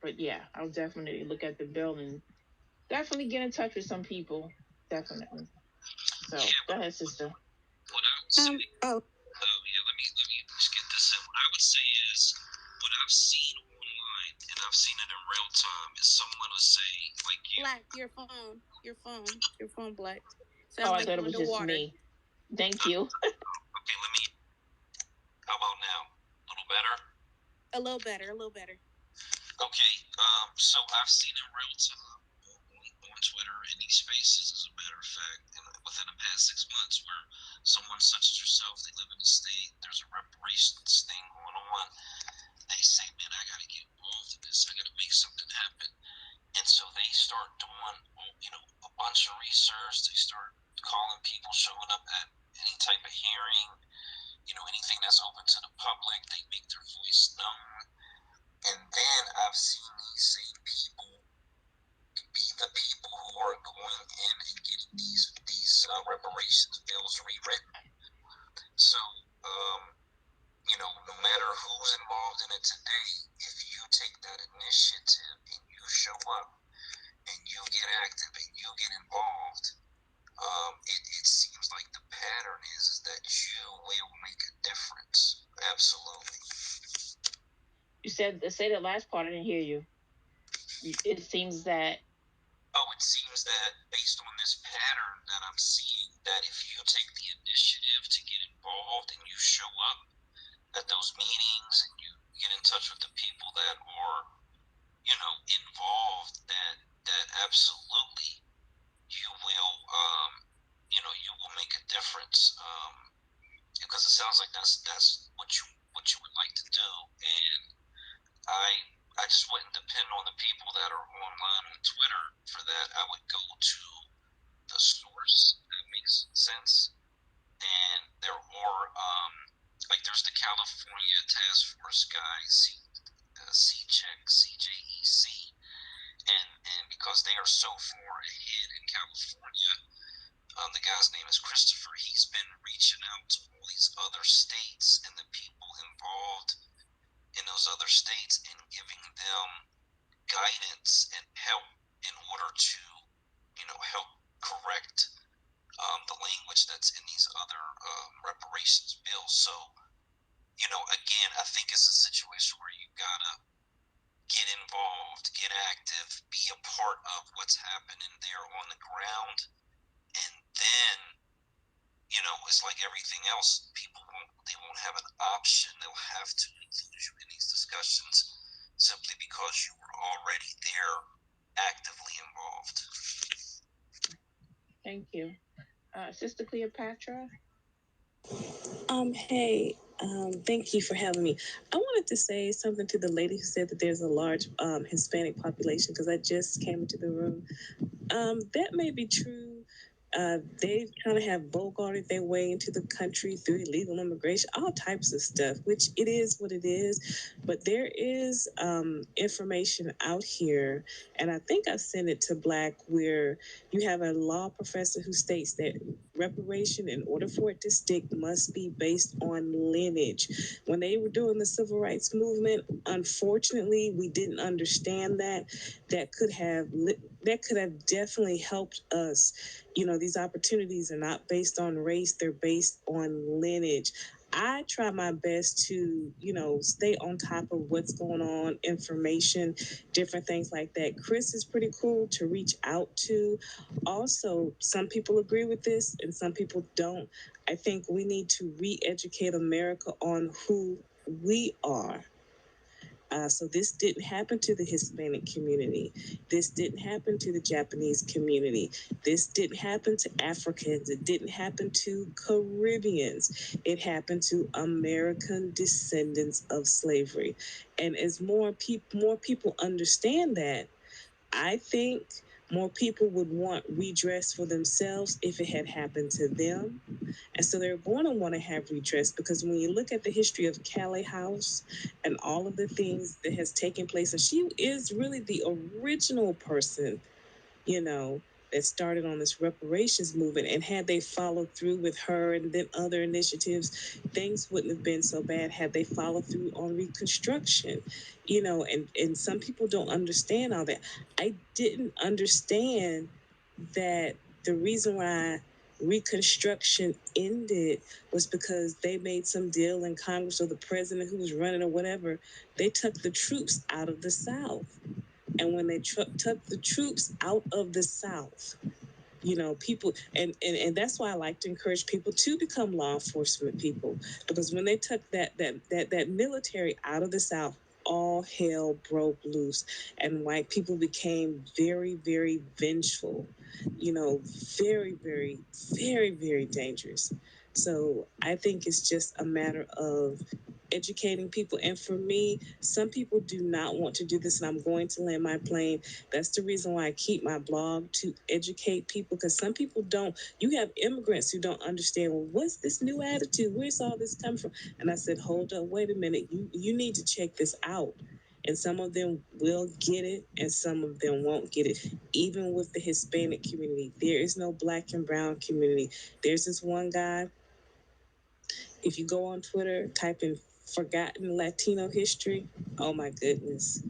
but yeah, I'll definitely look at the bill and definitely get in touch with some people. Definitely. So, go ahead, sister. What I would say, yeah, let me just get this in. What I would say is what I've seen online, and I've seen it in real time, is someone will say like you. Black, your phone, Black. Oh, I thought it was just me. Thank you. Okay, let me. How about now? A little better. A little better. Okay, so I've seen in real time on Twitter in these spaces, as a matter of fact, and within the past 6 months, where someone such as yourself, they live in a state, there's a reparations thing going on. They say, man, I got to get involved in this. I got to make something happen. And so they start doing, a bunch of research. They start calling people, showing up at any type of hearing, anything that's open to the public. They make their voice known. And then I've seen these same people be the people who are going in and getting these reparations bills rewritten. So, no matter who's involved in it today, if you take that initiative and you show up and you get active and you get involved, it seems like the pattern is that you will make a difference. Absolutely. You said say the last part. I didn't hear you. It seems that. Oh, it seems that based on this pattern that I'm seeing, that if you take the initiative to get involved and you show up at those meetings and you get in touch with the people that are, involved, that absolutely you will, you will make a difference. Because it sounds like that's what you would like to do, and I just wouldn't depend on the people that are online on Twitter for that. I would go to the source that makes sense. And there are, like, there's the California Task Force guys, CJEC, and because they are so far ahead in California, the guy's name is Christopher. He's been reaching out to all these other states and the people involved in those other states and giving them guidance and help in order to, help correct the language that's in these other reparations bills. So, again, I think it's a situation where you gotta get involved, get active, be a part of what's happening there on the ground, and then, it's like everything else. People won't have an option. They'll have to include you in these discussions simply because you were already there, actively involved. Thank you, Sister Cleopatra. Hey, thank you for having me. I wanted to say something to the lady who said that there's a large Hispanic population because I just came into the room. That may be true. They kind of have bogarted their way into the country through illegal immigration, all types of stuff, which it is what it is. But there is information out here, and I think I sent it to Black, where you have a law professor who states that reparation, in order for it to stick, must be based on lineage. When they were doing the civil rights movement, unfortunately, we didn't understand that. That could have definitely helped us. These opportunities are not based on race; they're based on lineage. I try my best to, stay on top of what's going on, information, different things like that. Chris is pretty cool to reach out to. Also, some people agree with this and some people don't. I think we need to re educate America on who we are. So this didn't happen to the Hispanic community. This didn't happen to the Japanese community. This didn't happen to Africans. It didn't happen to Caribbeans. It happened to American descendants of slavery. And as more people understand that, I think more people would want redress for themselves if it had happened to them. And so they're going to want to have redress because when you look at the history of Callie House and all of the things that has taken place, and she is really the original person, you know, that started on this reparations movement. And had they followed through with her and then other initiatives, things wouldn't have been so bad had they followed through on Reconstruction. And some people don't understand all that. I didn't understand that the reason why Reconstruction ended was because they made some deal in Congress, or the president who was running or whatever, they took the troops out of the South. And when they took the troops out of the South, people, and that's why I like to encourage people to become law enforcement people, because when they took that military out of the South, all hell broke loose, and white people became very, very vengeful, very, very, very, very dangerous. So I think it's just a matter of educating people. And for me, some people do not want to do this, and I'm going to land my plane. That's the reason why I keep my blog, to educate people, because some people don't. You have immigrants who don't understand, well, what's this new attitude? Where's all this coming from? And I said, hold up, wait a minute. You need to check this out. And some of them will get it and some of them won't get it. Even with the Hispanic community, there is no black and brown community. There's this one guy, if you go on Twitter, type in forgotten Latino history, oh my goodness.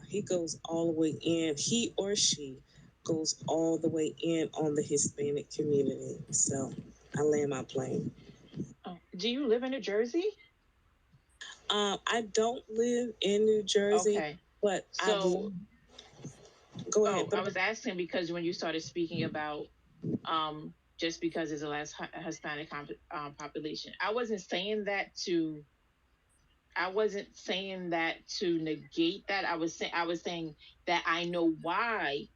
He goes all the way in. He or she goes all the way in on the Hispanic community. So I land my plane. Do you live in New Jersey? I don't live in New Jersey, Okay. but So, go ahead. I was asking because when you started speaking about just because there's a less Hispanic population, I wasn't saying that to negate that. I was saying that I know why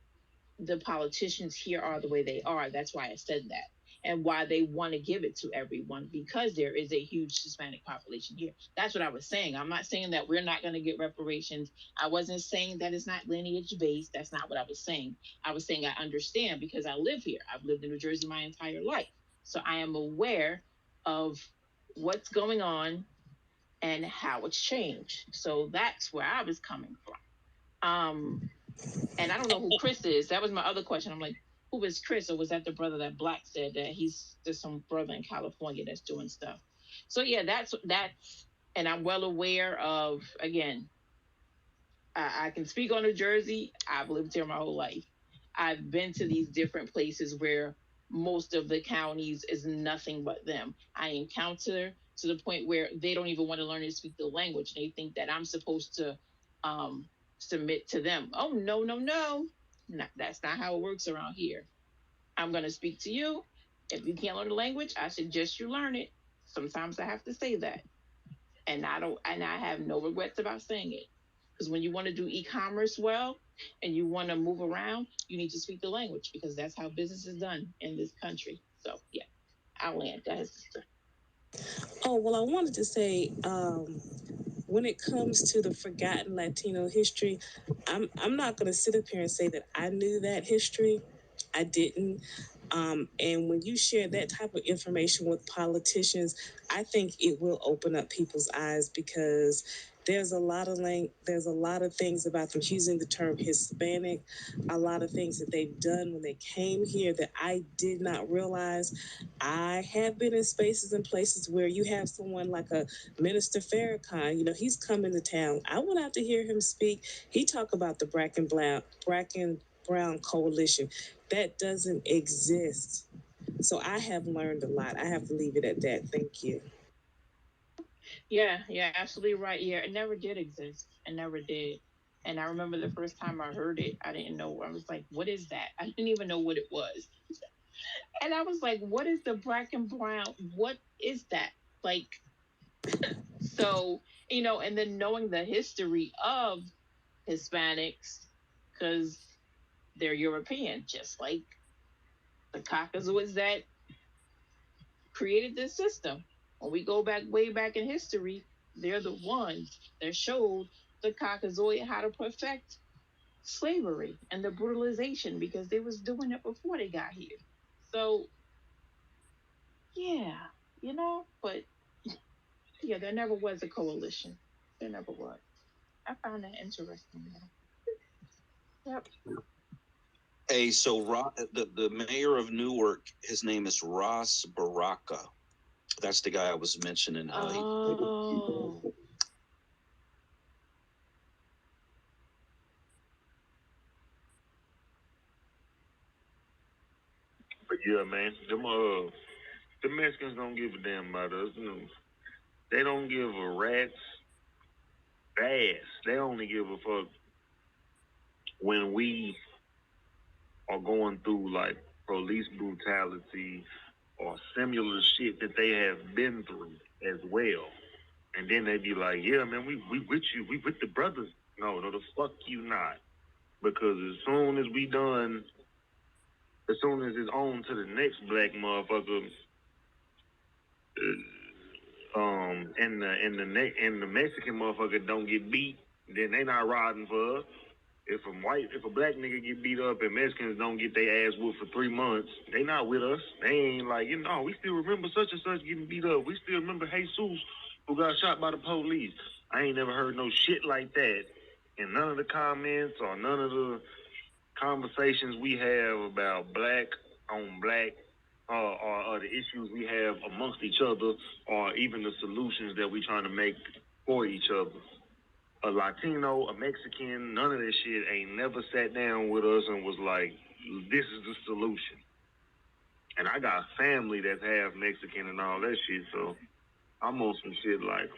the politicians here are the way they are. That's why I said that. And why they want to give it to everyone, because there is a huge Hispanic population here. That's what I was saying. I'm not saying that we're not going to get reparations. I wasn't saying that it's not lineage based. That's not what I was saying. I was saying I understand because I live here. I've lived in New Jersey my entire life. So I am aware of what's going on and how it's changed. So that's where I was coming from. And I don't know who Chris is. That was my other question. I'm like, who is Chris? Or was that the brother that Black said that he's just some brother in California that's doing stuff? So yeah, that's, and I'm well aware of, again, I can speak on New Jersey. I've lived here my whole life. I've been to these different places where most of the counties is nothing but them. I encounter to the point where they don't even want to learn to speak the language. They think that I'm supposed to um, submit to them. Oh, no, no, no. No, that's not how it works around here. I'm going to speak to you. If you can't learn the language, I suggest you learn it. Sometimes I have to say that, and I have no regrets about saying it, because when you want to do e-commerce well and you want to move around, you need to speak the language, because that's how business is done in this country. So yeah, I'll land. Go ahead, sister. Oh, well, I wanted to say, when it comes to the forgotten Latino history, I'm not going to sit up here and say that I knew that history. I didn't. And when you share that type of information with politicians, I think it will open up people's eyes, because there's a lot of things about them using the term Hispanic, a lot of things that they've done when they came here that I did not realize. I have been in spaces and places where you have someone like a Minister Farrakhan. He's come into town. I went out to hear him speak. He talked about the Bracken Brown Coalition. That doesn't exist. So I have learned a lot. I have to leave it at that. Thank you. Yeah, yeah, absolutely right. Yeah, it never did exist. It never did. And I remember the first time I heard it, I didn't know. I was like, what is that? I didn't even know what it was. And I was like, what is the black and brown? What is that? Like, so, and then knowing the history of Hispanics, because they're European, just like the Caucasoids that created this system. When we go back way back in history, they're the ones that showed the Caucasoid how to perfect slavery and the brutalization because they was doing it before they got here. So yeah, but yeah, there never was a coalition. There never was. I found that interesting. Yep. Hey, so the mayor of Newark, his name is Ross Baraka. That's the guy I was mentioning. Oh. But yeah, man, the Mexicans don't give a damn about us. They don't give a rat's ass. They only give a fuck when we are going through like police brutality or similar shit that they have been through as well. And then they be like, yeah, man, we with you. We with the brothers. No, the fuck you not. Because as soon as it's on to the next black motherfucker, and the Mexican motherfucker don't get beat, then they not riding for us. If a black nigga get beat up and Mexicans don't get their ass whooped for 3 months, they not with us. They ain't like, we still remember such and such getting beat up. We still remember Jesus who got shot by the police. I ain't never heard no shit like that. And none of the comments or none of the conversations we have about black on black or the issues we have amongst each other or even the solutions that we trying to make for each other. A Latino, a Mexican, none of this shit ain't never sat down with us and was like, this is the solution. And I got family that's half Mexican and all that shit, so I'm on some shit like,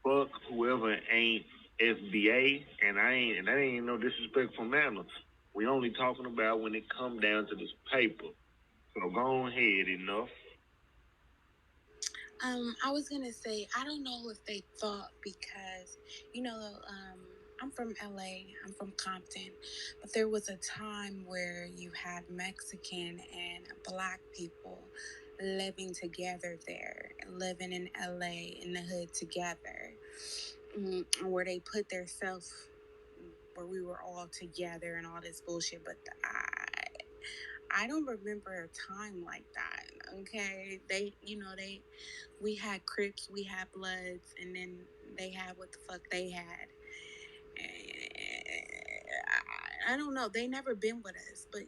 fuck whoever ain't FBA, and that ain't no disrespectful manner. We only talking about when it come down to this paper. So go ahead, enough. I was gonna say I don't know if they thought because I'm from LA, I'm from Compton, but there was a time where you had Mexican and black people living together there, living in LA in the hood together, where they put their self where we were all together and all this bullshit. But I don't remember a time like that. Okay, we had Crips, we had Bloods, and then they had what the fuck they had. I don't know. They never been with us, but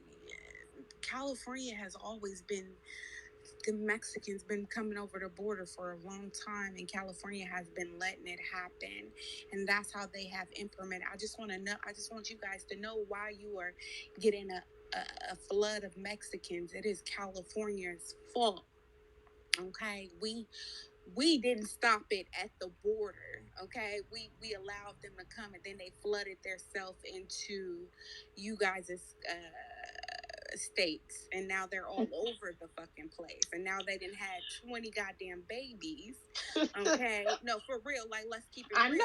California has always been. The Mexicans been coming over the border for a long time, and California has been letting it happen, and that's how they have implemented. I just want to know. I just want you guys to know why you are getting a flood of Mexicans. It is California's fault. Okay, we didn't stop it at the border. Okay, we allowed them to come, and then they flooded themselves into you guys' states, and now they're all over the fucking place. And now they didn't had 20 goddamn babies. Okay, no, for real. Like, let's keep it real.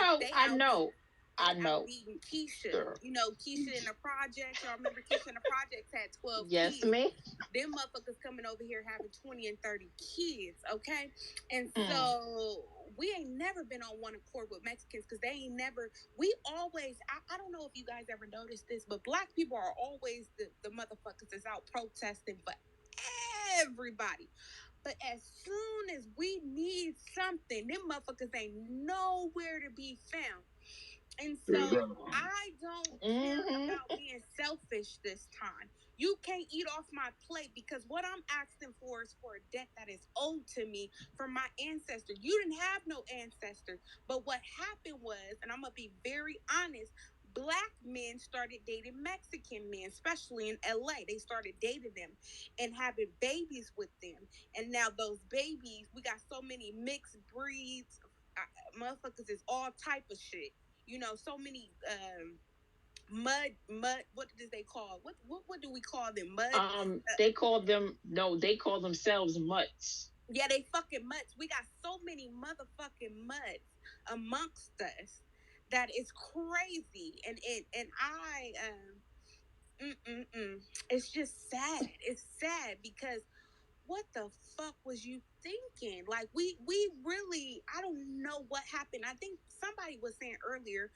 I know. Beating Keisha. Girl. Keisha in the projects. Y'all remember Keisha in the projects had 12 yes, kids. Me. Them motherfuckers coming over here having 20 and 30 kids, okay? And so we ain't never been on one accord with Mexicans because they ain't never, we always, I don't know if you guys ever noticed this, but black people are always the motherfuckers that's out protesting for everybody. But as soon as we need something. Them motherfuckers ain't nowhere to be found. And so I don't care about being selfish this time. You can't eat off my plate because what I'm asking for is for a debt that is owed to me from my ancestors. You didn't have no ancestors. But what happened was, and I'm going to be very honest, Black men started dating Mexican men, especially in LA. They started dating them and having babies with them. And now those babies, we got so many mixed breeds. Motherfuckers is all type of shit. So many mud. What did they call? What do we call them? Mud. They call them no. They call themselves mutts. Yeah, they fucking mutts. We got so many motherfucking mutts amongst us that is crazy, and I it's just sad. It's sad because what the fuck was you thinking? Like we really, I don't know what happened. I think somebody was saying earlier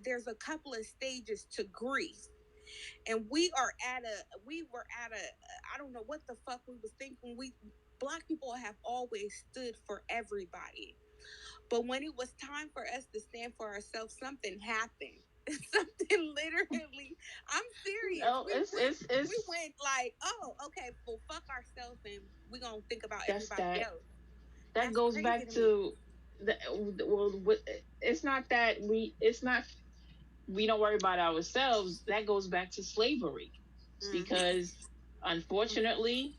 there's a couple of stages to grief, and we were at a I don't know what the fuck we was thinking. We Black people have always stood for everybody, but when it was time for us to stand for ourselves, something happened. Something literally, I'm serious. No, we went like, oh, okay, well, fuck ourselves and we're gonna think about everybody else. That goes back to it's not that we don't worry about ourselves. That goes back to slavery, because unfortunately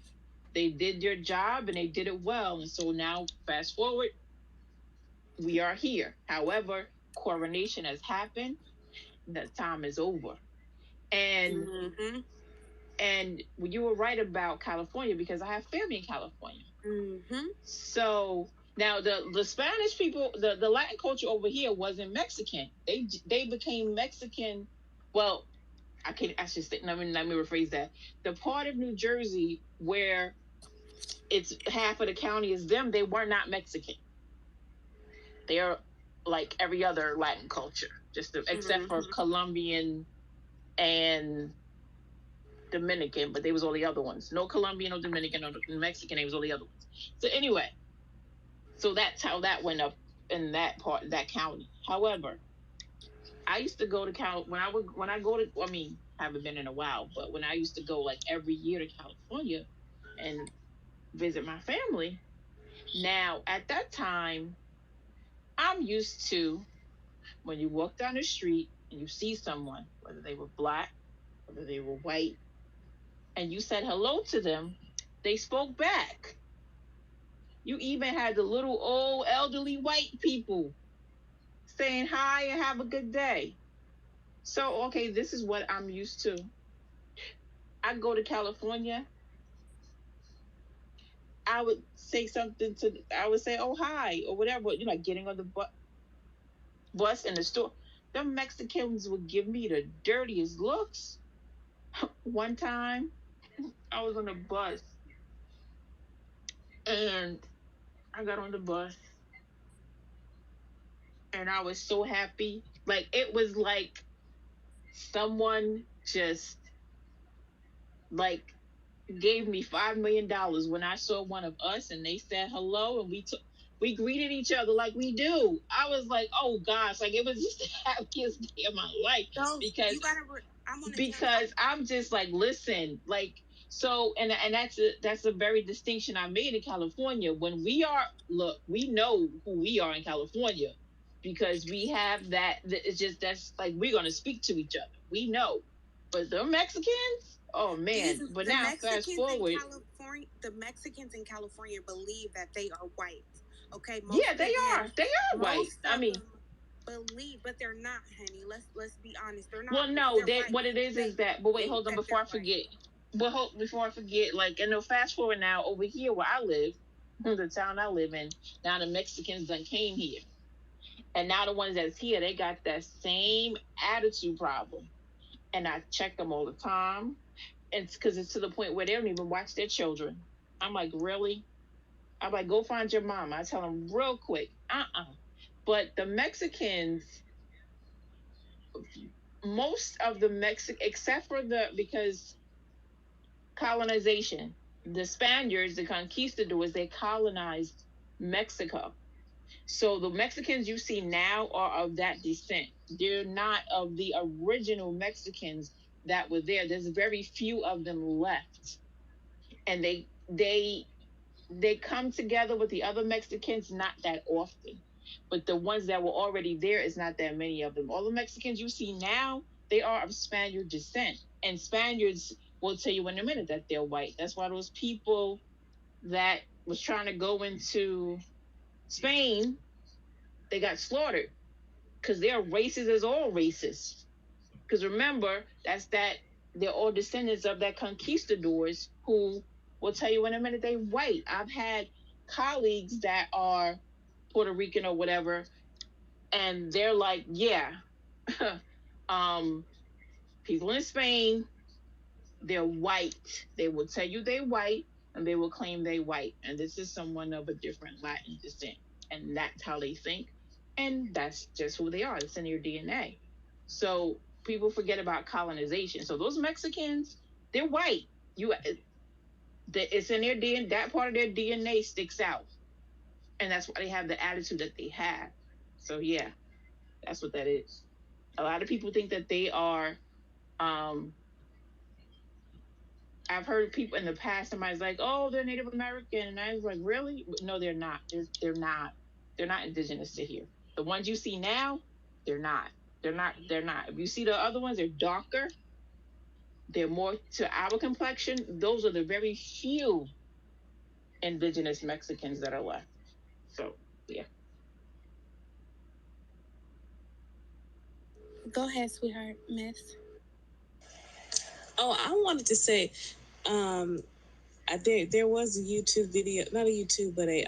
they did their job and they did it well, and so now fast forward, we are here. However, coronation has happened. That time is over, and and you were right about California because I have family in California. So now the Spanish people, the Latin culture over here wasn't Mexican. They became Mexican. Well, I should say, let me rephrase that. The part of New Jersey where it's half of the county is them, they were not Mexican. They are like every other Latin culture, except for Colombian and Dominican, but they was all the other ones. No Colombian, no Dominican, no Mexican, they was all the other ones. So anyway, so that's how that went up in that county. However, I used to go to haven't been in a while, but when I used to go like every year to California and visit my family. Now, at that time, I'm used to when you walk down the street and you see someone, whether they were Black, whether they were white, and you said hello to them, they spoke back. You even had the little old elderly white people saying hi and have a good day. So, okay, this is what I'm used to. I go to California, I would say oh, hi, or whatever, getting on the bus in the store. The Mexicans would give me the dirtiest looks. One time, I was on the bus, and I got on the bus, and I was so happy. Like, it was like someone just, like, gave me $5 million when I saw one of us, and they said hello, and we greeted each other like we do. I was like, oh gosh, like it was just the happiest day of my life. So because I'm just like, listen, like, so, and that's a very distinction I made in California. When we know who we are in California, because we have that. It's just, that's like, we're gonna speak to each other. We know, but the Mexicans. Oh man! But now fast forward. The Mexicans in California believe that they are white. Okay. They are. They are white. I mean, believe, but they're not, honey. Let's be honest. They're not. Well, no. What it is that. But wait, hold on. Before I forget. Before I forget, like, and fast forward now over here where I live, the town I live in. Now the Mexicans done came here, and now the ones that's here, they got that same attitude problem, and I check them all the time. It's because it's to the point where they don't even watch their children. I'm like, really? I'm like, go find your mom. I tell them real quick, But the Mexicans, most of the except for because colonization, the Spaniards, the conquistadors, they colonized Mexico. So the Mexicans you see now are of that descent. They're not of the original Mexicans that were there. There's very few of them left. And they come together with the other Mexicans not that often. But the ones that were already there is not that many of them. All the Mexicans you see now, they are of Spaniard descent. And Spaniards will tell you in a minute that they're white. That's why those people that was trying to go into Spain, they got slaughtered because they're racist as all racists. Because remember, they're all descendants of that conquistadors who will tell you in a minute they white. I've had colleagues that are Puerto Rican or whatever, and they're like, yeah, um, people in Spain, they're white. They will tell you they white, and they will claim they white. And this is someone of a different Latin descent, and that's how they think, and that's just who they are. It's in your DNA. So people forget about colonization. So those Mexicans, they're white. It's in their DNA. That part of their DNA sticks out, and that's why they have the attitude that they have. So yeah, that's what that is. A lot of people think that they are. Um, I've heard people in the past. Somebody's like, "Oh, they're Native American," and I was like, "Really? No, they're not. They're not. They're not indigenous to here. The ones you see now, they're not. They're not. They're not. If you see the other ones, they're darker. They're more to our complexion. Those are the very few indigenous Mexicans that are left. So yeah. Go ahead, sweetheart, Miss. Oh, I wanted to say, um, there was a YouTube video, not a YouTube, but a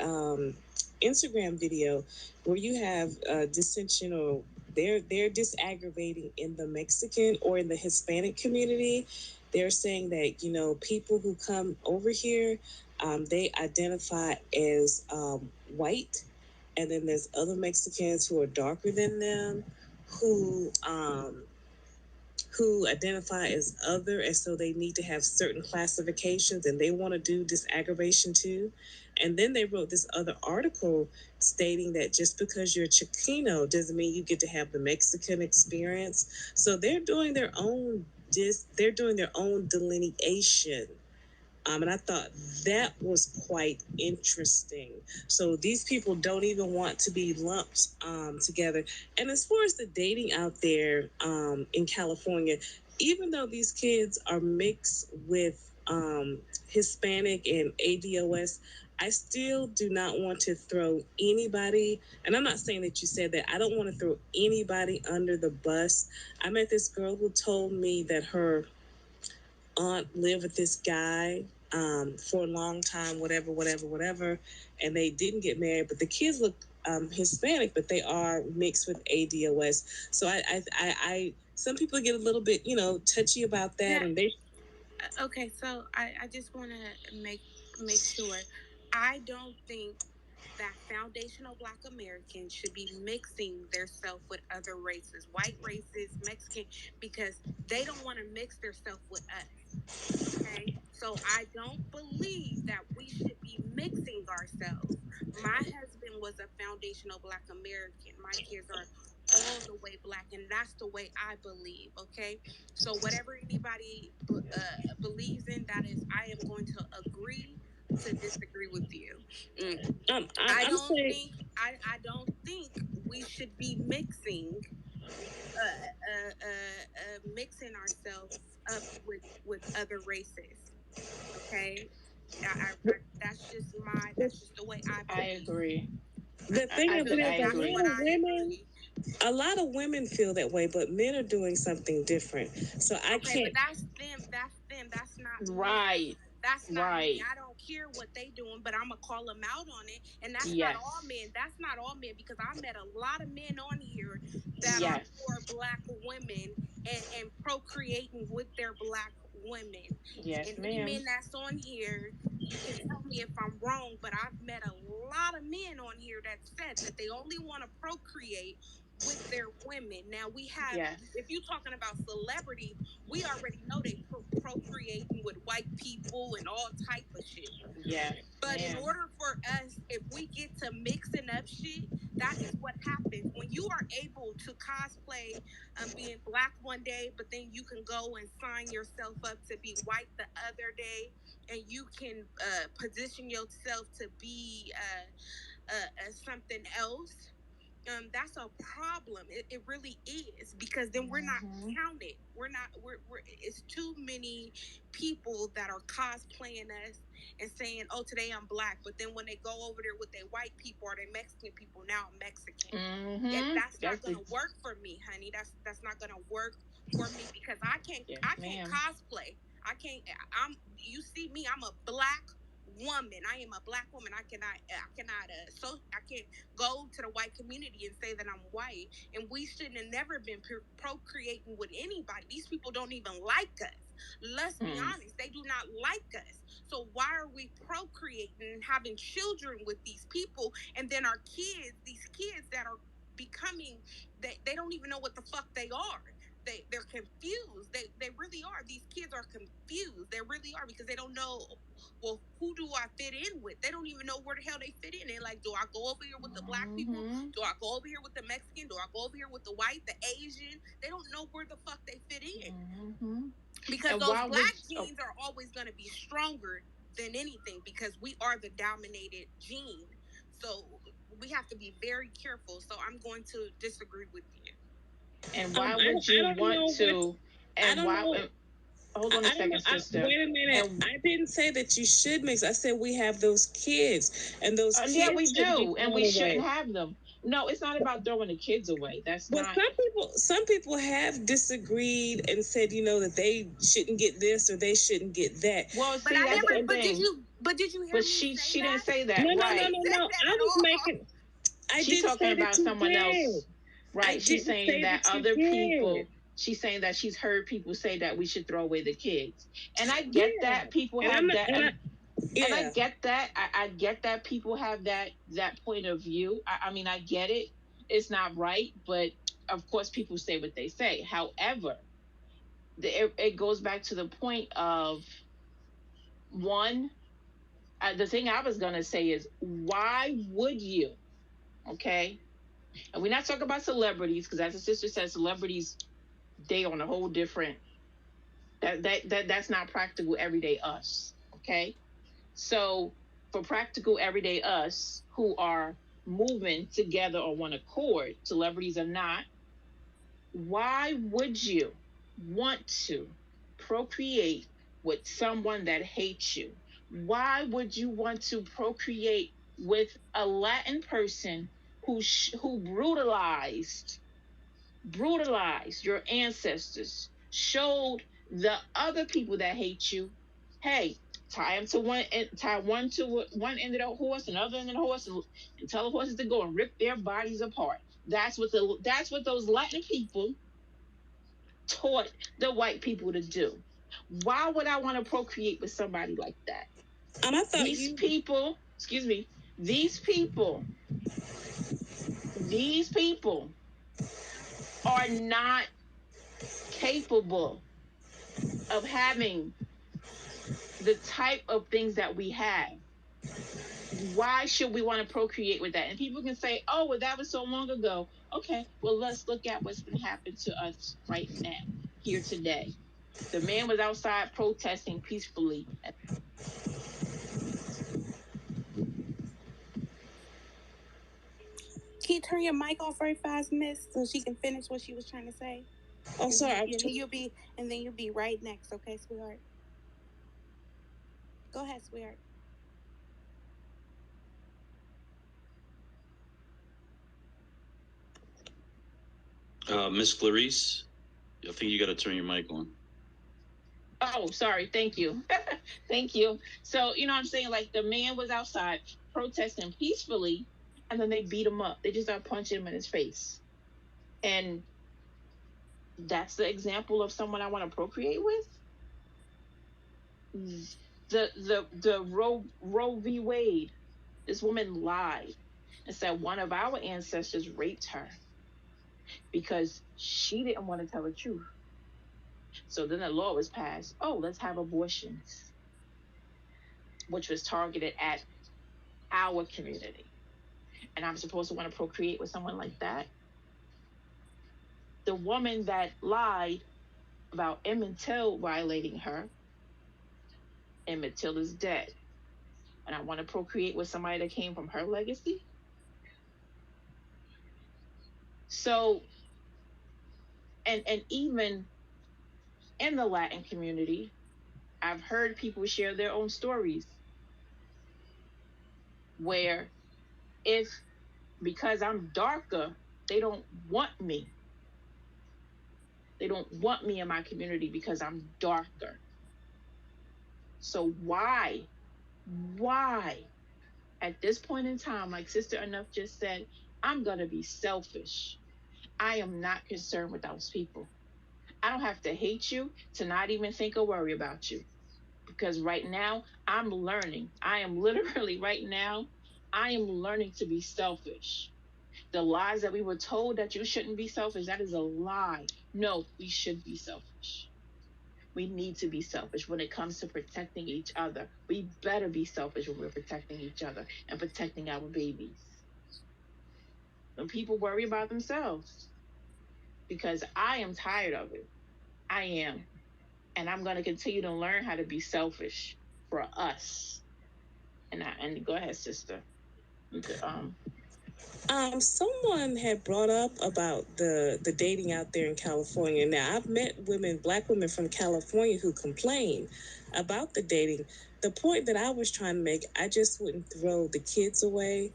Instagram video where you have dissension, or they're disaggravating in the Mexican or in the Hispanic community. They're saying that people who come over here, they identify as white, and then there's other Mexicans who are darker than them, who identify as other, and so they need to have certain classifications, and they want to do this aggravation too. And then they wrote this other article stating that just because you're Chicano doesn't mean you get to have the Mexican experience. So they're doing their own delineation, and I thought that was quite interesting. So these people don't even want to be lumped together. And as far as the dating out there in California, even though these kids are mixed with Hispanic and ADOS, I still do not want to throw anybody, and I'm not saying that you said that, I don't want to throw anybody under the bus. I met this girl who told me that her aunt lived with this guy for a long time, whatever, and they didn't get married. But the kids look Hispanic, but they are mixed with ADOS. So some people get a little bit, touchy about that, Yeah. and they. Okay, so I just want to make sure. I don't think that foundational Black Americans should be mixing theirself with other races, white races, Mexican, because they don't want to mix theirself with us. Okay, so I don't believe that we should be mixing ourselves. My husband was a foundational Black American. My kids are all the way Black, and that's the way I believe. Okay, so whatever anybody believes in, that is, I am going to agree to disagree with you. I I'm don't saying. think I don't think we should be mixing ourselves up with other races. Okay, that's just the way I I believe. agree. The thing of it is, I a That's what agree. lot of I women, agree. feel that way, but men are doing something different. So I Okay, but can't. that's them. That's them. That's not me. Right. That's not me. Right. I don't care what they doing, but I'm gonna call them out on it. And that's not all Yes. men. That's not all men, because I met a lot of men on here that are Yes. for Black women and procreating with their Black women. Yes, And any ma'am. men that's on here, you can tell me if I'm wrong, but I've met a lot of men on here that said that they only want to procreate with their women. Now we have, Yes. if you're talking about celebrities, we already know they procreating with white people and all type of shit. Yes. But in Ma'am. order for us, if we get to mixing up shit, that is what happens. When you are able to cosplay being black one day, but then you can go and sign yourself up to be white the other day, and you can position yourself to be something else, that's a problem. It really is, because then we're not counted. We're it's too many people that are cosplaying us and saying, oh, today I'm black, but then when they go over there with their white people or their Mexican people, now I'm Mexican. And that's not gonna work for me, honey. That's not gonna work for me, because I can't cosplay. You see me, I'm a black woman. I am a black woman. I cannot I can't go to the white community and say that I'm white. And we shouldn't have never been procreating with anybody. These people don't even like us. Let's be honest, they do not like us. So why are we procreating and having children with these people? And then our kids, these kids that are becoming, they don't even know what the fuck they are. They're confused. They really are. These kids are confused. They really are, because they don't know, well, who do I fit in with? They don't even know where the hell they fit in. They're like, do I go over here with the black people? Do I go over here with the Mexican? Do I go over here with the white, the Asian? They don't know where the fuck they fit in. Because those black genes are always going to be stronger than anything, because we are the dominated gene. So we have to be very careful. So I'm going to disagree with you. And why would you want to? And why? Hold on a second, sister. Wait a minute. I didn't say that you should mix. I said we have those kids, and those kids. Yeah, we do, and we shouldn't have them. No, it's not about throwing the kids away. That's not. Some people have disagreed and said, that they shouldn't get this or they shouldn't get that. Well, see, that's the thing. But did you hear me? She didn't say that. No, right? No. I was making. She's talking about someone else. Right. She's saying that other people. She's saying that she's heard people say that we should throw away the kids. And I get that people have that. And I get that. I get that people have that point of view. I mean, I get it. It's not right. But, of course, people say what they say. However, it goes back to the point of, one, the thing I was going to say is, why would you? Okay? And we're not talking about celebrities, because as the sister said, celebrities, they on a whole different, that's not practical everyday us. Okay, so for practical everyday us who are moving together on one accord, celebrities are not. Why would you want to procreate with someone that hates you? Why would you want to procreate with a Latin person who brutalized your ancestors, showed the other people that hate you, hey, tie one end of the horse and other end of the horse, and tell the horses to go and rip their bodies apart. That's what those Latin people taught the white people to do. Why would I want to procreate with somebody like that? And I thought these people are not capable of having the type of things that we have. Why should we want to procreate with that? And people can say, oh, well, that was so long ago. Okay, well, let's look at what's been happening to us right now, here today. The man was outside protesting peacefully. Can you turn your mic off very fast, miss, so she can finish what she was trying to say? Oh, sorry. And then you'll be right next, okay, sweetheart? Go ahead, sweetheart. Miss Clarice, I think you got to turn your mic on. Oh, sorry. Thank you. Thank you. So, you know what I'm saying? Like, the man was outside protesting peacefully, and then they beat him up. They just started punching him in his face. And that's the example of someone I want to procreate with? The Roe v. Wade, this woman lied and said one of our ancestors raped her. because she didn't want to tell the truth. So then the law was passed. Oh, let's have abortions, which was targeted at our community. And I'm supposed to want to procreate with someone like that? The woman that lied about Emmett Till violating her, Emmett Till is dead. And I want to procreate with somebody that came from her legacy? So, and even in the Latin community, I've heard people share their own stories where if because I'm darker, they don't want me. They don't want me in my community because I'm darker. So why at this point in time, like Sister Enough just said, I'm going to be selfish. I am not concerned with those people. I don't have to hate you to not even think or worry about you. Because right now, I'm learning. I am literally right now, I am learning to be selfish. The lies that we were told that you shouldn't be selfish, that is a lie. No, we should be selfish. We need to be selfish when it comes to protecting each other. We better be selfish when we're protecting each other and protecting our babies. When people worry about themselves, because I am tired of it. I am. And I'm going to continue to learn how to be selfish for us. And go ahead, sister. You could, Someone had brought up about the dating out there in California. Now, I've met black women from California who complain about the dating. The point that I was trying to make, I just wouldn't throw the kids away.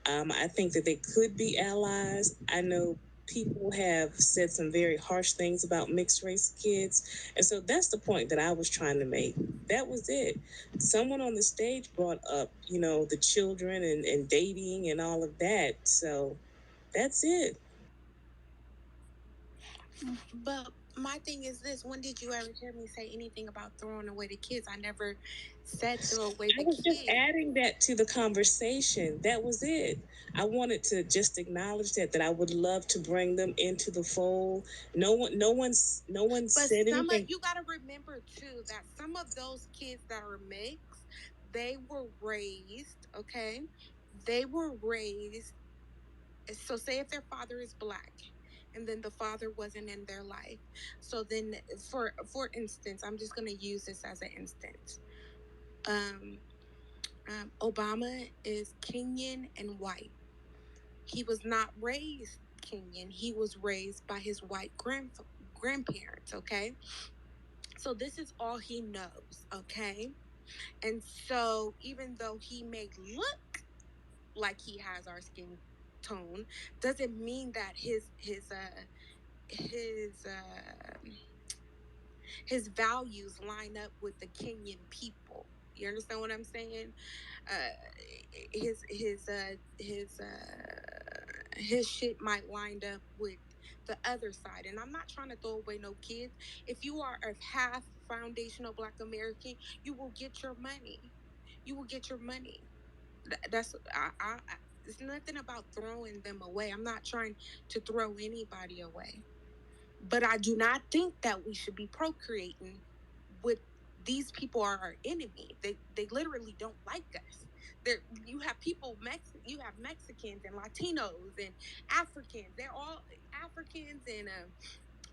I think that they could be allies. I know people have said some very harsh things about mixed race kids. And so that's the point that I was trying to make. That was it. Someone on the stage brought up, the children and dating and all of that. So that's it. But my thing is this: when did you ever hear me say anything about throwing away the kids? I never said throw away the I was just kids. adding that to the conversation. That was it. I wanted to just acknowledge that I would love to bring them into the fold. No one But said some of anything. you got to remember too that some of those kids that are mixed, they were raised, okay? They were raised. So say if their father is black and then the father wasn't in their life. So then for instance, I'm just going to use this as an instance. Um Obama is Kenyan and white. He was not raised Kenyan. He was raised by his white grandparents, okay? So this is all he knows, okay? And so even though he may look like he has our skin tone, doesn't mean that his his values line up with the Kenyan people. You understand what I'm saying? His his shit might wind up with the other side. And I'm not trying to throw away no kids. If you are a half foundational Black American, you will get your money. You will get your money. That's it's nothing about throwing them away. I'm not trying to throw anybody away. But I do not think that we should be procreating with these people are our enemy. They literally don't like us. There you have you have Mexicans and Latinos and Africans. They're all Africans and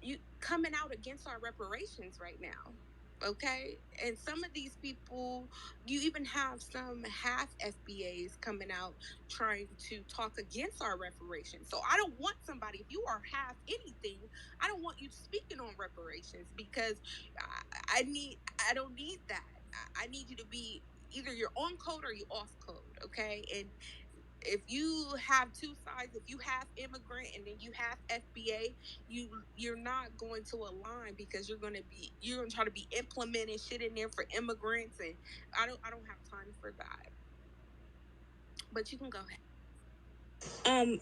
you coming out against our reparations right now. Okay, and some of these people, you even have some half FBAs coming out trying to talk against our reparations. So I don't want somebody, if you are half anything, I don't want you speaking on reparations because I don't need that. I need you to be either you're on code or you're off code. Okay, and if you have two sides, if you have immigrant and then you have FBA, you're not going to align because you're gonna try to be implementing shit in there for immigrants, and I don't have time for that. But you can go ahead. Um,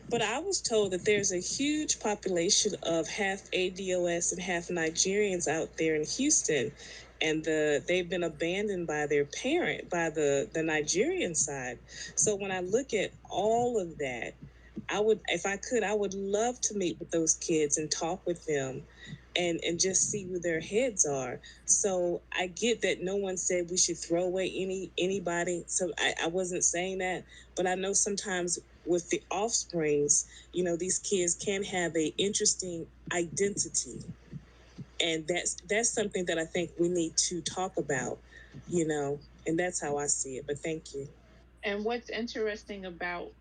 but I was told that there's a huge population of half ADOS and half Nigerians out there in Houston, and they've been abandoned by their parent, by the Nigerian side. So when I look at all of that, I would, if I could, I would love to meet with those kids and talk with them and just see where their heads are. So I get that no one said we should throw away anybody. So I wasn't saying that, but I know sometimes with the offsprings, these kids can have a interesting identity. And that's something that I think we need to talk about, and that's how I see it. But thank you. And what's interesting about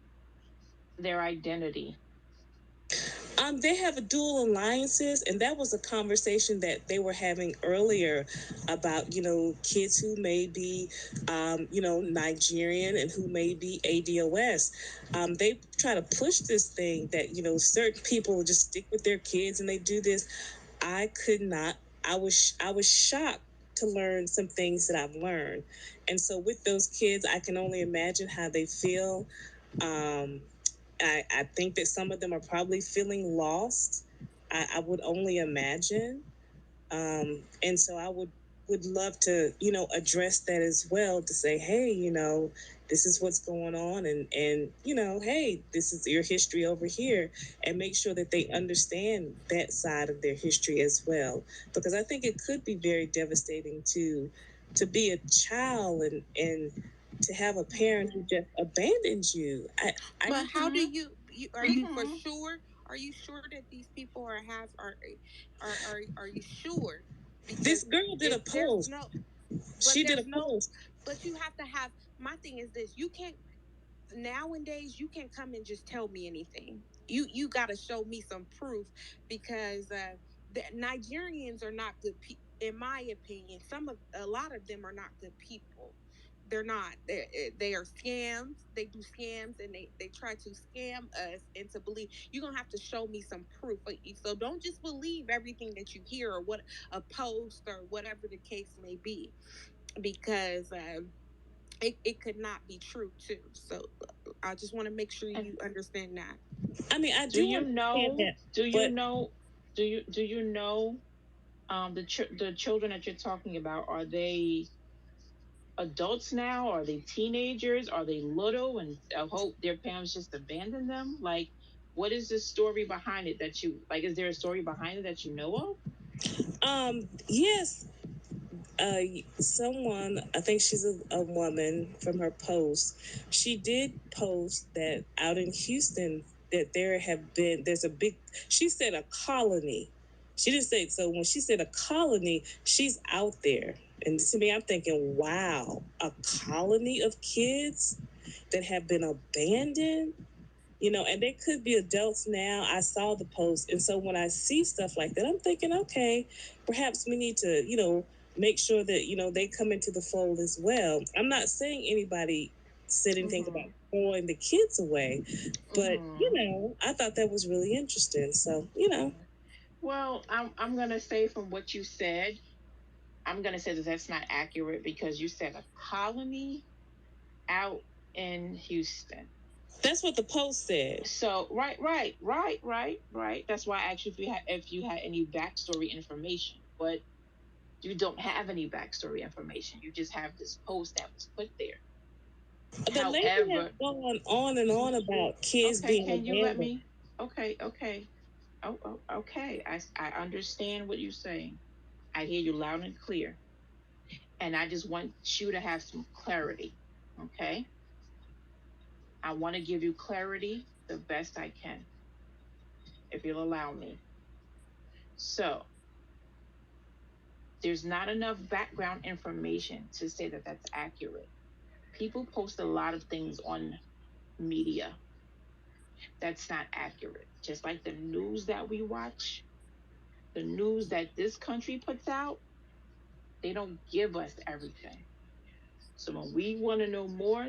their identity? They have a dual alliances, and that was a conversation that they were having earlier about, kids who may be, Nigerian and who may be ADOS. They try to push this thing that, certain people just stick with their kids and they do this. I could not. I was shocked to learn some things that I've learned, and so with those kids, I can only imagine how they feel. Um, I think that some of them are probably feeling lost. I would only imagine. And so I would love to, address that as well to say, hey, this is what's going on and hey, this is your history over here, and make sure that they understand that side of their history as well. Because I think it could be very devastating to be a child and to have a parent who just abandons you. But how do Mhm. you are you for Mhm. sure? Are you sure that these people are you sure? This Because girl did a if there's post. no, but She did a there's no, post. but you have to have. My thing is this: you can't nowadays. You can't come and just tell me anything. You got to show me some proof because the Nigerians are not good people. In my opinion, a lot of them are not good people. They're not. They are scams. They do scams and they try to scam us into believe. You're gonna have to show me some proof. So don't just believe everything that you hear or what a post or whatever the case may be, because it could not be true too. So I just want to make sure And you understand that. I mean, I do do you understand know? that, Do you but know? Do you know? The children that you're talking about, are they adults now? Are they teenagers? Are they little and hope their parents just abandoned them? Like, what is the story behind it that you like? Is there a story behind it that you know of? yes, uh, someone, I think she's a woman from her post. She did post that out in Houston that there's a big. She said a colony. She didn't say so. When she said a colony, she's out there. And to me, I'm thinking, wow, a colony of kids that have been abandoned, and they could be adults now. I saw the post. And so when I see stuff like that, I'm thinking, okay, perhaps we need to, make sure that, they come into the fold as well. I'm not saying anybody said anything about Mm-hmm. throwing the kids away, but, Mm-hmm. I thought that was really interesting. So, Well, I'm gonna say from what you said, I'm gonna say that that's not accurate because you said a colony out in Houston. that's what the post said. So right. That's why I asked you if you had any backstory information, but you don't have any backstory information. You just have this post that was put there. The lady has However, gone on and on about kids okay, being can you let abandoned. me? Okay. Okay. I understand what you're saying. I hear you loud and clear, and I just want you to have some clarity. Okay, I want to give you clarity the best I can, if you'll allow me. So, there's not enough background information to say that that's accurate. People post a lot of things on media that's not accurate. Just like the news that we watch, the news that this country puts out, they don't give us everything. So when we want to know more,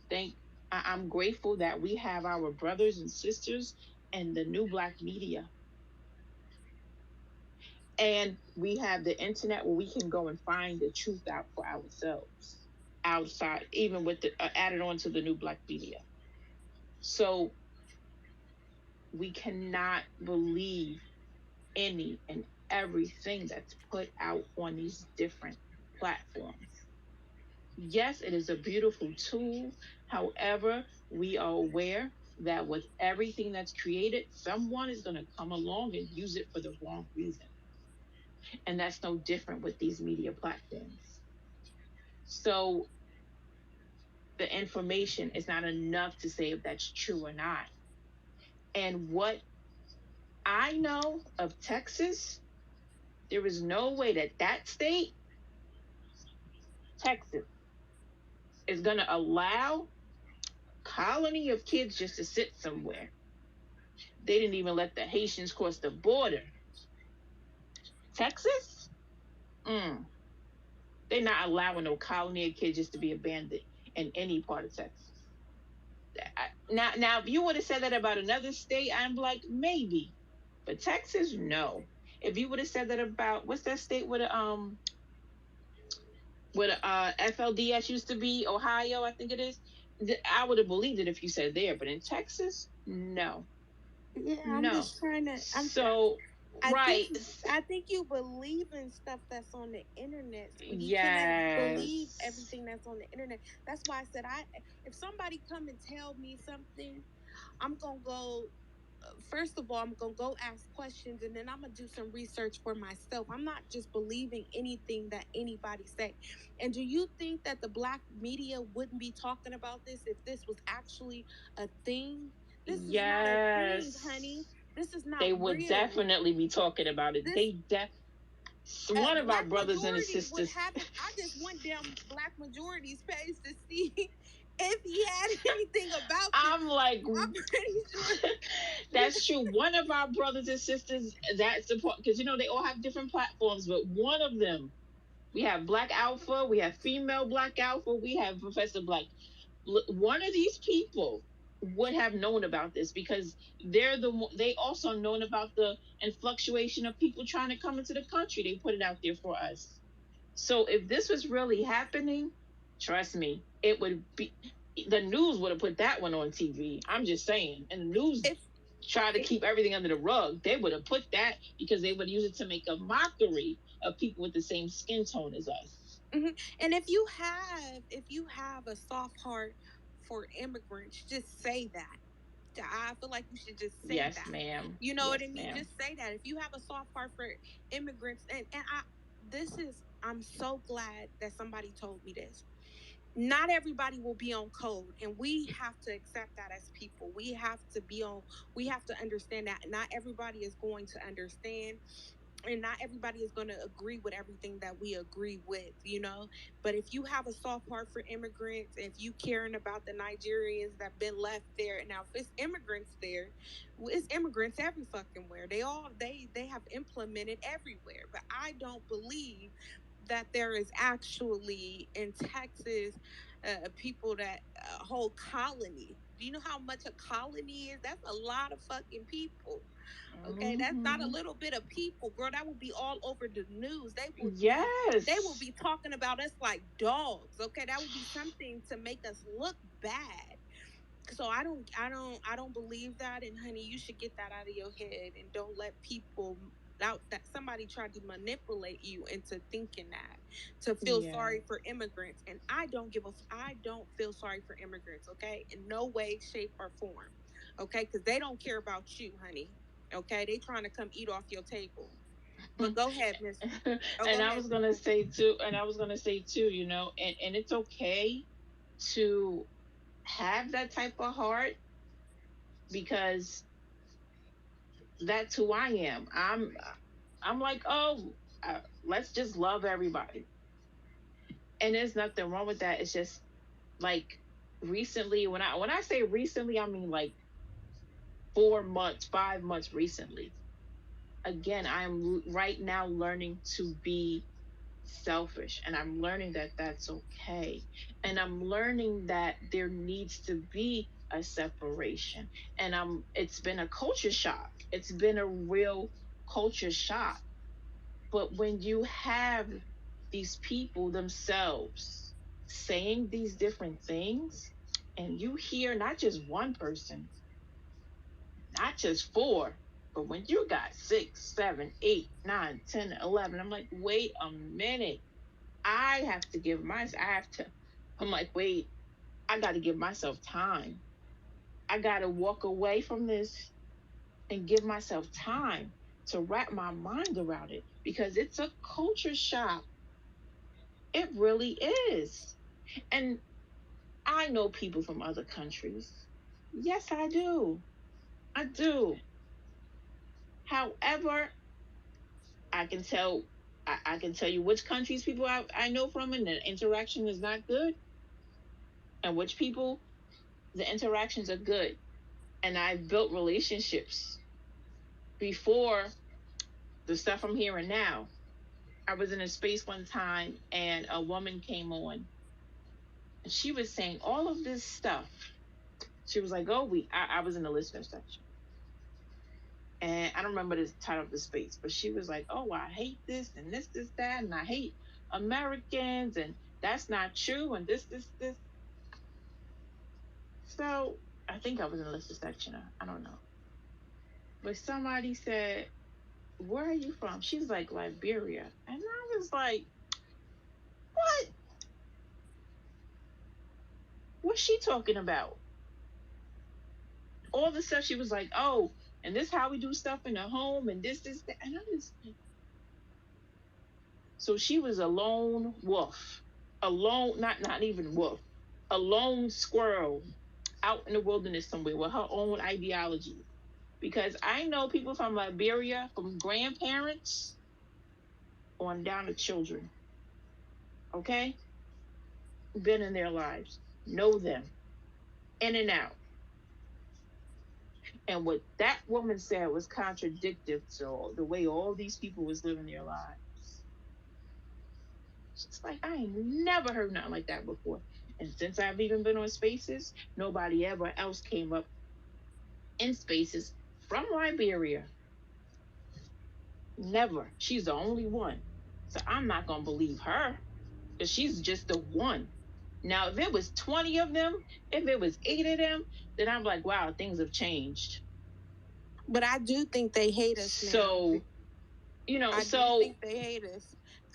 thank I'm grateful that we have our brothers and sisters and the new black media. And we have the internet where we can go and find the truth out for ourselves outside, even with the added on to the new black media. So we cannot believe any and everything that's put out on these different platforms. Yes, it is a beautiful tool. However, we are aware. that with everything that's created, someone is going to come along and use it for the wrong reason. And that's no different with these media platforms. So the information is not enough to say if that's true or not. And what I know of Texas, there is no way that that state, Texas, is going to allow a colony of kids just to sit somewhere. They didn't even let the Haitians cross the border. Texas? They're not allowing no colony of kids just to be abandoned in any part of Texas. Now, if you would have said that about another state, I'm like, maybe. But Texas, no. If you would have said that about what's that state where FLDS used to be, Ohio, I think it is, I would have believed it if you said there. But in Texas, no. Yeah, I'm just trying to. Right. I think you believe in stuff that's on the internet. You Yes. cannot believe everything that's on the internet. That's why I said if somebody come and tell me something, I'm gonna go. First of all, I'm gonna go ask questions, and then I'm gonna do some research for myself. I'm not just believing anything that anybody say. And do you think that the black media wouldn't be talking about this if this was actually a thing? This is not a thing, honey. This is not. They would real. Definitely be talking about it. One of our brothers and his sisters. I just went down Black Majority's page to see if he had anything about I'm like, I'm pretty sure that's true. One of our brothers and sisters that support, because they all have different platforms, but one of them, we have Black Alpha, we have female Black Alpha, we have Professor Black. One of these people would have known about this because they also known about the fluctuation of people trying to come into the country. They put it out there for us. So if this was really happening, trust me, it would be, the news would have put that one on TV. I'm just saying. And the news try to keep everything under the rug. They would have put that because they would use it to make a mockery of people with the same skin tone as us. Mm-hmm. And if you have a soft heart for immigrants, just say that. I feel like you should just say that. Yes, ma'am. You know what I mean? Ma'am. Just say that. If you have a soft heart for immigrants, I'm so glad that somebody told me this. Not everybody will be on code, and we have to accept that as people. We have to understand that not everybody is going to understand, and not everybody is going to agree with everything that we agree with, but if you have a soft heart for immigrants, if you caring about the Nigerians that been left there, now if it's immigrants there, it's immigrants every fucking where. They have implemented everywhere, but I don't believe that there is actually in Texas people that whole colony. Do you know how much a colony is? That's a lot of fucking people. Okay, that's not a little bit of people, girl. That would be all over the news. They will be talking about us like dogs. Okay, that would be something to make us look bad. So I don't believe that. And honey, you should get that out of your head and don't let people out that somebody tried to manipulate you into thinking that to feel sorry for immigrants. And I don't feel sorry for immigrants. Okay, in no way, shape, or form. Okay, because they don't care about you, honey. Okay, they trying to come eat off your table. But go ahead, Miss. I was gonna say too, and it's okay to have that type of heart because that's who I am. I'm like, let's just love everybody, and there's nothing wrong with that. It's just like recently, when I say recently, I mean like 4 months, 5 months recently. Again, I'm right now learning to be selfish, and I'm learning that that's okay, and I'm learning that there needs to be a separation, and it's been a culture shock. It's been a real culture shock. But when you have these people themselves saying these different things, and you hear not just one person, not just 4, but when you got 6, 7, 8, 9, 10, 11, I'm like, wait a minute. I'm like, wait, I got to give myself time. I got to walk away from this and give myself time to wrap my mind around it because it's a culture shock. It really is. And I know people from other countries. Yes, I do. I do. However, I can tell I can tell you which countries people I know from and the interaction is not good, and which people the interactions are good. And I've built relationships before the stuff I'm hearing now. I was in a space one time and a woman came on and she was saying all of this stuff. She was like, oh, I was in the listener section. And I don't remember the title of the space, but she was like, oh, I hate this and this, that, and I hate Americans and that's not true and this. So I think I was in the listener section. I don't know. But somebody said, where are you from? She's like, Liberia. And I was like, what? What's she talking about? All the stuff she was like, oh, and this how we do stuff in the home and this, that. And I was like, so she was a lone wolf. A lone, not even wolf. A lone squirrel out in the wilderness somewhere with her own ideology. Because I know people from Liberia, from grandparents on down to children. Okay? Been in their lives. Know them. In and out. And what that woman said was contradictory to the way all these people was living their lives. It's like I ain't never heard nothing like that before. And since I've even been on spaces, nobody ever else came up in spaces from Liberia. Never. She's the only one. So I'm not gonna believe her. Because she's just the one. Now, if it was 20 of them, if it was 8 of them, then I'm like, wow, things have changed. But I do think they hate us now. So, I do think they hate us.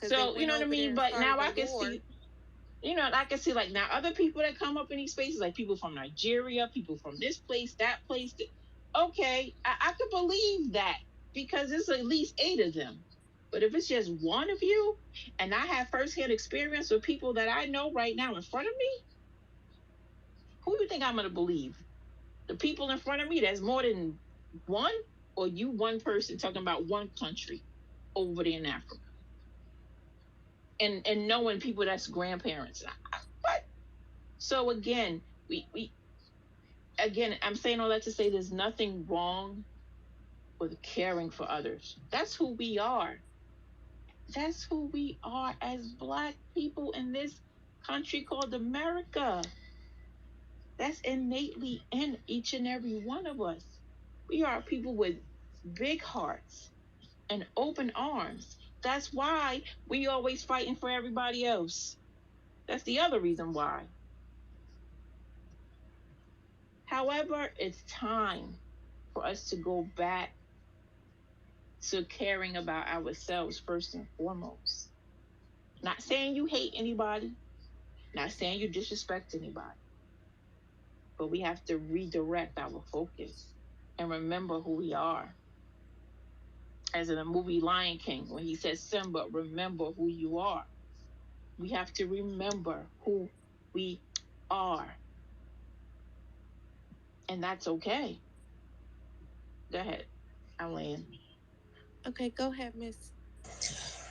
So, you know what I mean? But now I can see, I can see like now other people that come up in these spaces, like people from Nigeria, people from this place, that place. Okay, I could believe that because it's at least 8 of them. But if it's just one of you, and I have firsthand experience with people that I know right now in front of me, who do you think I'm going to believe? The people in front of me that's more than one, or you one person talking about one country over there in Africa? And knowing people that's grandparents. What? So again, we again, I'm saying all that to say there's nothing wrong with caring for others. That's who we are. That's who we are as Black people in this country called America. That's innately in each and every one of us. We are people with big hearts and open arms. That's why we always fighting for everybody else. That's the other reason why. However, it's time for us to go back to caring about ourselves first and foremost. Not saying you hate anybody, not saying you disrespect anybody, but we have to redirect our focus and remember who we are. As in the movie Lion King, when he says, Simba, remember who you are. We have to remember who we are. And that's okay. Go ahead, Elaine. Okay, go ahead, Miss.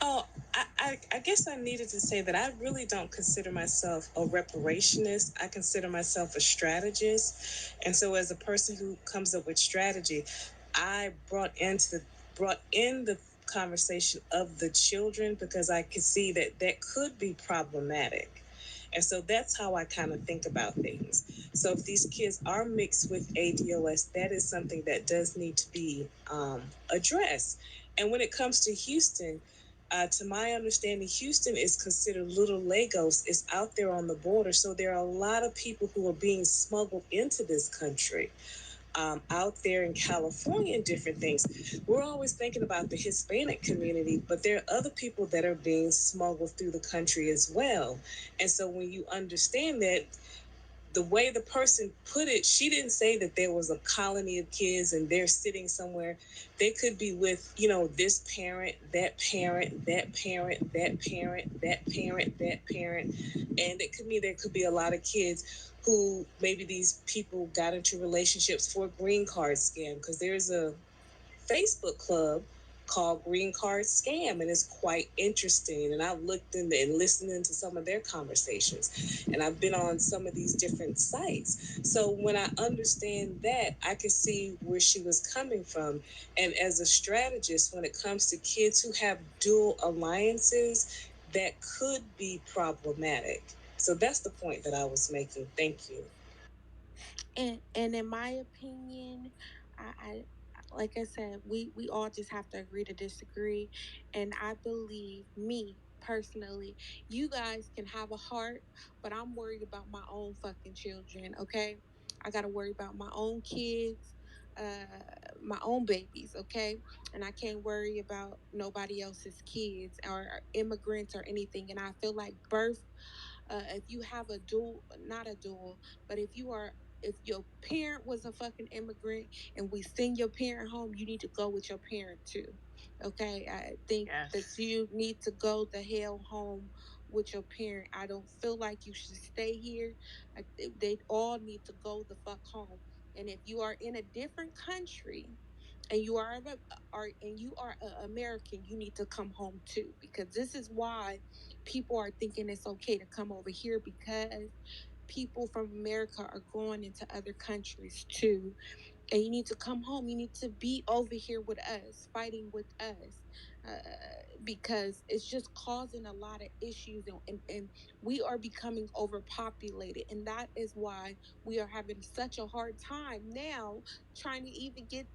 Oh, I guess I needed to say that I really don't consider myself a reparationist. I consider myself a strategist. And so as a person who comes up with strategy, I brought in the conversation of the children because I could see that that could be problematic. And so that's how I kind of think about things. So if these kids are mixed with ADOS, that is something that does need to be addressed. And when it comes to Houston, to my understanding, Houston is considered Little Lagos. It's out there on the border. So there are a lot of people who are being smuggled into this country. Out there in California and different things. We're always thinking about the Hispanic community, but there are other people that are being smuggled through the country as well. And so when you understand that, the way the person put it, she didn't say that there was a colony of kids and they're sitting somewhere. They could be with, this parent, that parent, that parent, that parent, that parent, that parent. And it could mean there could be a lot of kids who maybe these people got into relationships for a green card scam, because there's a Facebook club called Green Card Scam, and it's quite interesting. And I've looked in and listened into some of their conversations, and I've been on some of these different sites. So when I understand that, I can see where she was coming from. And as a strategist, when it comes to kids who have dual alliances, that could be problematic. So that's the point that I was making. Thank you. And in my opinion, I like I said, we all just have to agree to disagree. And I believe, me personally, you guys can have a heart, but I'm worried about my own fucking children. Okay, I gotta worry about my own kids, my own babies. Okay, and I can't worry about nobody else's kids or immigrants or anything. And I feel like birth, if you have a dual, not a dual, but if your parent was a fucking immigrant and we send your parent home, you need to go with your parent too. Okay, I think that you need to go the hell home with your parent. I don't feel like you should stay here. They all need to go the fuck home. And if you are in a different country and you are an American, you need to come home too, because this is why people are thinking it's okay to come over here, because people from America are going into other countries too, and you need to come home. You need to be over here with us, fighting with us, uh, because it's just causing a lot of issues, and we are becoming overpopulated, and that is why we are having such a hard time now trying to even get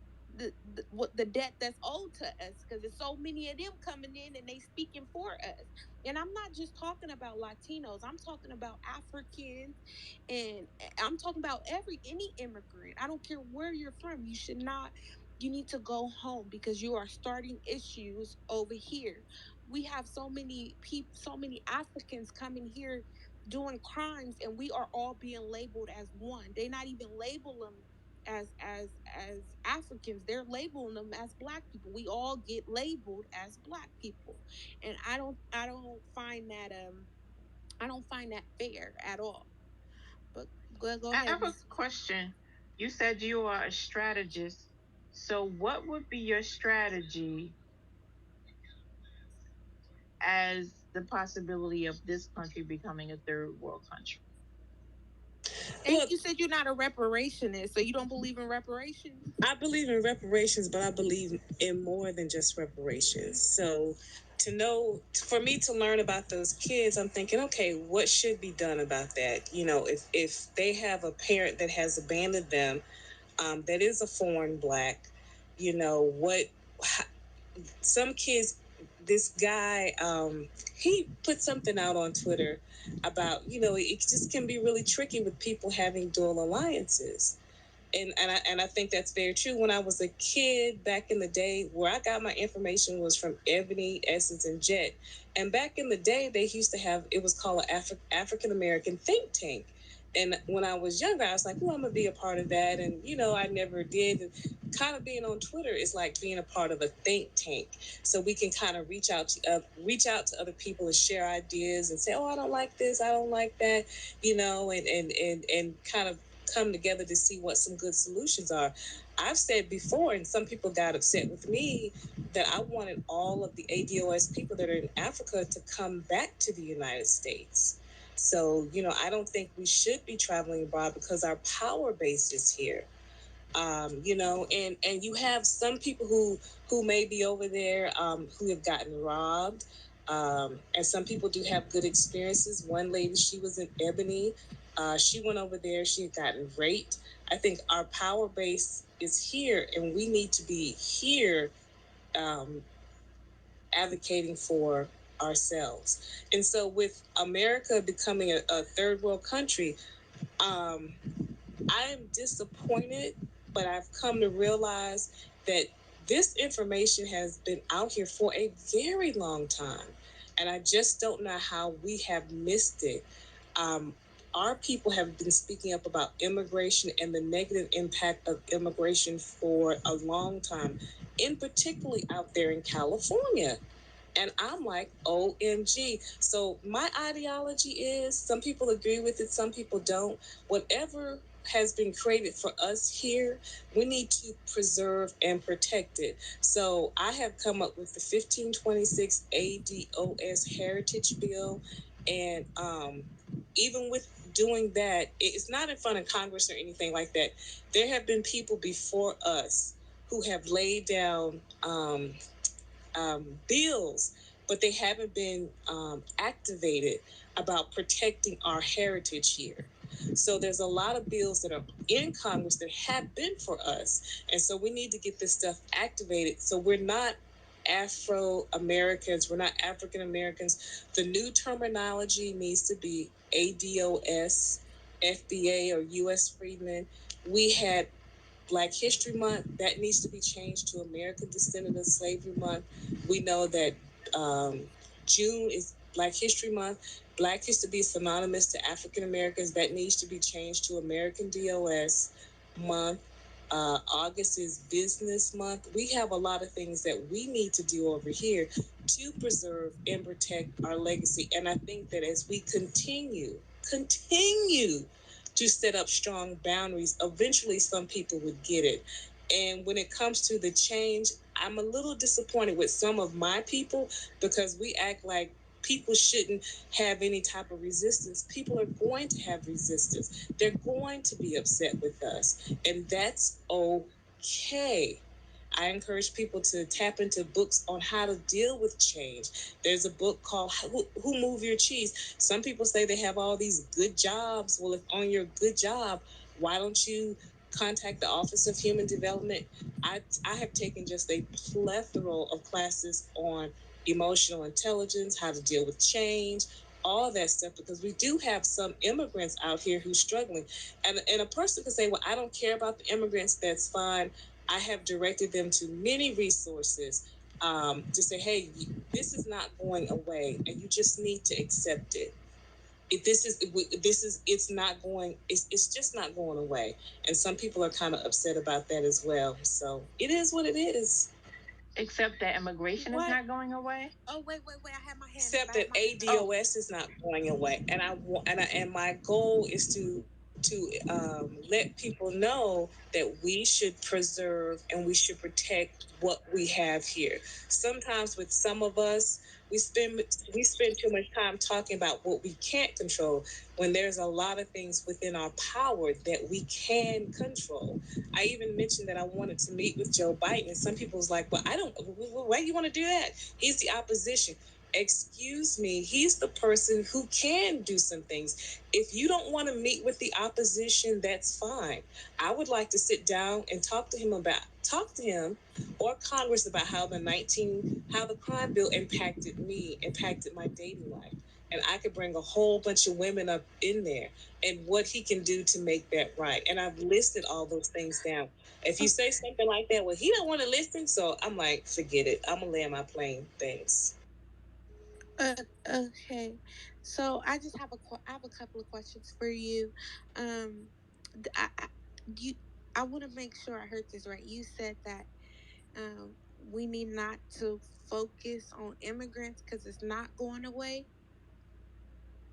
what the debt that's owed to us, because there's so many of them coming in and they speaking for us. And I'm not just talking about Latinos, I'm talking about Africans, and I'm talking about any immigrant. I don't care where you're from. You need to go home, because you are starting issues over here. We have so many people, so many Africans coming here doing crimes, and we are all being labeled as one. They not even label them as Africans. They're labeling them as black people. We all get labeled as black people. And I don't find that I don't find that fair at all. But go I ahead. have a question. You said you are a strategist. So, what would be your strategy as the possibility of this country becoming a third world country? And you said you're not a reparationist, so you don't believe in reparations? I believe in reparations, but I believe in more than just reparations. So, for me to learn about those kids, I'm thinking, okay, what should be done about that? If they have a parent that has abandoned them, that is a foreign black, what some kids, this guy, he put something out on Twitter about, it just can be really tricky with people having dual alliances. And I think that's very true. When I was a kid back in the day, where I got my information was from Ebony, Essence, and Jet. And back in the day, they used to have, it was called an African American think tank. And when I was younger, I was like, "Oh, I'm gonna be a part of that." And I never did. And kind of being on Twitter is like being a part of a think tank, so we can kind of reach out to other people and share ideas and say, "Oh, I don't like this, I don't like that," and kind of come together to see what some good solutions are. I've said before, and some people got upset with me, that I wanted all of the ADOS people that are in Africa to come back to the United States. So, I don't think we should be traveling abroad because our power base is here. And you have some people who may be over there, who have gotten robbed. And some people do have good experiences. One lady, she was in Ebony. She went over there. She had gotten raped. I think our power base is here, and we need to be here, um, advocating for ourselves. And so, with America becoming a third world country, um, I am disappointed, but I've come to realize that this information has been out here for a very long time. And I just don't know how we have missed it. Um, our people have been speaking up about immigration and the negative impact of immigration for a long time, in particularly out there in California. And I'm like, OMG. So my ideology is some people agree with it, some people don't. Whatever has been created for us here, we need to preserve and protect it. So I have come up with the 1526 ADOS Heritage Bill. And even with doing that, it's not in front of Congress or anything like that. There have been people before us who have laid down bills, but they haven't been activated about protecting our heritage here. So there's a lot of bills that are in Congress that have been for us. And so we need to get this stuff activated so we're not Afro Americans, we're not African Americans. The new terminology needs to be ADOS, FBA, or U.S. Freedmen. We had Black History Month, that needs to be changed to American Descendant of Slavery Month. We know that um, June is Black History Month. Black used to be synonymous to African Americans. That needs to be changed to American DOS Month. August is Business Month. We have a lot of things that we need to do over here to preserve and protect our legacy. And I think that as we continue to set up strong boundaries, eventually some people would get it. And when it comes to the change, I'm a little disappointed with some of my people because we act like people shouldn't have any type of resistance. People are going to have resistance. They're going to be upset with us. And that's okay. I encourage people to tap into books on how to deal with change. There's a book called Who Move Your Cheese. Some people say they have all these good jobs. Well, if on your good job, why don't you contact the Office of Human Development? I have taken just a plethora of classes on emotional intelligence, how to deal with change, all that stuff, because we do have some immigrants out here who's struggling. And a person can say, well, I don't care about the immigrants. That's fine. I have directed them to many resources to say, hey, this is not going away, and you just need to accept it. If this is it's not going it's just not going away, and some people are kind of upset about that as well. So it is what it is. Except that immigration is What? not going away. Oh, wait! I have my hand up. Except I have that my hand up. Oh, ADOS is not going away, and I want and my goal is to let people know that we should preserve and we should protect what we have here. Sometimes with some of us, we spend we spend too much time talking about what we can't control when there's a lot of things within our power that we can control. I even mentioned that I wanted to meet with Joe Biden, and some people was like, "Well, I don't. Why do you want to do that? He's the opposition." Excuse me, he's the person who can do some things. If you don't want to meet with the opposition, that's fine. I would like to sit down and talk to him or Congress about how the crime bill impacted my dating life. And I could bring a whole bunch of women up in there and what he can do to make that right. And I've listed all those things down. If you say something like that, well, he don't want to listen, so I'm like, forget it. I'm gonna land my plane. Thanks. Okay. So I just have I have a couple of questions for you. Um, you, I want to make sure I heard this right. You said that we need not to focus on immigrants because it's not going away.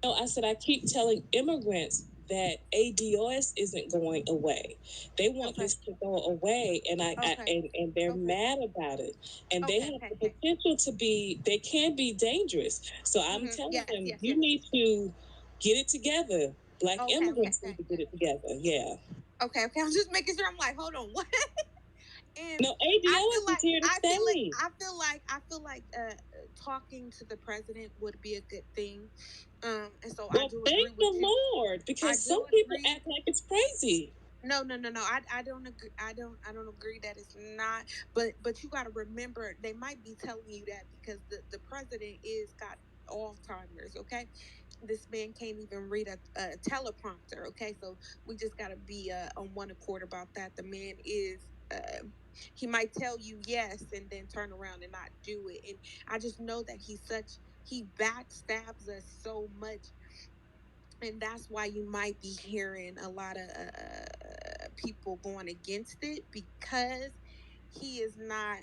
No, I said I keep telling immigrants that ADOS isn't going away. They want Okay. this to go away, Okay. and they're Okay. mad about it. And they Okay. have Okay. the Okay. potential to be. They can be dangerous. So I'm telling Yes. them, Yes. you Yes. need to get it together. Black Okay. Okay. immigrants need Okay. to get it together. Yeah. Okay. Okay. I'm just making sure. I'm like, hold on. What? And No, ADOS is here to stay. I feel like talking to the president would be a good thing. And so I Well, do thank agree with the you. Lord, I because some do people agree. act like it's crazy. No. I don't agree. I don't agree that it's not. But you got to remember, they might be telling you that because the president is got Alzheimer's. Okay, this man can't even read a teleprompter. Okay, so we just got to be on one accord about that. The man is. He might tell you yes and then turn around and not do it. And I just know that he backstabs us so much And that's why you might be hearing a lot of people going against it, because he is not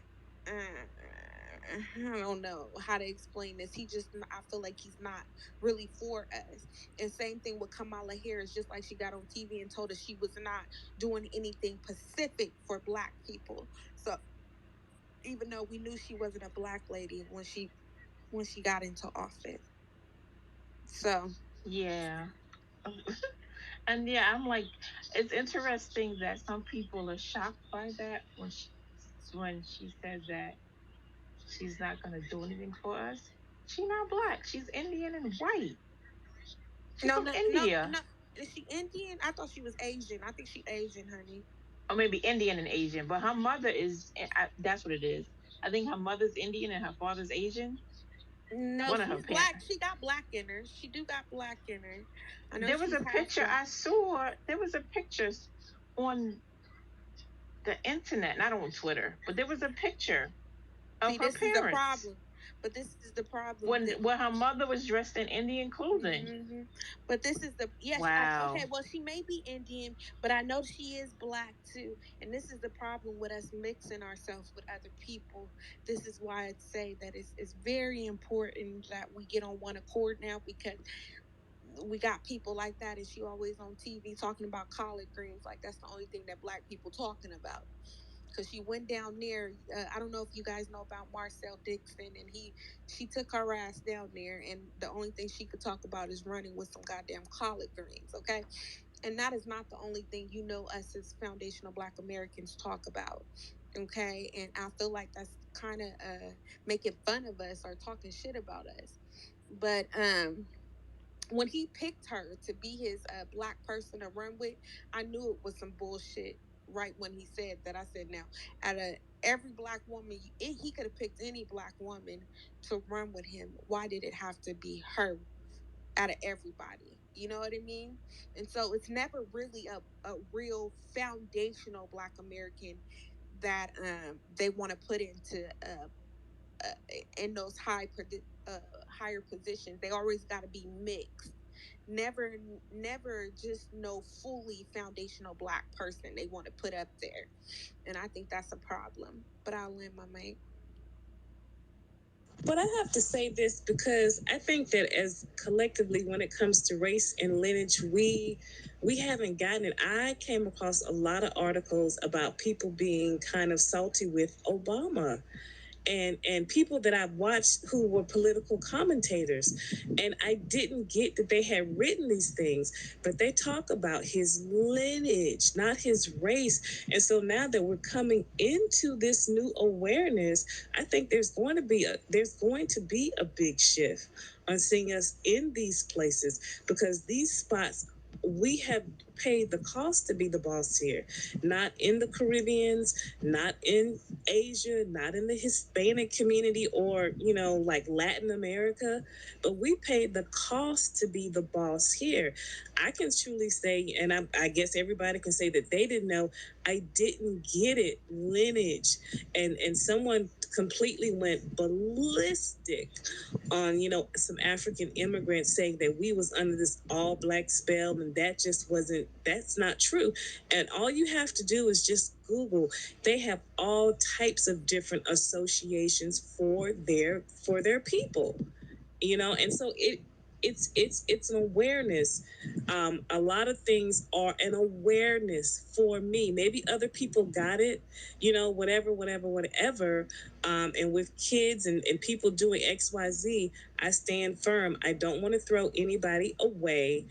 I don't know how to explain this. He just, I feel like he's not really for us. And same thing with Kamala Harris, just like she got on TV and told us she was not doing anything pacific for black people. So even though we knew she wasn't a black lady when she got into office. So Yeah. And yeah, I'm like, it's interesting that some people are shocked by that when she says that she's not gonna do anything for us. She's not black. She's Indian and white. She's no, from no, no, India, no. Is she Indian? I thought she was Asian. I think she Asian, honey. or maybe Indian and Asian, but her mother is. That's what it is. I think her mother's Indian and her father's Asian. No, One of her she's parents. black. She got black in her. She do got black in her. I know There was she's a half picture black. I saw. There was a picture on the internet, not on Twitter, but there was a picture of See, her this is the parents problem. But this is the problem when that. her mother was dressed in Indian clothing. Hmm. But this is the, yes. Wow. Okay. Well, she may be Indian, but I know she is black too. And this is the problem with us mixing ourselves with other people. This is why I'd say that it's very important that we get on one accord now, because we got people like that, and she always on TV talking about collard greens, like that's the only thing that black people talking about. Because she went down there, I don't know if you guys know about Marcel Dixon, and she took her ass down there, and the only thing she could talk about is running with some goddamn collard greens, okay? And that is not the only thing, us as foundational black Americans talk about, okay? And I feel like that's kind of making fun of us or talking shit about us. But when he picked her to be his black person to run with, I knew it was some bullshit. Right when he said that, I said, now, out of every black woman, he could have picked any black woman to run with him. Why did it have to be her out of everybody? You know what I mean? And so it's never really a real foundational black American that they want to put into in those uh, higher positions. They always got to be mixed. Never, never just no fully foundational black person they want to put up there, and I think that's a problem. But I'll lend my mic. But I have to say this because I think that as collectively, when it comes to race and lineage, we haven't gotten it. I came across a lot of articles about people being kind of salty with Obama, and people that I've watched who were political commentators. And I didn't get that they had written these things, but they talk about his lineage, not his race. And so now that we're coming into this new awareness, I think there's going to be a big shift on seeing us in these places, because these spots, we have paid the cost to be the boss here, not in the Caribbeans, not in Asia, not in the Hispanic community, or, like Latin America, but we paid the cost to be the boss here. I can truly say, and I guess everybody can say that they didn't know. I didn't get it, lineage, and someone completely went ballistic on, some African immigrants, saying that we was under this all black spell, and that's not true. And all you have to do is just Google. They have all types of different associations for their people, and so it's an awareness. A lot of things are an awareness for me. Maybe other people got it, whatever. And with kids and people doing XYZ, I stand firm. I don't want to throw anybody away.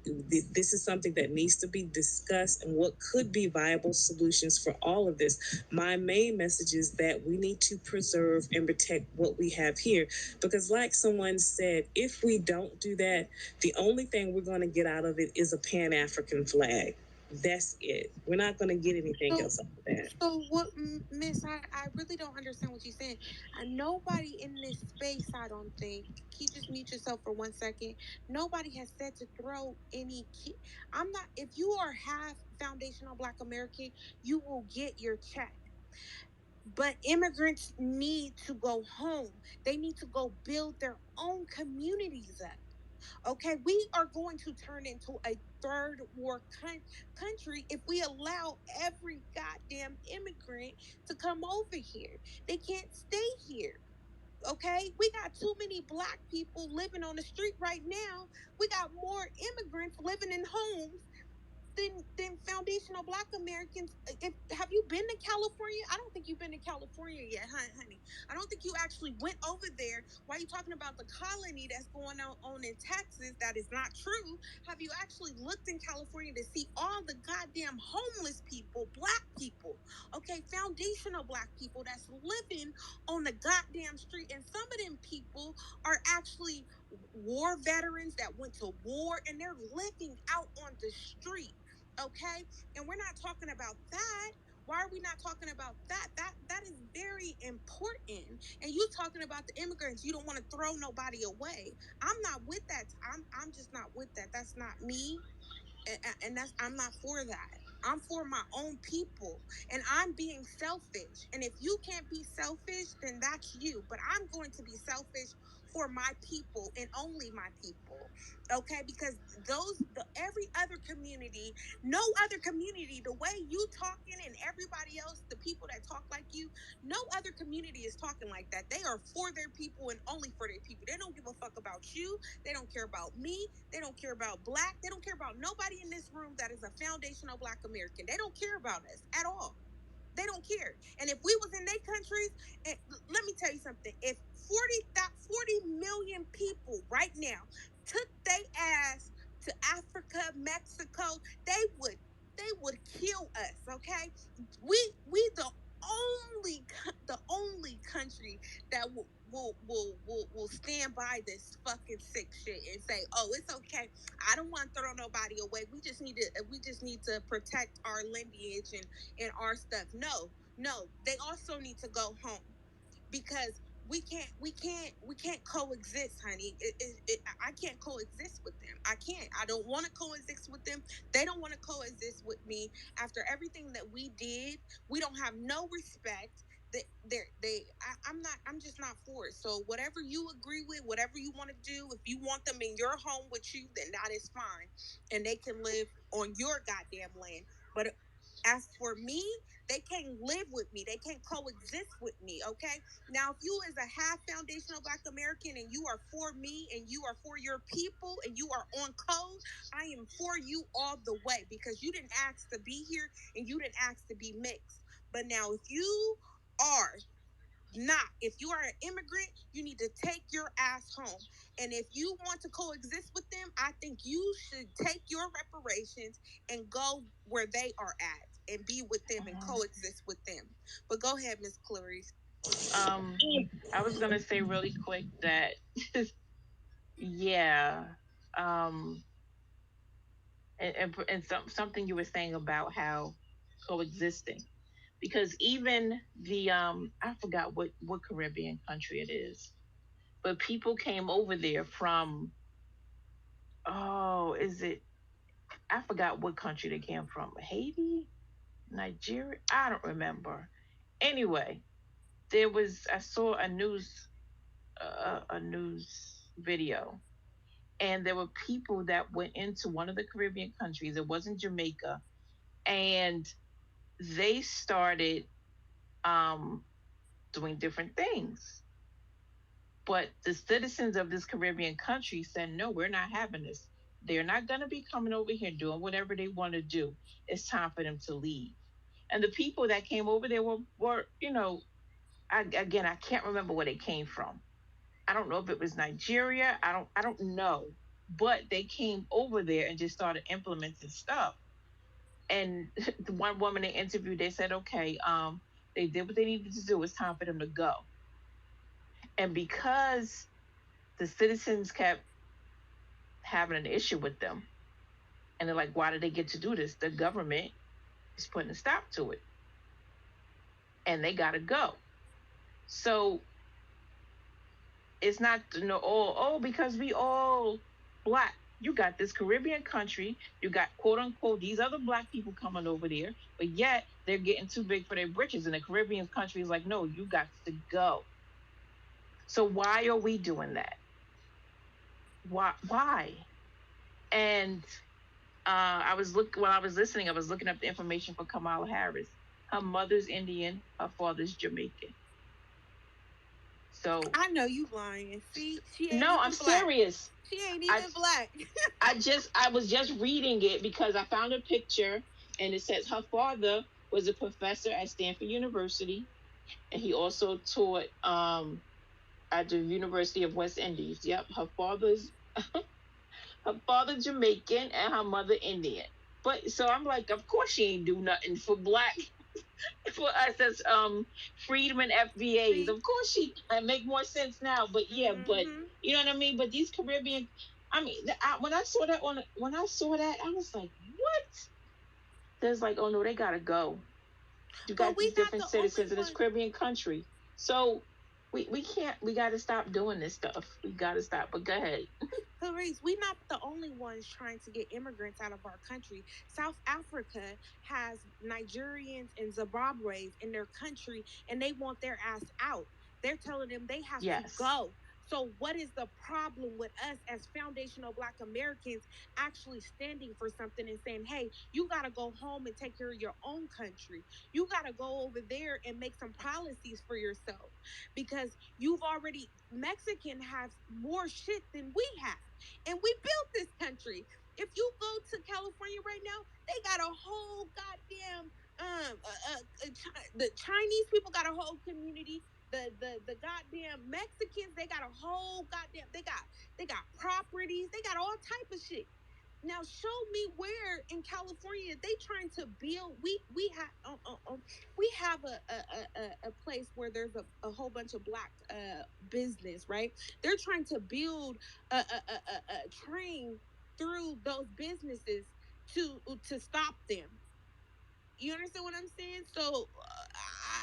This is something that needs to be discussed, and what could be viable solutions for all of this. My main message is that we need to preserve and protect what we have here, because, like someone said, if we don't do that, the only thing we're going to get out of it is a Pan-African flag. That's it. We're not going to get anything So, else out of that. so what, Miss? I really don't understand what you're saying. Nobody in this space, I don't think. Can you just mute yourself for 1 second? Nobody has said to throw any kid. I'm not. If you are half foundational Black American, you will get your check. But immigrants need to go home. They need to go build their own communities up. Okay, we are going to turn into a third world country if we allow every goddamn immigrant to come over here. They can't stay here. Okay, we got too many black people living on the street right now. We got more immigrants living in homes than foundational black Americans. If have you been to California? I don't think you've been to California yet, honey. I don't think you actually went over there. Why are you talking about the colony that's going on in Texas? That is not true. Have you actually looked in California to see all the goddamn homeless people, black people, okay, foundational black people that's living on the goddamn street? And some of them people are actually war veterans that went to war and they're living out on the street. Okay, and we're not talking about that. Why are we not talking about that? That is very important. And you talking about the immigrants, you don't want to throw nobody away. I'm not with that. I'm just not with that. That's not me, and that's I'm not for that. I'm for my own people, and I'm being selfish. And if you can't be selfish, then that's you. But I'm going to be selfish for my people and only my people. Okay, because every other community, no other community, the way you talking and everybody else, the people that talk like you, no other community is talking like that. They are for their people and only for their people. They don't give a fuck about you. They don't care about me. They don't care about black. They don't care about nobody in this room that is a foundational black American. They don't care about us at all. They don't care. And if we was in their countries, and let me tell you something. If 40 million people right now took their ass to Africa, Mexico, they would kill us, okay? We the only country that will stand by this fucking sick shit and say, "Oh, it's okay. I don't want to throw nobody away. We just need to protect our lineage and our stuff." No, no. They also need to go home because we can't coexist, honey. I can't coexist with them. I can't. I don't want to coexist with them. They don't want to coexist with me. After everything that we did, we don't have no respect. I'm just not for it. So whatever you agree with, whatever you want to do, if you want them in your home with you, then that is fine, and they can live on your goddamn land. But as for me, they can't live with me. They can't coexist with me. Okay. Now, if you is a half foundational black American and you are for me and you are for your people and you are on code, I am for you all the way because you didn't ask to be here and you didn't ask to be mixed. But now, if you are not, if you are an immigrant, you need to take your ass home. And if you want to coexist with them, I think you should take your reparations and go where they are at and be with them and coexist with them. But go ahead, Miss Clarice. Um, I was gonna say really quick that yeah, um, and something you were saying about how coexisting, because even the I forgot what Caribbean country it is, but people came over there from, oh, is it, I forgot what country they came from, Haiti, Nigeria, I don't remember. Anyway, I saw a news video, and there were people that went into one of the Caribbean countries. It wasn't Jamaica, and they started um, doing different things. But the citizens of this Caribbean country said, "No, we're not having this. They're not going to be coming over here doing whatever they want to do. It's time for them to leave." And the people that came over there were again, I can't remember where they came from. I don't know if it was Nigeria. I don't know. But they came over there and just started implementing stuff. And the one woman they interviewed, they said, okay, they did what they needed to do. It's time for them to go. And because the citizens kept having an issue with them, and they're like, why did they get to do this? The government is putting a stop to it. And they gotta go. So it's not because we all black. You got this Caribbean country, you got quote unquote these other black people coming over there, but yet they're getting too big for their britches. And the Caribbean country is like, no, you got to go. So why are we doing that? Why? And while I was listening, I was looking up the information for Kamala Harris. Her mother's Indian, her father's Jamaican. So I know you lying. See, she ain't no, I'm even black. serious. She ain't I even black. I was just reading it because I found a picture and it says her father was a professor at Stanford University and he also taught at the University of West Indies. Yep, her father Jamaican and her mother Indian. But so I'm like, of course she ain't do nothing for black for us as freedmen FBAs. See? Of course she make more sense now. But yeah, but Mm-hmm. you know what I mean. But these Caribbean, I mean, when I saw that when I saw that, I was like, what? There's like, oh no, they gotta go. You But got we these not different the only citizens in this ones. Caribbean country, so we can't. We got to stop doing this stuff. We got to stop. But go ahead. Clarice, we not the only ones trying to get immigrants out of our country. South Africa has Nigerians and Zimbabweans in their country, and they want their ass out. They're telling them they have to Yes. go. So, what is the problem with us as foundational Black Americans actually standing for something and saying, hey, you got to go home and take care of your own country? You got to go over there and make some policies for yourself because you've already, Mexican has more shit than we have. And we built this country. If you go to California right now, they got a whole goddamn the Chinese people got a whole community. The goddamn Mexicans, they got a whole goddamn they got properties, they got all type of shit. Now show me where in California they trying to build. We have a place where there's a whole bunch of black business, right? They're trying to build a train through those businesses to stop them. You understand what I'm saying? So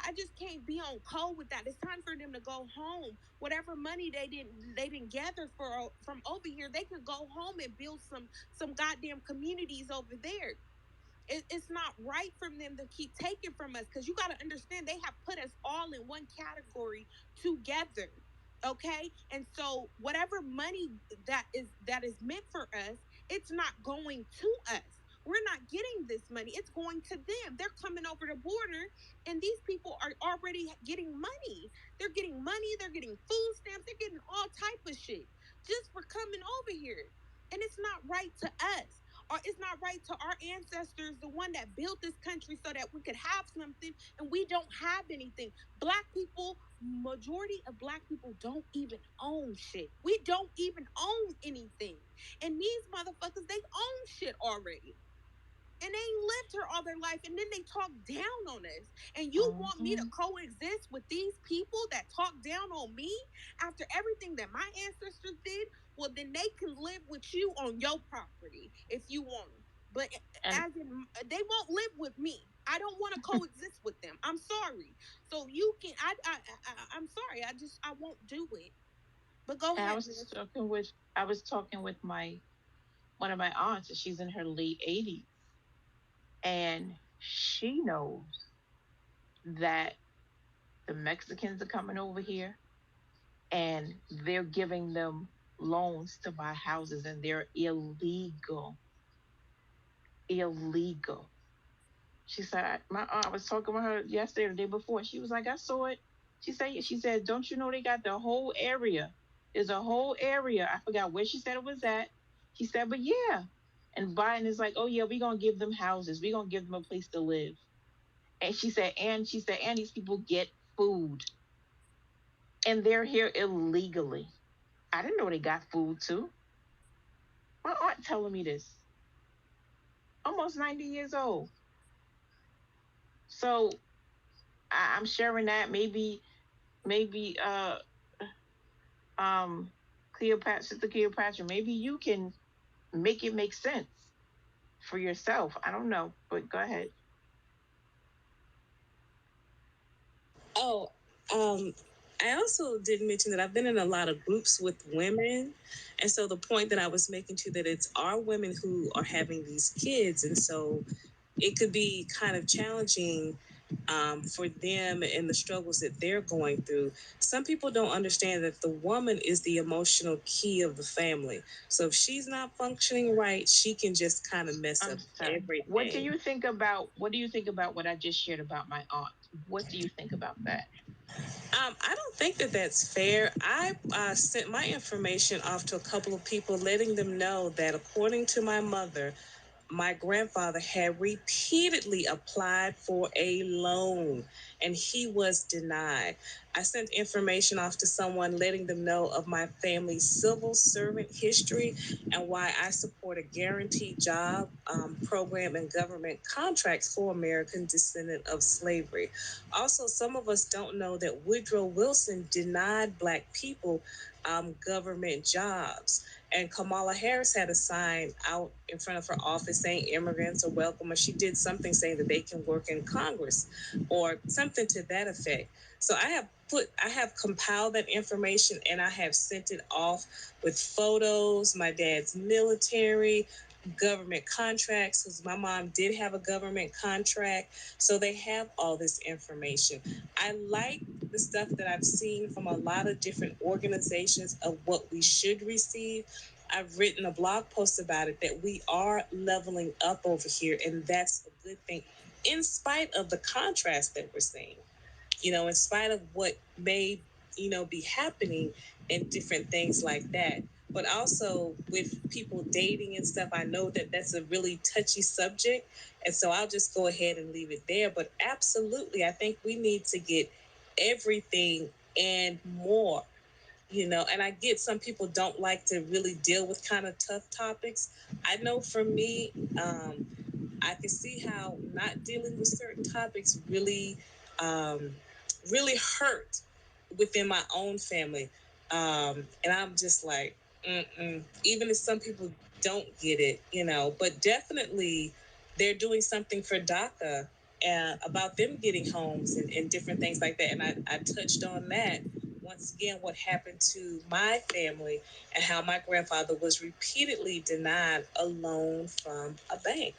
I just can't be on code with that. It's time for them to go home. Whatever money they didn't gather from over here, they can go home and build some goddamn communities over there. It's not right from them to keep taking from us because you got to understand they have put us all in one category together. Okay, and so whatever money that is meant for us, it's not going to us. We're not getting this money, it's going to them. They're coming over the border, and these people are already getting money. They're getting money, they're getting food stamps, they're getting all type of shit just for coming over here. And it's not right to us, or it's not right to our ancestors, the one that built this country so that we could have something, and we don't have anything. Black people, majority of black people don't even own shit. We don't even own anything. And these motherfuckers, they own shit already. And they ain't lived here all their life, and then they talk down on us. And you want me to Mhm. coexist with these people that talk down on me after everything that my ancestors did? Well, then they can live with you on your property if you want them. But And as in, they won't live with me. I don't want to coexist with them. I'm sorry. So you can. I'm sorry. I won't do it. But go and ahead, miss. I was talking with my one of my aunts, and she's in her late 80s, and she knows that the Mexicans are coming over here, and they're giving them loans to buy houses, and they're illegal. Illegal. She said, my aunt, I was talking with her yesterday or the day before. She was like, I saw it. She said, don't you know they got the whole area? There's a whole area. I forgot where she said it was at. She said, but yeah. And Biden is like, oh yeah, we're gonna give them houses. We're gonna give them a place to live. And these people get food. And they're here illegally. I didn't know they got food too. My aunt telling me this. Almost 90 years old. So I'm sharing that. Maybe um Cleopatra, Sister Cleopatra, maybe you can make it make sense for yourself. I don't know, but go ahead. Oh, um, I also did mention that I've been in a lot of groups with women. And so the point that I was making too, that it's our women who are having these kids. And so it could be kind of challenging for them and the struggles that they're going through. Some people don't understand that the woman is the emotional key of the family. So if she's not functioning right, she can just kind of mess I'm up sorry. What do everything. you think about what I just shared about my aunt? What do you think about that? I don't think that that's fair. I sent my information off to a couple of people, letting them know that according to my mother, my grandfather had repeatedly applied for a loan and he was denied. I sent information off to someone letting them know of my family's civil servant history and why I support a guaranteed job program and government contracts for American descendant of slavery. Also, some of us don't know that Woodrow Wilson denied Black people government jobs. And Kamala Harris had a sign out in front of her office saying immigrants are welcome, or she did something saying that they can work in Congress or something to that effect. So I have compiled that information and I have sent it off with photos, my dad's military, government contracts, because my mom did have a government contract. So they have all this information. I like the stuff that I've seen from a lot of different organizations of what we should receive. I've written a blog post about it that we are leveling up over here, and that's a good thing, in spite of the contrast that we're seeing. In spite of what may, be happening and different things like that. But also with people dating and stuff, I know that that's a really touchy subject. And so I'll just go ahead and leave it there. But absolutely, I think we need to get everything and more. And I get some people don't like to really deal with kind of tough topics. I know for me, I can see how not dealing with certain topics um, really hurt within my own family. And I'm just like, even if some people don't get it, but definitely they're doing something for DACA about them getting homes and different things like that. And I touched on that once again, what happened to my family and how my grandfather was repeatedly denied a loan from a bank.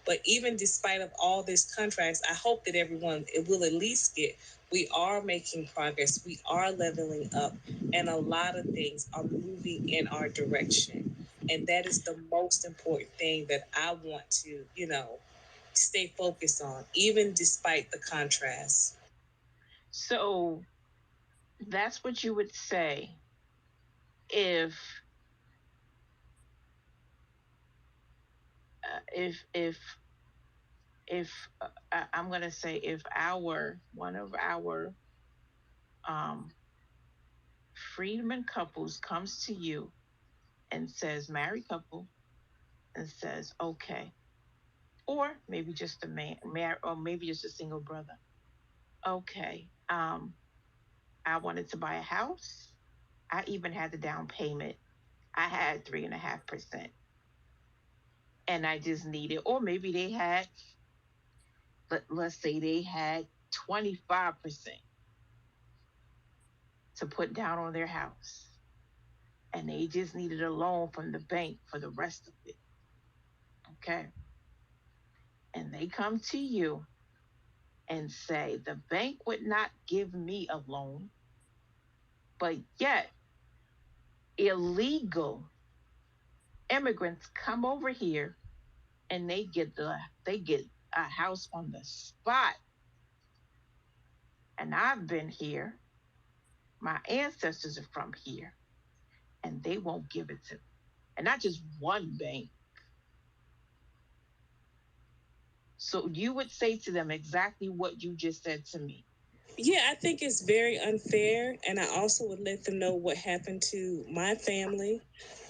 But even despite of all these contracts, I hope that everyone it will at least get. We are making progress. We are leveling up, and a lot of things are moving in our direction. And that is the most important thing that I want to, stay focused on, even despite the contrast. So that's what you would say if if I'm going to say if our one of our um, freedman couples comes to you and says, married couple, and says, okay, or maybe just a man, or maybe just a single brother. Okay, I wanted to buy a house. I even had the down payment. I had 3.5%, and I just needed, or maybe they had, let's say they had 25% to put down on their house, and they just needed a loan from the bank for the rest of it. Okay, and they come to you and say the bank would not give me a loan, but yet illegal immigrants come over here and they get a house on the spot. And I've been here. My ancestors are from here, and they won't give it to me. And not just one bank. So you would say to them exactly what you just said to me. Yeah, I think it's very unfair, and I also would let them know what happened to my family,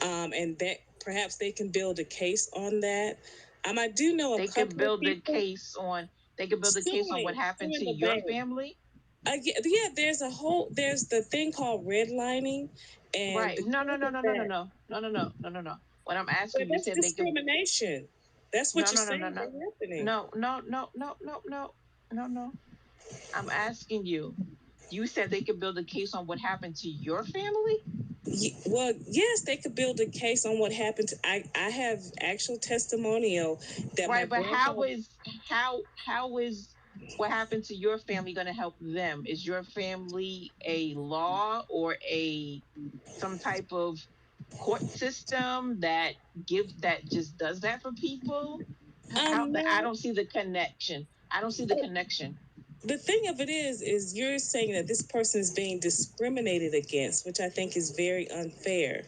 and that perhaps they can build a case on that. I do know a They could couple of build a people case on what happened suing to the your bank. family. Yeah, there's the thing called redlining, and Right. because No, no, no, of no, no, no, that, no, no, no, no, no, no, no. What I'm but asking, you that's said they could. discrimination. That's what No, you're no, no, no, saying no, is happening. no, no, no, no, no, no, no, no. I'm asking you. You said they could build a case on what happened to your family. Well, yes, they could build a case on what happened. I have actual testimonial that my Right, but grandfather. how is What happened to your family going to help them? Is your family a law or a some type of court system that just does that for people? How I No. don't see the connection. I don't see the connection. The thing of it is you're saying that this person is being discriminated against, which I think is very unfair.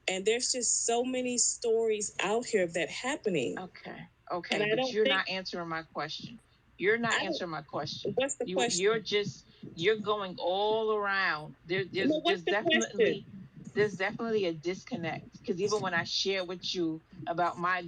And there's just so many stories out here of that happening. Okay. And Okay, I but don't you're think not answering my question. You're not I don't. answering my question. What's the You're question? just you're going all around. No, what's the question? There's definitely a disconnect because even when I share with you about my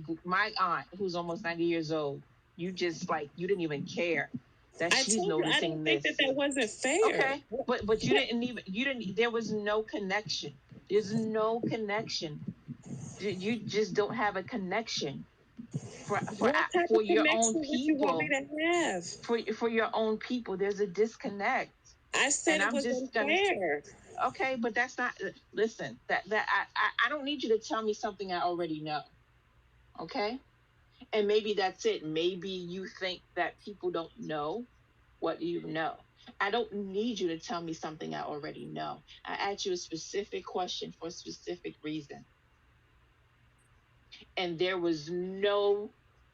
aunt who's almost 90 years old, you just like you didn't even care that I she's told you I noticing don't think that this. that wasn't fair. Okay, but you didn't there was no connection. There's no connection. You just don't have a connection What type for of your own connection would you want me people. to have? For your own people, there's a disconnect. I said And it I'm was just gonna unfair. okay, but that's not listen, that I don't need you to tell me something I already know. Okay? And maybe that's it. Maybe you think that people don't know what you know. I don't need you to tell me something I already know. I asked you a specific question for a specific reason. And there was no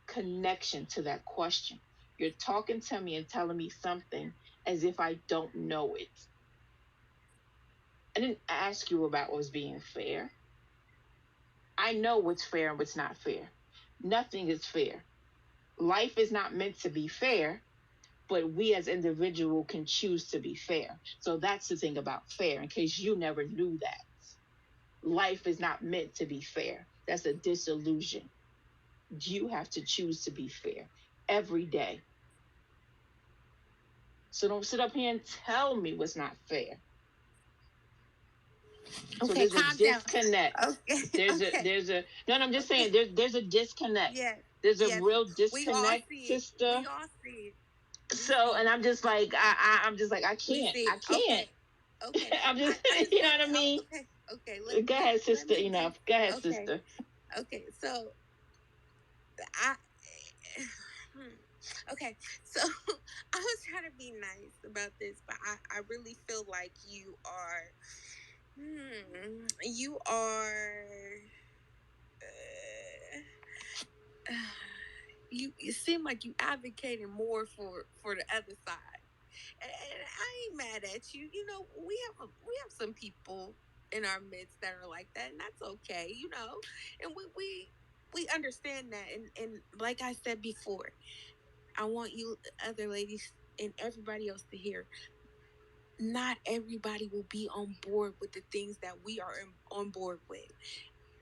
connection to that question. You're talking to me and telling me something as if I don't know it. I didn't ask you about what's being fair. I know what's fair and what's not fair. Nothing is fair. Life is not meant to be fair, but we as individuals can choose to be fair. So that's the thing about fair, in case you never knew that. Life is not meant to be fair. That's a disillusion. You have to choose to be fair every day. So don't sit up here and tell me what's not fair. So Okay, there's a calm down. disconnect. Okay, okay, There's a no, no, I'm just okay. saying there's a disconnect. Yes, There's a yes. real We all disconnect, see it. sister. We all see it. We So see and it. I'm just like I'm just like We see I it. can't. Okay, okay. I'm just I just you know want. what I mean. Okay, okay. Go ahead, Let sister. me give. Enough. Go ahead, Okay, sister. okay. So I. Hmm. Okay, so I was trying to be nice about this, but I really feel like you are. You are. Uh, you seem like you advocating more for the other side, and I ain't mad at you. You know, we have some people in our midst that are like that, and that's okay. You know, and we understand that, and like I said before, I want you other ladies and everybody else to hear. Not everybody will be on board with the things that we are on board with.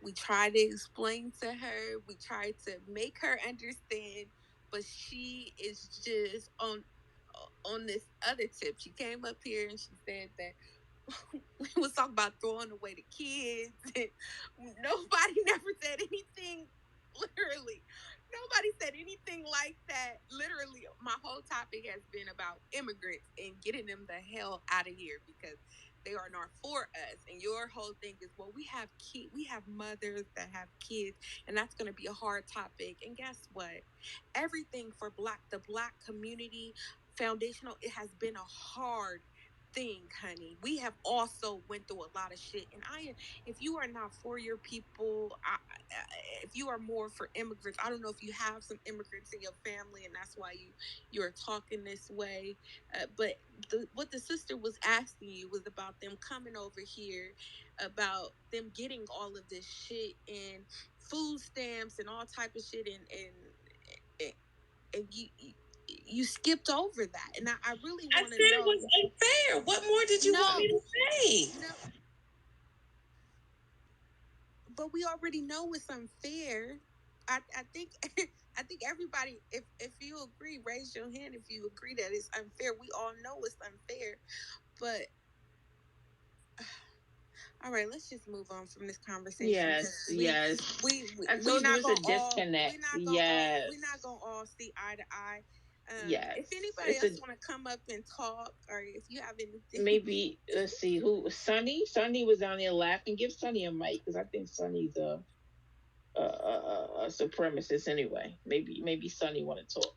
We try to explain to her, we try to make her understand, but she is just on this other tip. She came up here and she said that we was talking about throwing away the kids, and nobody never said anything. Literally, nobody said anything like that. Literally, my whole topic has been about immigrants and getting them the hell out of here because they are not for us. And your whole thing is, well, we have mothers that have kids, and that's going to be a hard topic. And guess what? Everything for the black community, foundational, it has been a hard thing, honey. We have also went through a lot of shit, and if you are not for your people, if you are more for immigrants, I don't know if you have some immigrants in your family, and that's why you're talking this way. But what the sister was asking you was about them coming over here, about them getting all of this shit and food stamps and all type of shit, and you skipped over that, and I really I want said to it know. was unfair. What more did you want No, me to say? no, but we already know it's unfair. I think I think everybody, if you agree, raise your hand if you agree that it's unfair. We all know it's unfair, but all right, let's just move on from this conversation Yes, because yes. I we told you not it's a gonna all disconnect. we not Yes. gonna all see eye to eye. If Yes. anybody It's a else want to come up and talk, or if you have anything. maybe let's see who Sunny. Sunny was down there laughing. Give Sunny a mic because I think Sunny's a supremacist anyway. Maybe Sunny want to talk.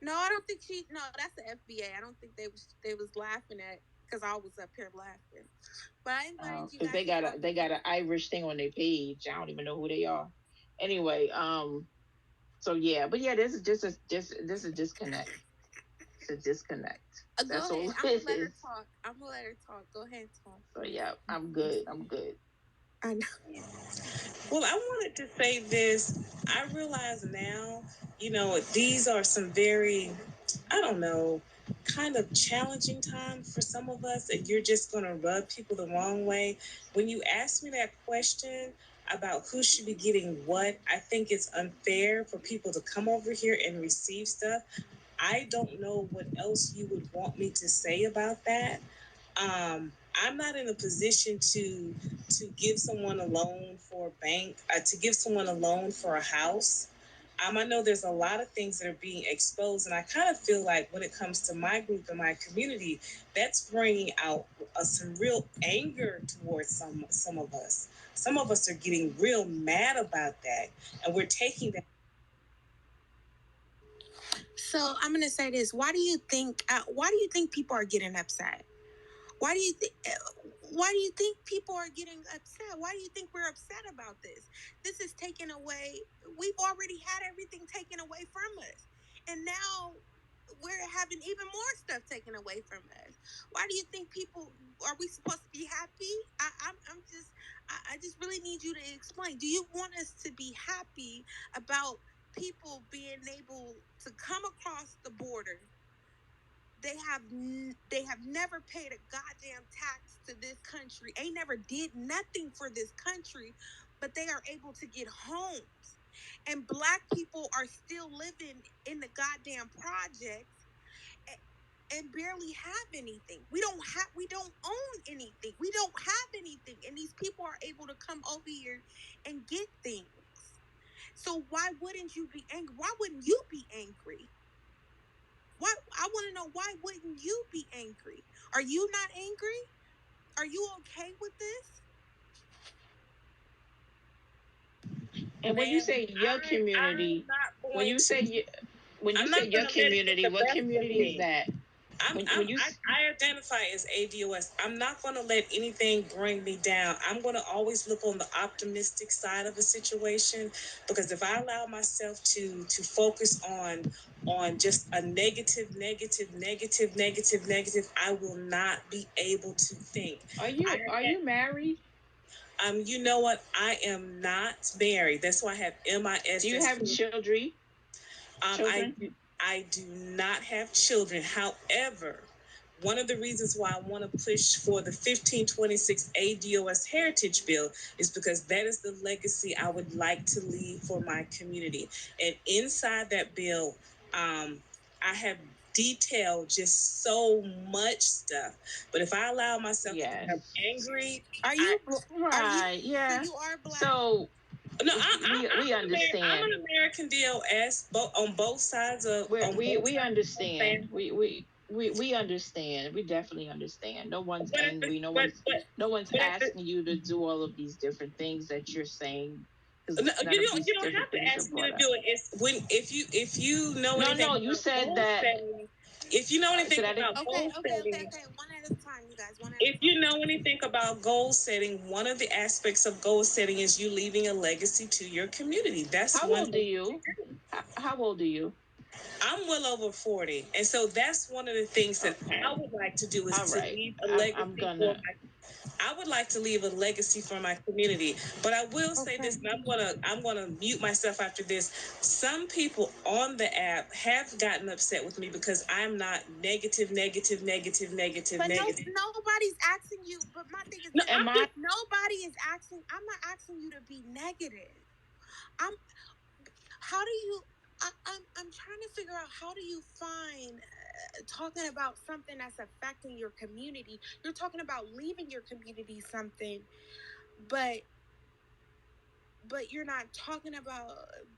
No, I don't think she. No, that's the FBA. I don't think they was laughing at because I was up here laughing. But I invited you Because guys they to got talk a they got about. an Irish thing on their page. I don't even know who they are. Anyway, so yeah, but yeah, this is this is a disconnect. It's a disconnect. Go That's all ahead. it I'm gonna let her is. talk. I'm gonna let her talk. Go ahead, talk. So yeah, I'm good. I'm good. I know. Well, I wanted to say this. I realize now, these are some very, I don't know, kind of challenging times for some of us, and you're just going to rub people the wrong way. When you ask me that question about who should be getting what, I think it's unfair for people to come over here and receive stuff. I don't know what else you would want me to say about that. I'm not in a position to give someone a loan for a bank, to give someone a loan for a house. I know there's a lot of things that are being exposed, and I kind of feel like when it comes to my group and my community, that's bringing out some real anger towards some of us. Some of us are getting real mad about that, and we're taking that. So I'm gonna say this. Why do you think? Why do you think people are getting upset? Why do you think? Why do you think people are getting upset? Why do you think we're upset about this? This is taken away. We've already had everything taken away from us, and now we're having even more stuff taken away from us. Why do you think people are we supposed to be happy? I'm just I just really need you to explain. Do you want us to be happy about people being able to come across the border? They have never paid a goddamn tax to this country. They never did nothing for this country, but they are able to get homes. And black people are still living in the goddamn projects and barely have anything. We don't own anything. We don't have anything. And these people are able to come over here and get things. So why wouldn't you be angry? Why wouldn't you be angry? Why I want to know why wouldn't you be angry? Are you not angry? Are you okay with this? And when you Man, say your I'm community, not when going you to. say when you I'm say not going your to let it get community, the what best of community is me. that? When you I identify as ADOS. I'm not going to let anything bring me down. I'm going to always look on the optimistic side of a situation, because if I allow myself to focus on just a negative, I will not be able to think. are you married? You know what? I am not married. That's why I have MIS. Do you That's have children? Um, I Children? do, I do not have children. However, one of the reasons why I want to push for the 1526 ADOS Heritage Bill is because that is the legacy I would like to leave for my community. And inside that bill, I have detailed just so much stuff. But if I allow myself to become Yes. angry, Are I you are you Right. so Yeah. you are black? So no, we I'm understand. an American DOS, on both sides of on both We sides of my understand. family. We understand. We definitely understand. No one's But at the, angry. No one's but at the, asking you to do all of these different things that you're saying, no, because none of these you don't different have to things are ask me brought to up. do it. It's when if you know No, anything no, you about said goal that. setting, if you know anything So that it, about Okay, goal okay, okay, setting, okay. One at a time, you guys. One at a if you time. know anything about goal setting, one of the aspects of goal setting is you leaving a legacy to your community. That's how one old are thing you? to do. How old are you? I'm well over 40. And so that's one of the things that I Okay. would like to do is All to right. leave a I'm legacy for gonna. I would like to leave a legacy for my community. But I will say Okay. this, and I'm gonna mute myself after this. Some people on the app have gotten upset with me because I'm not But negative. nobody's asking you. But my thing is No, this: Am I'm I? just nobody is asking. I'm not asking you to be negative. I'm. How do you? I'm trying to figure out how do you find talking about something that's affecting your community. You're talking about leaving your community something, but you're not talking about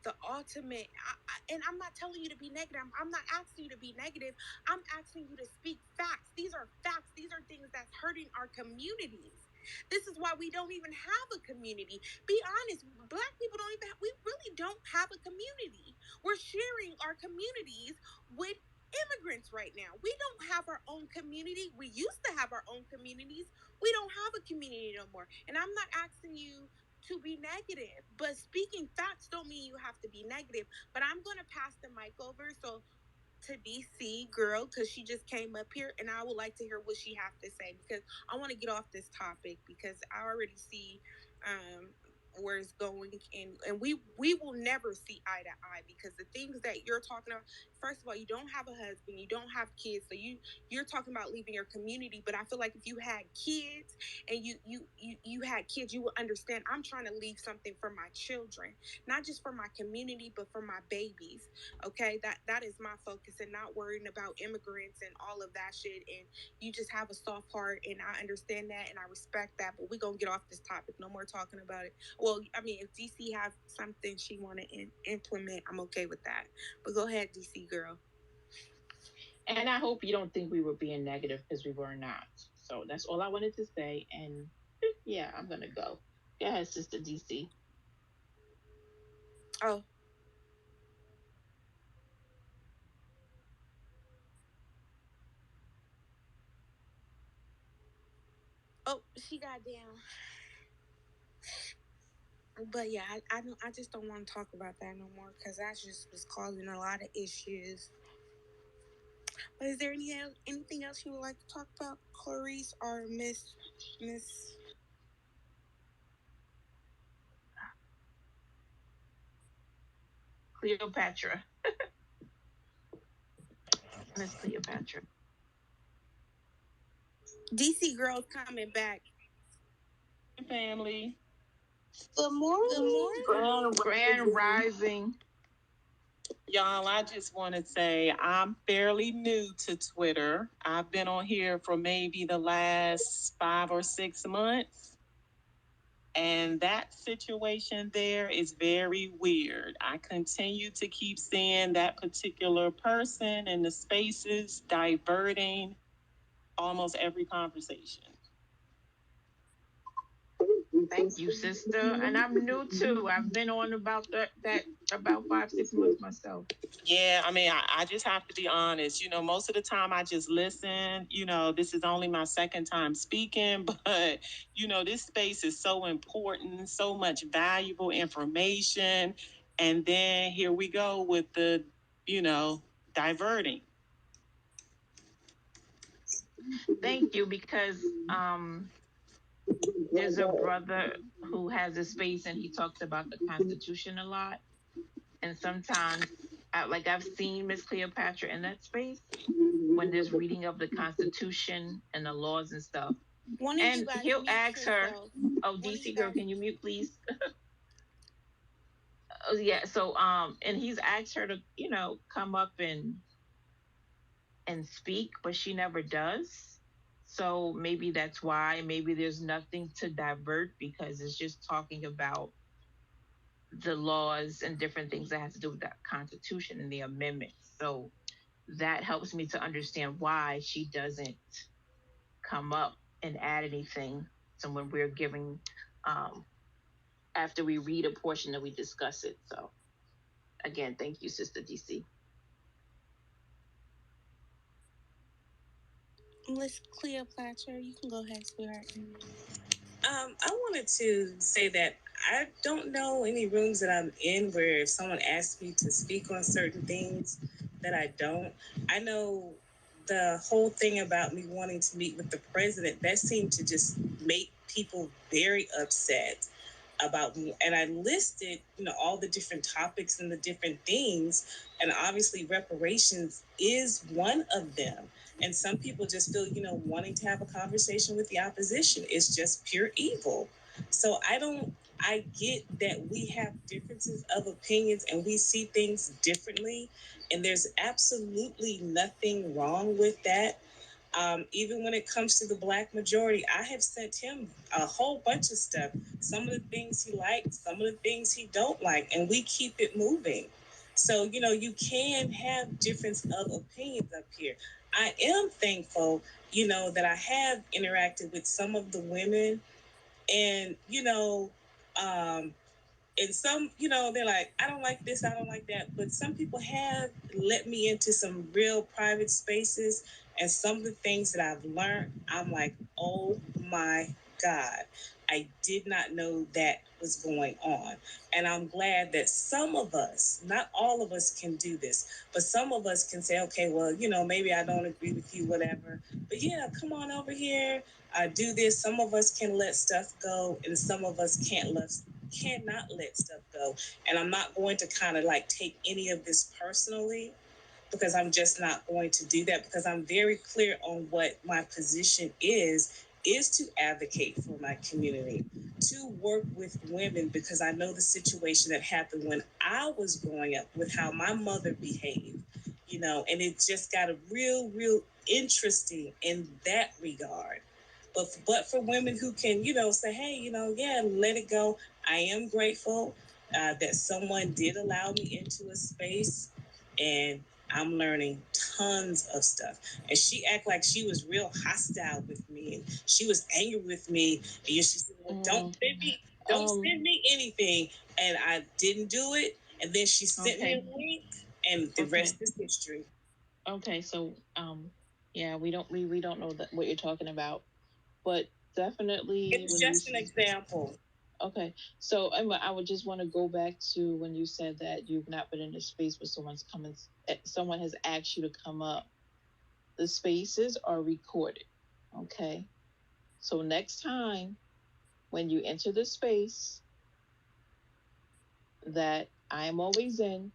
the ultimate. And I'm not telling you to be negative. I'm not asking you to be negative. I'm asking you to speak facts. These are facts. These are things that's hurting our communities. This is why we don't even have a community. Be honest, Black people don't even we really don't have a community. We're sharing our communities with immigrants right now. We don't have our own community. We used to have our own communities. We don't have a community no more. And I'm not asking you to be negative, but speaking facts don't mean you have to be negative. But I'm going to pass the mic over to DC girl because she just came up here, and I would like to hear what she have to say because I want to get off this topic because I already see um, where it's going, and we will never see eye to eye because the things that you're talking about. First of all, you don't have a husband, you don't have kids, so you're talking about leaving your community. But I feel like if you had kids and you had kids, you would understand. I'm trying to leave something for my children, not just for my community, but for my babies. Okay, that is my focus, and not worrying about immigrants and all of that shit. And you just have a soft heart, and I understand that and I respect that. But we're gonna get off this topic. No more talking about it. Well, I mean, if DC have something she want to implement, I'm okay with that. But go ahead, DC girl. And I hope you don't think we were being negative because we were not. So that's all I wanted to say. And yeah, I'm gonna go. Go ahead, Sister DC. Oh. Oh, she got down. But yeah, I just don't want to talk about that no more because that just was causing a lot of issues. But is there anything else you would like to talk about, Clarice or Miss? Cleopatra. Miss Cleopatra. DC girl coming back. Family. Good morning. Good morning. Grand Rising. Y'all, I just want to say I'm fairly new to Twitter. I've been on here for maybe the last 5 or 6 months. And that situation there is very weird. I continue to keep seeing that particular person in the spaces diverting almost every conversation. Thank you, sister. And I'm new too. I've been on about that about 5, 6 months myself. Yeah, I mean, I just have to be honest. Most of the time I just listen. This is only my second time speaking, but, this space is so important, so much valuable information. And then here we go with the, diverting. Thank you, because there's a brother who has a space and he talks about the Constitution a lot. And sometimes, I've seen Miss Cleopatra in that space when there's reading of the Constitution and the laws and stuff. And he'll ask her, "Oh, DC girl, can you mute, please?" Oh, yeah. So, and he's asked her to, come up and speak, but she never does. So maybe that's why. Maybe there's nothing to divert because it's just talking about the laws and different things that have to do with that Constitution and the amendments. So that helps me to understand why she doesn't come up and add anything. So when we're giving, after we read a portion that we discuss it. So again, thank you, Sister DC. Miss Cleopatra, you can go ahead, sweetheart. I wanted to say that I don't know any rooms that I'm in where if someone asks me to speak on certain things that I don't. I know the whole thing about me wanting to meet with the president, that seemed to just make people very upset about me. And I listed, all the different topics and the different things. And obviously reparations is one of them. And some people just feel, wanting to have a conversation with the opposition is just pure evil. So I get that we have differences of opinions and we see things differently. And there's absolutely nothing wrong with that. Even when it comes to the Black majority, I have sent him a whole bunch of stuff. Some of the things he likes, some of the things he don't like, and we keep it moving. So, you can have difference of opinions up here. I am thankful, that I have interacted with some of the women And, and some, they're like, I don't like this, I don't like that. But some people have let me into some real private spaces. And some of the things that I've learned, I'm like, oh my God, I did not know that was going on. And I'm glad that some of us, not all of us can do this, but some of us can say, okay, well, maybe I don't agree with you, whatever. But yeah, come on over here, do this. Some of us can let stuff go, and some of us cannot let stuff go. And I'm not going to kind of like take any of this personally, because I'm just not going to do that, because I'm very clear on what my position is to advocate for my community, to work with women, because I know the situation that happened when I was growing up with how my mother behaved, and it just got a real interesting in that regard. But for women who can, say, hey, yeah, let it go. I am grateful that someone did allow me into a space, and I'm learning tons of stuff. And she acted like she was real hostile with me, and she was angry with me. And she said, well, don't send me anything. And I didn't do it. And then she sent me a link, and the rest is history. Okay, so yeah, we don't know what you're talking about, but definitely it's just an example. Okay, so I would just want to go back to when you said that you've not been in a space where someone has asked you to come up. The spaces are recorded. Okay, so next time when you enter the space that I am always in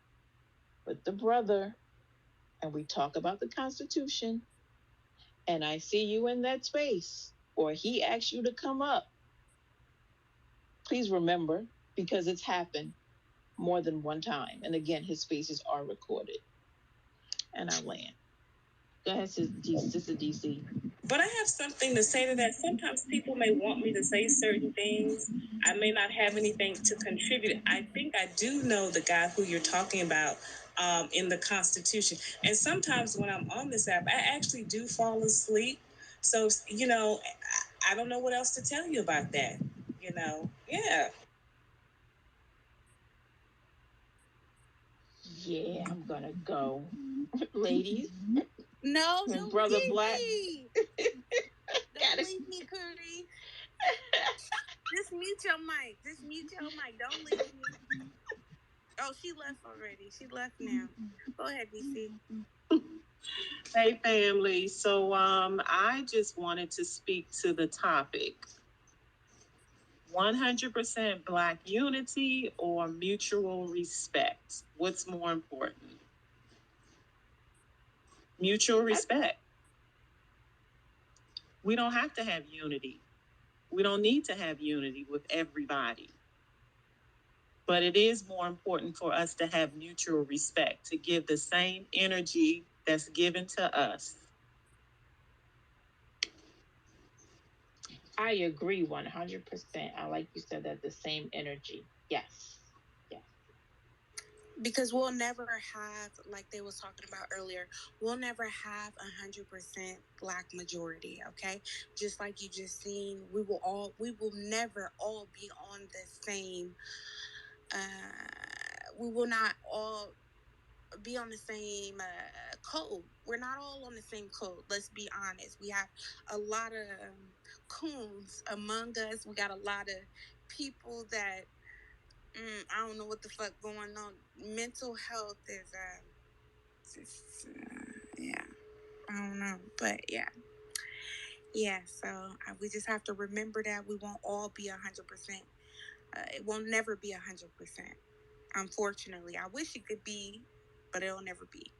with the brother, and we talk about the Constitution, and I see you in that space, or he asks you to come up, please remember, because it's happened more than one time. And again, his spaces are recorded. And I land. Go ahead, Sister DC. But I have something to say to that. Sometimes people may want me to say certain things. I may not have anything to contribute. I think I do know the guy who you're talking about in the Constitution. And sometimes when I'm on this app, I actually do fall asleep. So, I don't know what else to tell you about that. Yeah. Yeah, I'm gonna go. Ladies. No, don't Brother leave Black. me. Don't leave me, Curry. Just mute your mic. Don't leave me. Oh, she left already. She left now. Go ahead, DC. Hey, family. So I just wanted to speak to the topic. 100% Black unity or mutual respect? What's more important? Mutual respect. We don't have to have unity. We don't need to have unity with everybody. But it is more important for us to have mutual respect, to give the same energy that's given to us. I agree 100%. I like you said that, the same energy. Yes. Because we'll never have, like they was talking about earlier, we'll never have 100% Black majority. Okay, just like you just seen, we will never all be on the same. We will not all be on the same code. We're not all on the same code. Let's be honest. We have a lot of coons among us. We got a lot of people that I don't know what the fuck going on. Mental health is yeah. I don't know, but yeah. So we just have to remember that we won't all be 100%. It won't never be 100%. Unfortunately, I wish it could be, but it'll never be.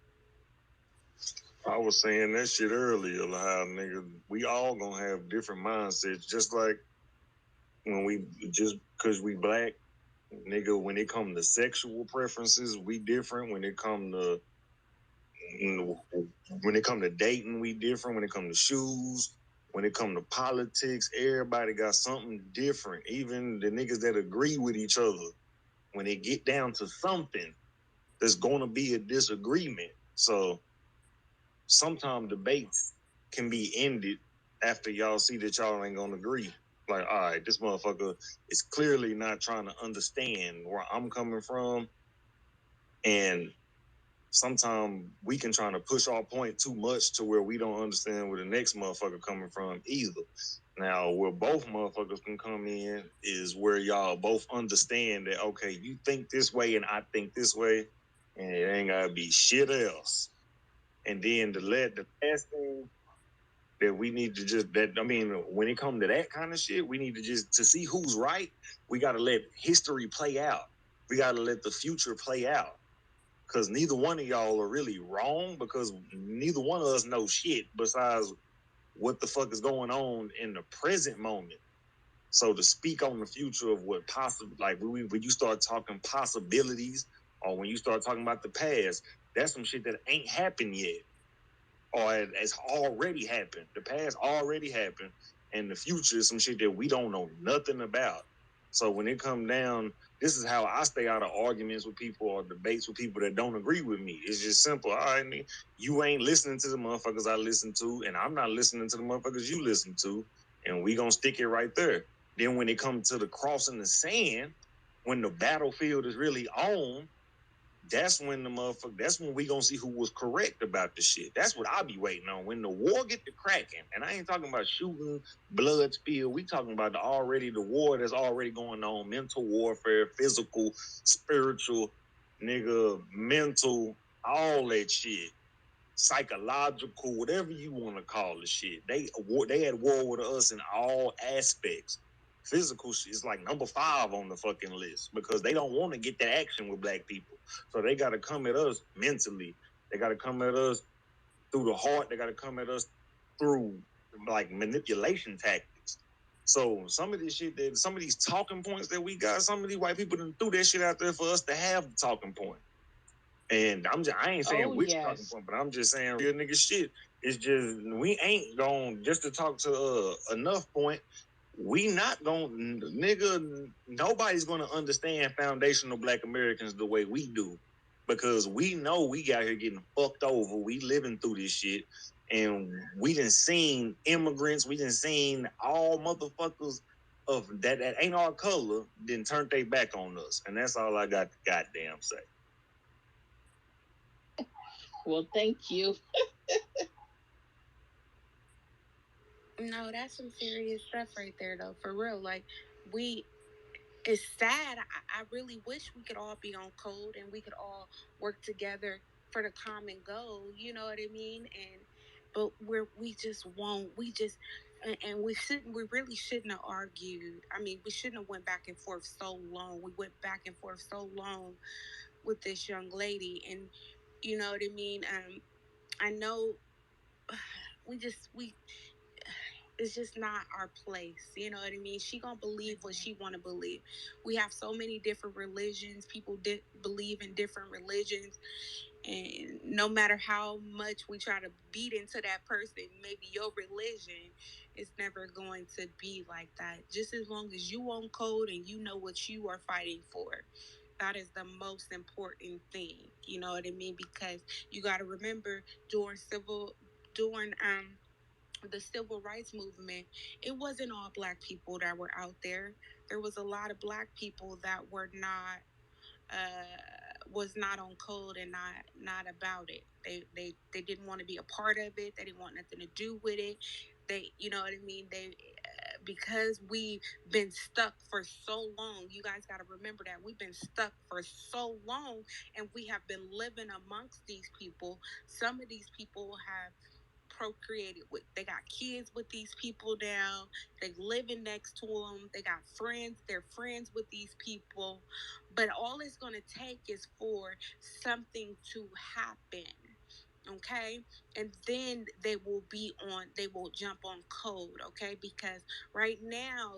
I was saying that shit earlier, how nigga, we all gonna have different mindsets, just like when we just because we Black, nigga. When it come to sexual preferences, we different. When it come to dating, we different. When it come to shoes, when it come to politics, everybody got something different. Even the niggas that agree with each other, when they get down to something, there's gonna be a disagreement. So sometimes debates can be ended after y'all see that y'all ain't gonna agree. Like, all right, this motherfucker is clearly not trying to understand where I'm coming from. And sometimes we can try to push our point too much to where we don't understand where the next motherfucker coming from either. Now, where both motherfuckers can come in is where y'all both understand that, okay, you think this way and I think this way, and it ain't gotta be shit else. And then the last thing that we need to just that I mean, when it comes to that kind of shit, we need to just to see who's right. We got to let history play out. We got to let the future play out because neither one of y'all are really wrong because neither one of us know shit besides what the fuck is going on in the present moment. So to speak on the future of what possible, like when you start talking possibilities or when you start talking about the past, that's some shit that ain't happened yet or it's already happened. The past already happened, and the future is some shit that we don't know nothing about. So when it comes down, this is how I stay out of arguments with people or debates with people that don't agree with me. It's just simple. All right, you ain't listening to the motherfuckers I listen to, and I'm not listening to the motherfuckers you listen to, and we gonna stick it right there. Then when it comes to the crossing the sand, when the battlefield is really on, that's when the motherfucker. That's when we gonna see who was correct about the shit. That's what I be waiting on. When the war get to cracking, and I ain't talking about shooting, blood spill. We talking about the war that's already going on. Mental warfare, physical, spiritual, nigga, mental, all that shit. Psychological, whatever you want to call the shit. They had war with us in all aspects. Physical shit is like number 5 on the fucking list because they don't want to get that action with black people. So they got to come at us mentally. They got to come at us through the heart. They got to come at us through like manipulation tactics. So some of this shit that some of these talking points that we got, some of these white people done threw that shit out there for us to have the talking point. And I ain't saying which talking point, but I'm just saying real nigga shit. It's just we ain't going just to talk to enough point. We not going nigga. Nobody's gonna understand foundational Black Americans the way we do, because we know we got here getting fucked over. We living through this shit, and we done seen immigrants. We done seen all motherfuckers of that ain't our color. Then turn they back on us, and that's all I got to goddamn say. Well, thank you. No, that's some serious stuff right there, though. For real, like we. It's sad. I really wish we could all be on code and we could all work together for the common goal. You know what I mean? But we just won't. We just and we shouldn't. We really shouldn't have argued. I mean, we shouldn't have went back and forth so long. We went back and forth so long with this young lady, and you know what I mean. I know we it's just not our place. You know what I mean? She gonna believe what she wanna believe. We have so many different religions. People believe in different religions, and no matter how much we try to beat into that person, maybe your religion is never going to be like that. Just as long as you on code and you know what you are fighting for, that is the most important thing. You know what I mean? Because you got to remember during the civil rights movement, it wasn't all black people that were out there. There was a lot of black people that were not was not on code and not about it. They didn't want to be a part of it. They didn't want nothing to do with it. They, you know what I mean? They because we've been stuck for so long. You guys got to remember that we've been stuck for so long, and we have been living amongst these people. Some of these people have procreated with, they got kids with these people now, they living next to them, they got friends, they're friends with these people, but all it's going to take is for something to happen, okay, and then they will jump on code, okay, because right now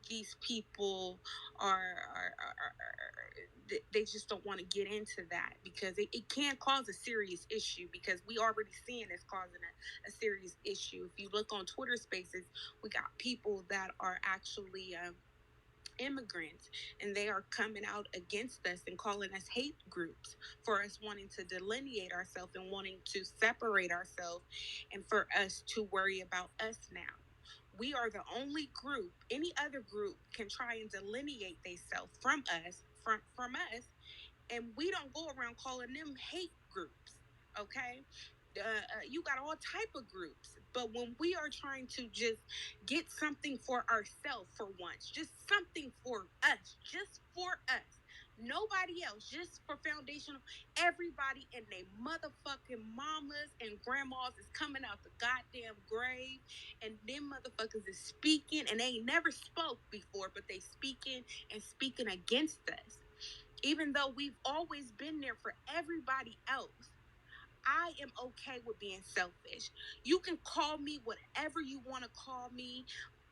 these people they just don't want to get into that because it can cause a serious issue, because we already seeing it's causing a serious issue. If you look on Twitter spaces, we got people that are actually immigrants, and they are coming out against us and calling us hate groups for us wanting to delineate ourselves and wanting to separate ourselves, and for us to worry about us now. We are the only group. Any other group can try and delineate themselves from us, and we don't go around calling them hate groups. Okay. You got all type of groups, but when we are trying to just get something for ourselves for once, just something for us, nobody else, just for foundational, everybody and they motherfucking mamas and grandmas is coming out the goddamn grave, and them motherfuckers is speaking, and they ain't never spoke before, but they speaking against us, even though we've always been there for everybody else. I am okay with being selfish. You can call me whatever you want to call me,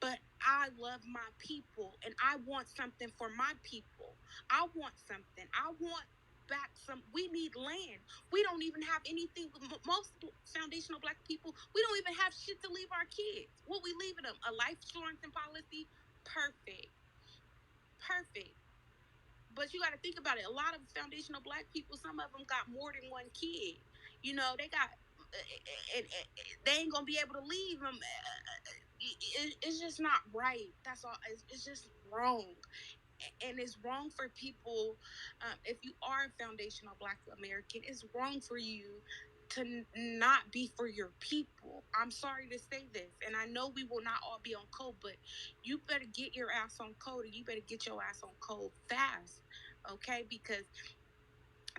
but I love my people and I want something for my people. I want something. I want back some. We need land. We don't even have anything. Most foundational Black people, we don't even have shit to leave our kids. What we leaving them? A life insurance policy? Perfect. Perfect. But you got to think about it. A lot of foundational Black people, some of them got more than one kid. You know, they got, and they ain't gonna be able to leave them. It's just not right. That's all. It's just wrong, and it's wrong for people. If you are a foundational Black American, it's wrong for you to not be for your people. I'm sorry to say this, and I know we will not all be on code, but you better get your ass on code, and you better get your ass on code fast, okay? Because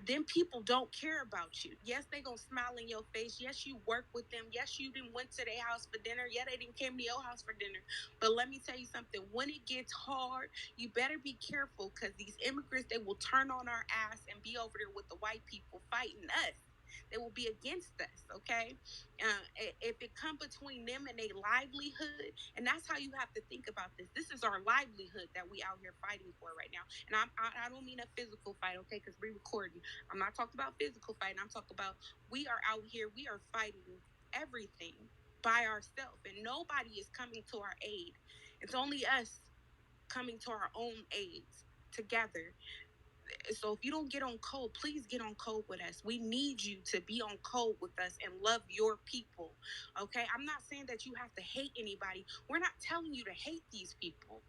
then people don't care about you. Yes, they gonna smile in your face. Yes, you work with them. Yes, you didn't went to their house for dinner. Yeah, they didn't came to your house for dinner. But let me tell you something. When it gets hard, you better be careful, because these immigrants, they will turn on our ass and be over there with the white people fighting us. They will be against us, okay? If it come between them and their livelihood, and that's how you have to think about this. This is our livelihood that we out here fighting for right now. And I don't mean a physical fight, okay? Because we're recording. I'm not talking about physical fighting. I'm talking about we are out here. We are fighting everything by ourselves, and nobody is coming to our aid. It's only us coming to our own aids together. So if you don't get on code, please get on code with us. We need you to be on code with us and love your people. Okay? I'm not saying that you have to hate anybody. We're not telling you to hate these people.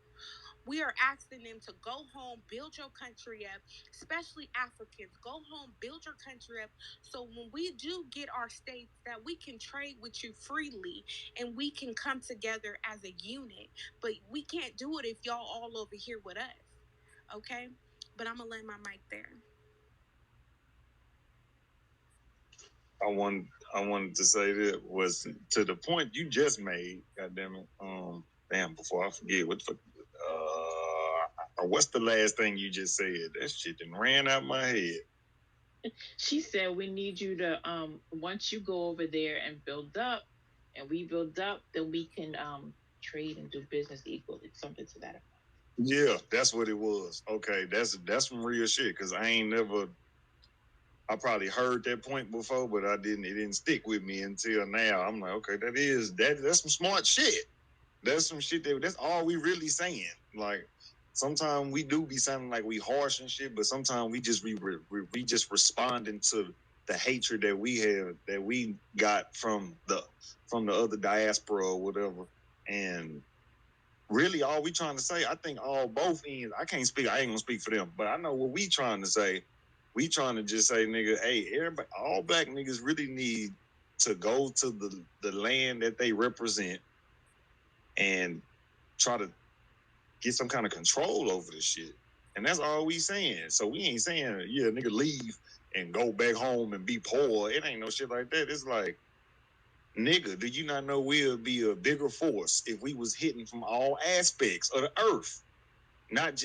We are asking them to go home, build your country up, especially Africans. Go home, build your country up. So when we do get our states, that we can trade with you freely and we can come together as a unit. But we can't do it if y'all all over here with us. Okay? But I'm gonna lay my mic there. I wanted to say that was to the point you just made. God damn it. Damn. Before I forget, what the fuck? What's the last thing you just said? That shit done ran out my head. She said we need you to once you go over there and build up, and we build up, then we can trade and do business equally, something to that effect. Yeah, that's what it was. Okay, that's some real shit. Cause I probably heard that point before, but it didn't stick with me until now. I'm like, okay, that's some smart shit. That's some shit that's all we really saying. Like, sometimes we do be sounding like we harsh and shit, but sometimes we just responding to the hatred that we got from the other diaspora or whatever. And really all we trying to say, I think both ends, I ain't gonna speak for them, but I know what we trying to say. We trying to just say, nigga, hey, everybody, all Black niggas really need to go to the land that they represent and try to get some kind of control over this shit. And that's all we saying. So we ain't saying, yeah, nigga, leave and go back home and be poor. It ain't no shit like that. It's like, nigga, do you not know we'll be a bigger force if we was hitting from all aspects of the earth? Not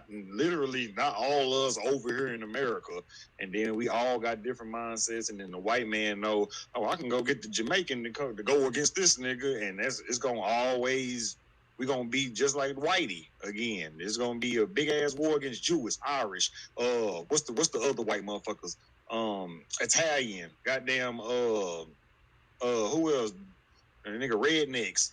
literally, not all us over here in America. And then we all got different mindsets. And then the white man know, oh, I can go get the Jamaican to go against this nigga. And it's going to always, we're going to be just like Whitey again. It's going to be a big ass war against Jewish, Irish. What's the other white motherfuckers? Italian. Goddamn, who else? Nigga, rednecks.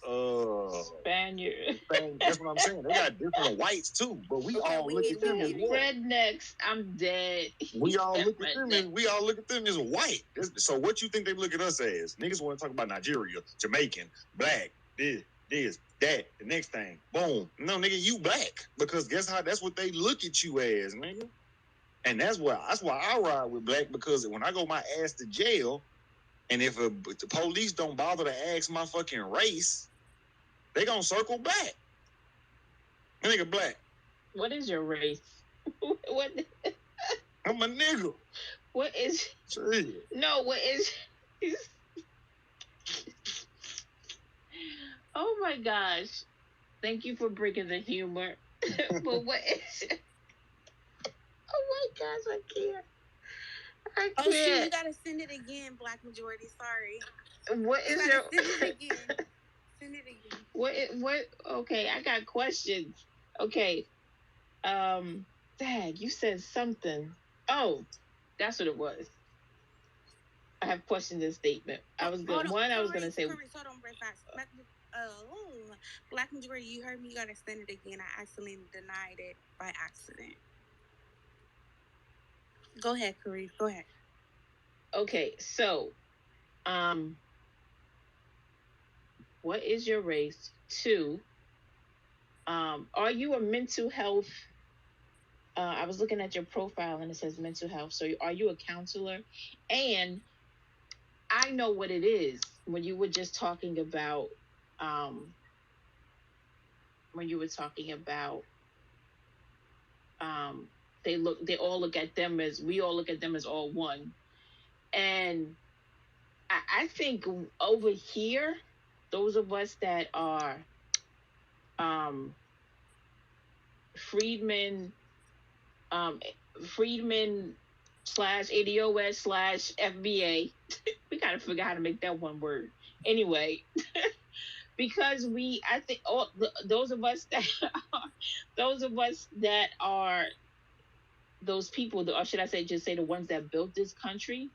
Spaniard. That's what I'm saying. They got different whites too, but we all look at them as rednecks. I'm dead. We all look at them as white. So what you think they look at us as? Niggas want to talk about Nigeria, Jamaican, Black, this, this, that, the next thing, boom. No, nigga, you black. Because guess how? That's what they look at you as, nigga. And that's why I ride with black, because when I go my ass to jail, and if the police don't bother to ask my fucking race, they gonna circle back. Nigga black. What is your race? What? I'm a nigga. What is? Shit. No, what is? Oh my gosh! Thank you for bringing the humor. But what is? Oh my gosh! I can't. Oh shit! You gotta send it again, Black Majority. Sorry. What is your? Send it again. Send it again. What? Okay, I got questions. Okay. Dad, you said something. Oh, that's what it was. I have questions and statement. I was going I was gonna say. Hold on, very fast. Black Majority, you heard me. You gotta send it again. I accidentally denied it by accident. Go ahead, Kareem. Go ahead. Okay, so, what is your race? 2, are you a mental health? I was looking at your profile and it says mental health. So, are you a counselor? And I know what it is when you were just talking about, we all look at them as all one. And I think over here, those of us that are Freedmen /ADOS/FBA. We gotta figure out how to make that one word. Anyway, because I think those of us that are those people, or should I say, just say the ones that built this country,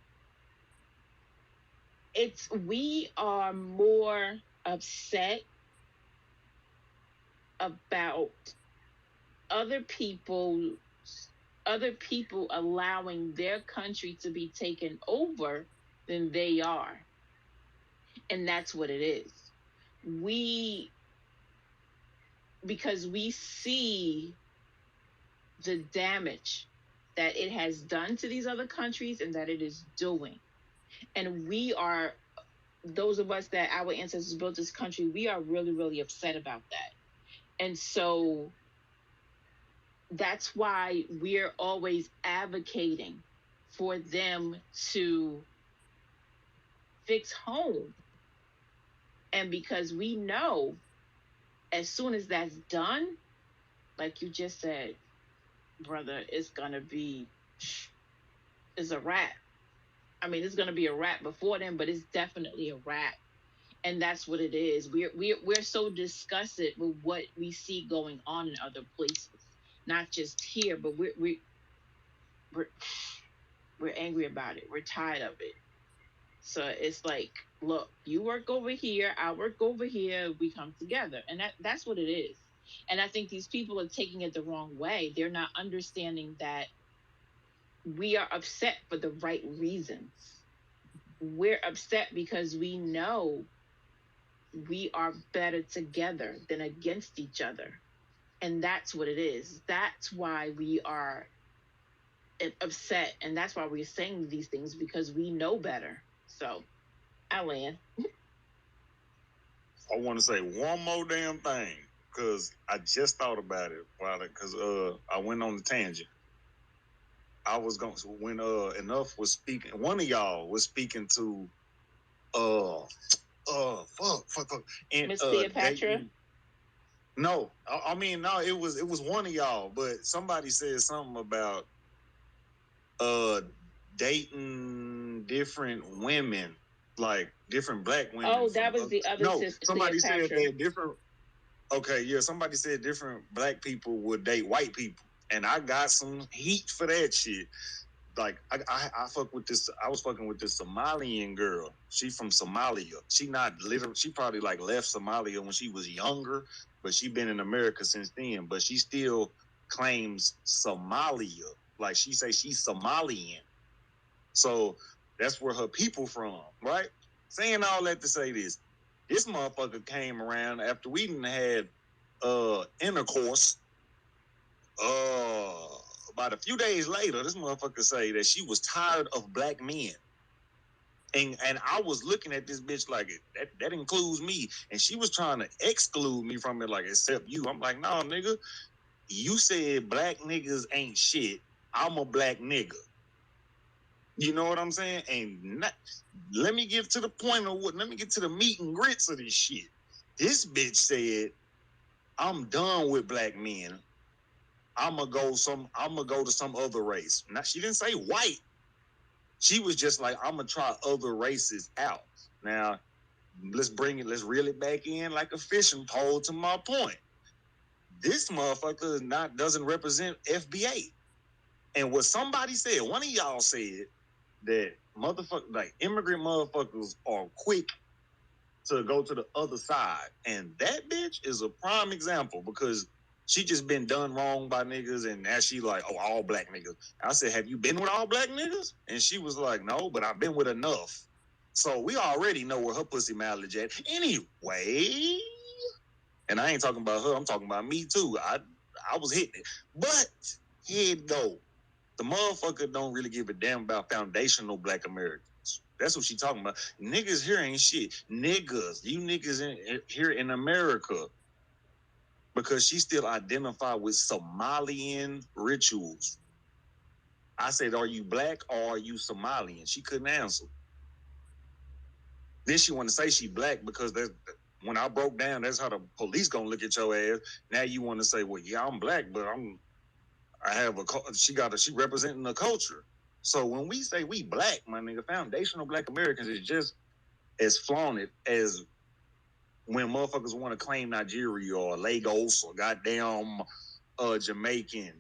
we are more upset about other people allowing their country to be taken over than they are. And that's what it is. Because we see the damage that it has done to these other countries and that it is doing. And we are, those of us that our ancestors built this country, we are really, really upset about that. And so that's why we're always advocating for them to fix home. And because we know as soon as that's done, like you just said, brother, it's a wrap. I mean, it's going to be a wrap before then, but it's definitely a wrap. And that's what it is. We're so disgusted with what we see going on in other places, not just here, but we're angry about it. We're tired of it. So it's like, look, you work over here, I work over here, we come together. And that's what it is. And I think these people are taking it the wrong way. They're not understanding that we are upset for the right reasons. We're upset because we know we are better together than against each other. And that's what it is. That's why we are upset. And that's why we're saying these things, because we know better. So, Alan. I want to say one more damn thing, because I just thought about it, because I went on the tangent. I was going to, when Enough was speaking, one of y'all was speaking to fuck. And Miss Cleopatra? No, I mean, no, it was one of y'all, but somebody said something about dating different women, like different black women. Oh, that was the other sister. Somebody said that different. Okay, yeah, somebody said different black people would date white people, and I got some heat for that shit. Like I fuck with this. I was fucking with this Somalian girl. She from Somalia. She not literally. She probably like left Somalia when she was younger, but she been in America since then. But she still claims Somalia. Like she say she's Somalian. So that's where her people from, right? Saying all that to say this, This motherfucker came around after we done had intercourse. About a few days later, this motherfucker say that she was tired of black men. And I was looking at this bitch like that includes me. And she was trying to exclude me from it, like, except you. I'm like, no, nigga, you said black niggas ain't shit. I'm a black nigga. You know what I'm saying? And let me get to the point of let me get to the meat and grits of this shit. This bitch said, I'm done with black men. I'm gonna go to some other race. Now, she didn't say white. She was just like, I'm gonna try other races out. Now, let's reel it back in like a fishing pole to my point. This motherfucker doesn't represent FBA. And what somebody said, one of y'all said that immigrant motherfuckers are quick to go to the other side. And that bitch is a prime example because she just been done wrong by niggas, and now she like, oh, all black niggas. I said, have you been with all black niggas? And she was like, no, but I've been with enough. So we already know where her pussy mileage at. Anyway, and I ain't talking about her, I'm talking about me too. I was hitting it. But here it go. The motherfucker don't really give a damn about foundational black Americans. That's what she talking about. Niggas here ain't shit. Niggas, you niggas here in America. Because she still identified with Somalian rituals. I said, are you black or are you Somalian? She couldn't answer. Then she want to say she black because when I broke down, that's how the police gonna look at your ass. Now you want to say, well, yeah, I'm black, but she representing the culture. So when we say we black, my nigga, foundational black Americans is just as flaunted as when motherfuckers want to claim Nigeria or Lagos or goddamn Jamaican,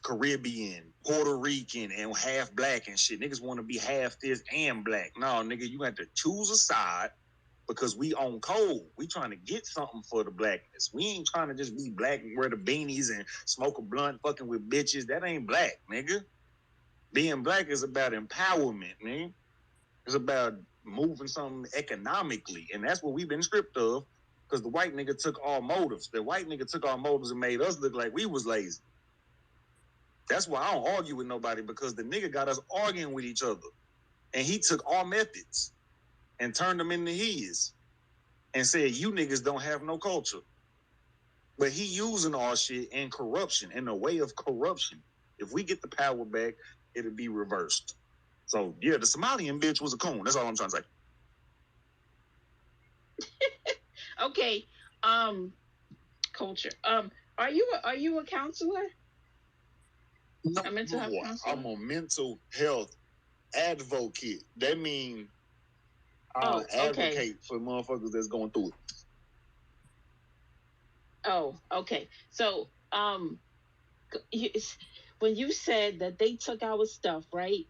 Caribbean, Puerto Rican, and half black and shit. Niggas want to be half this and black. No, nigga, you have to choose a side because we on code. We trying to get something for the blackness. We ain't trying to just be black and wear the beanies and smoke a blunt fucking with bitches. That ain't black, nigga. Being black is about empowerment, nigga. It's about moving something economically. And that's what we've been stripped of because the white nigga took our motives. The white nigga took our motives and made us look like we was lazy. That's why I don't argue with nobody because the nigga got us arguing with each other. And he took our methods and turned them into his and said, you niggas don't have no culture. But he using our shit in corruption, in a way of corruption. If we get the power back, it'll be reversed. So yeah, the Somalian bitch was a coon. That's all I'm trying to say. Okay. Culture. Are you a counselor? No, a mental health counselor? I'm a mental health advocate. That means I advocate for motherfuckers that's going through it. Oh, okay. So, when you said that they took our stuff, right,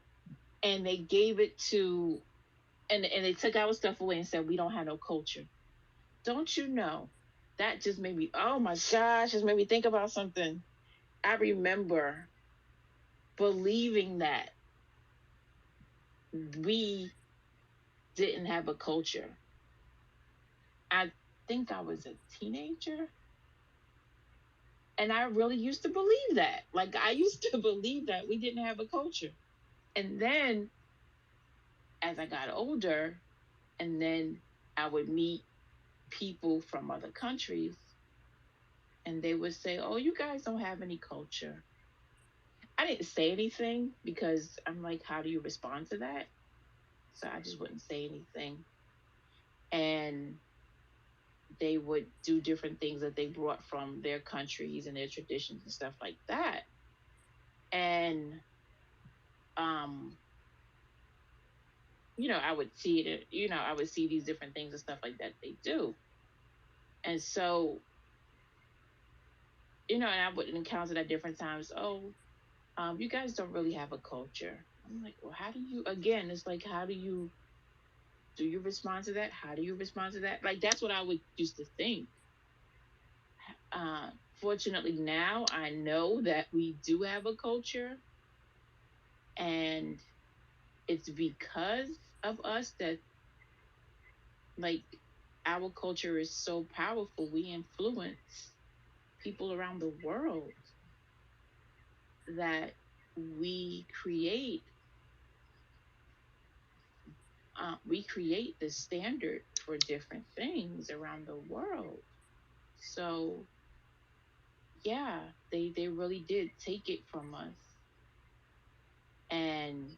and they gave it to, and they took our stuff away and said we don't have no culture. Don't you know? That just made me. Oh my gosh! Just made me think about something. I remember believing that we didn't have a culture. I think I was a teenager. And I really used to believe that. Like, I used to believe that we didn't have a culture. And then, as I got older, and then I would meet people from other countries, and they would say, oh, you guys don't have any culture. I didn't say anything because I'm like, how do you respond to that? So I just wouldn't say anything. And they would do different things that they brought from their countries and their traditions and stuff like that. And I would see it, I would see these different things and stuff like that they do. And so, and I would encounter at different times, you guys don't really have a culture. I'm like, well, how do you, again, it's like, do you respond to that? How do you respond to that? Like, that's what I would used to think. Fortunately, now I know that we do have a culture, and it's because of us that Like, our culture is so powerful. We influence people around the world that we create the standard for different things around the world. So yeah, they really did take it from us and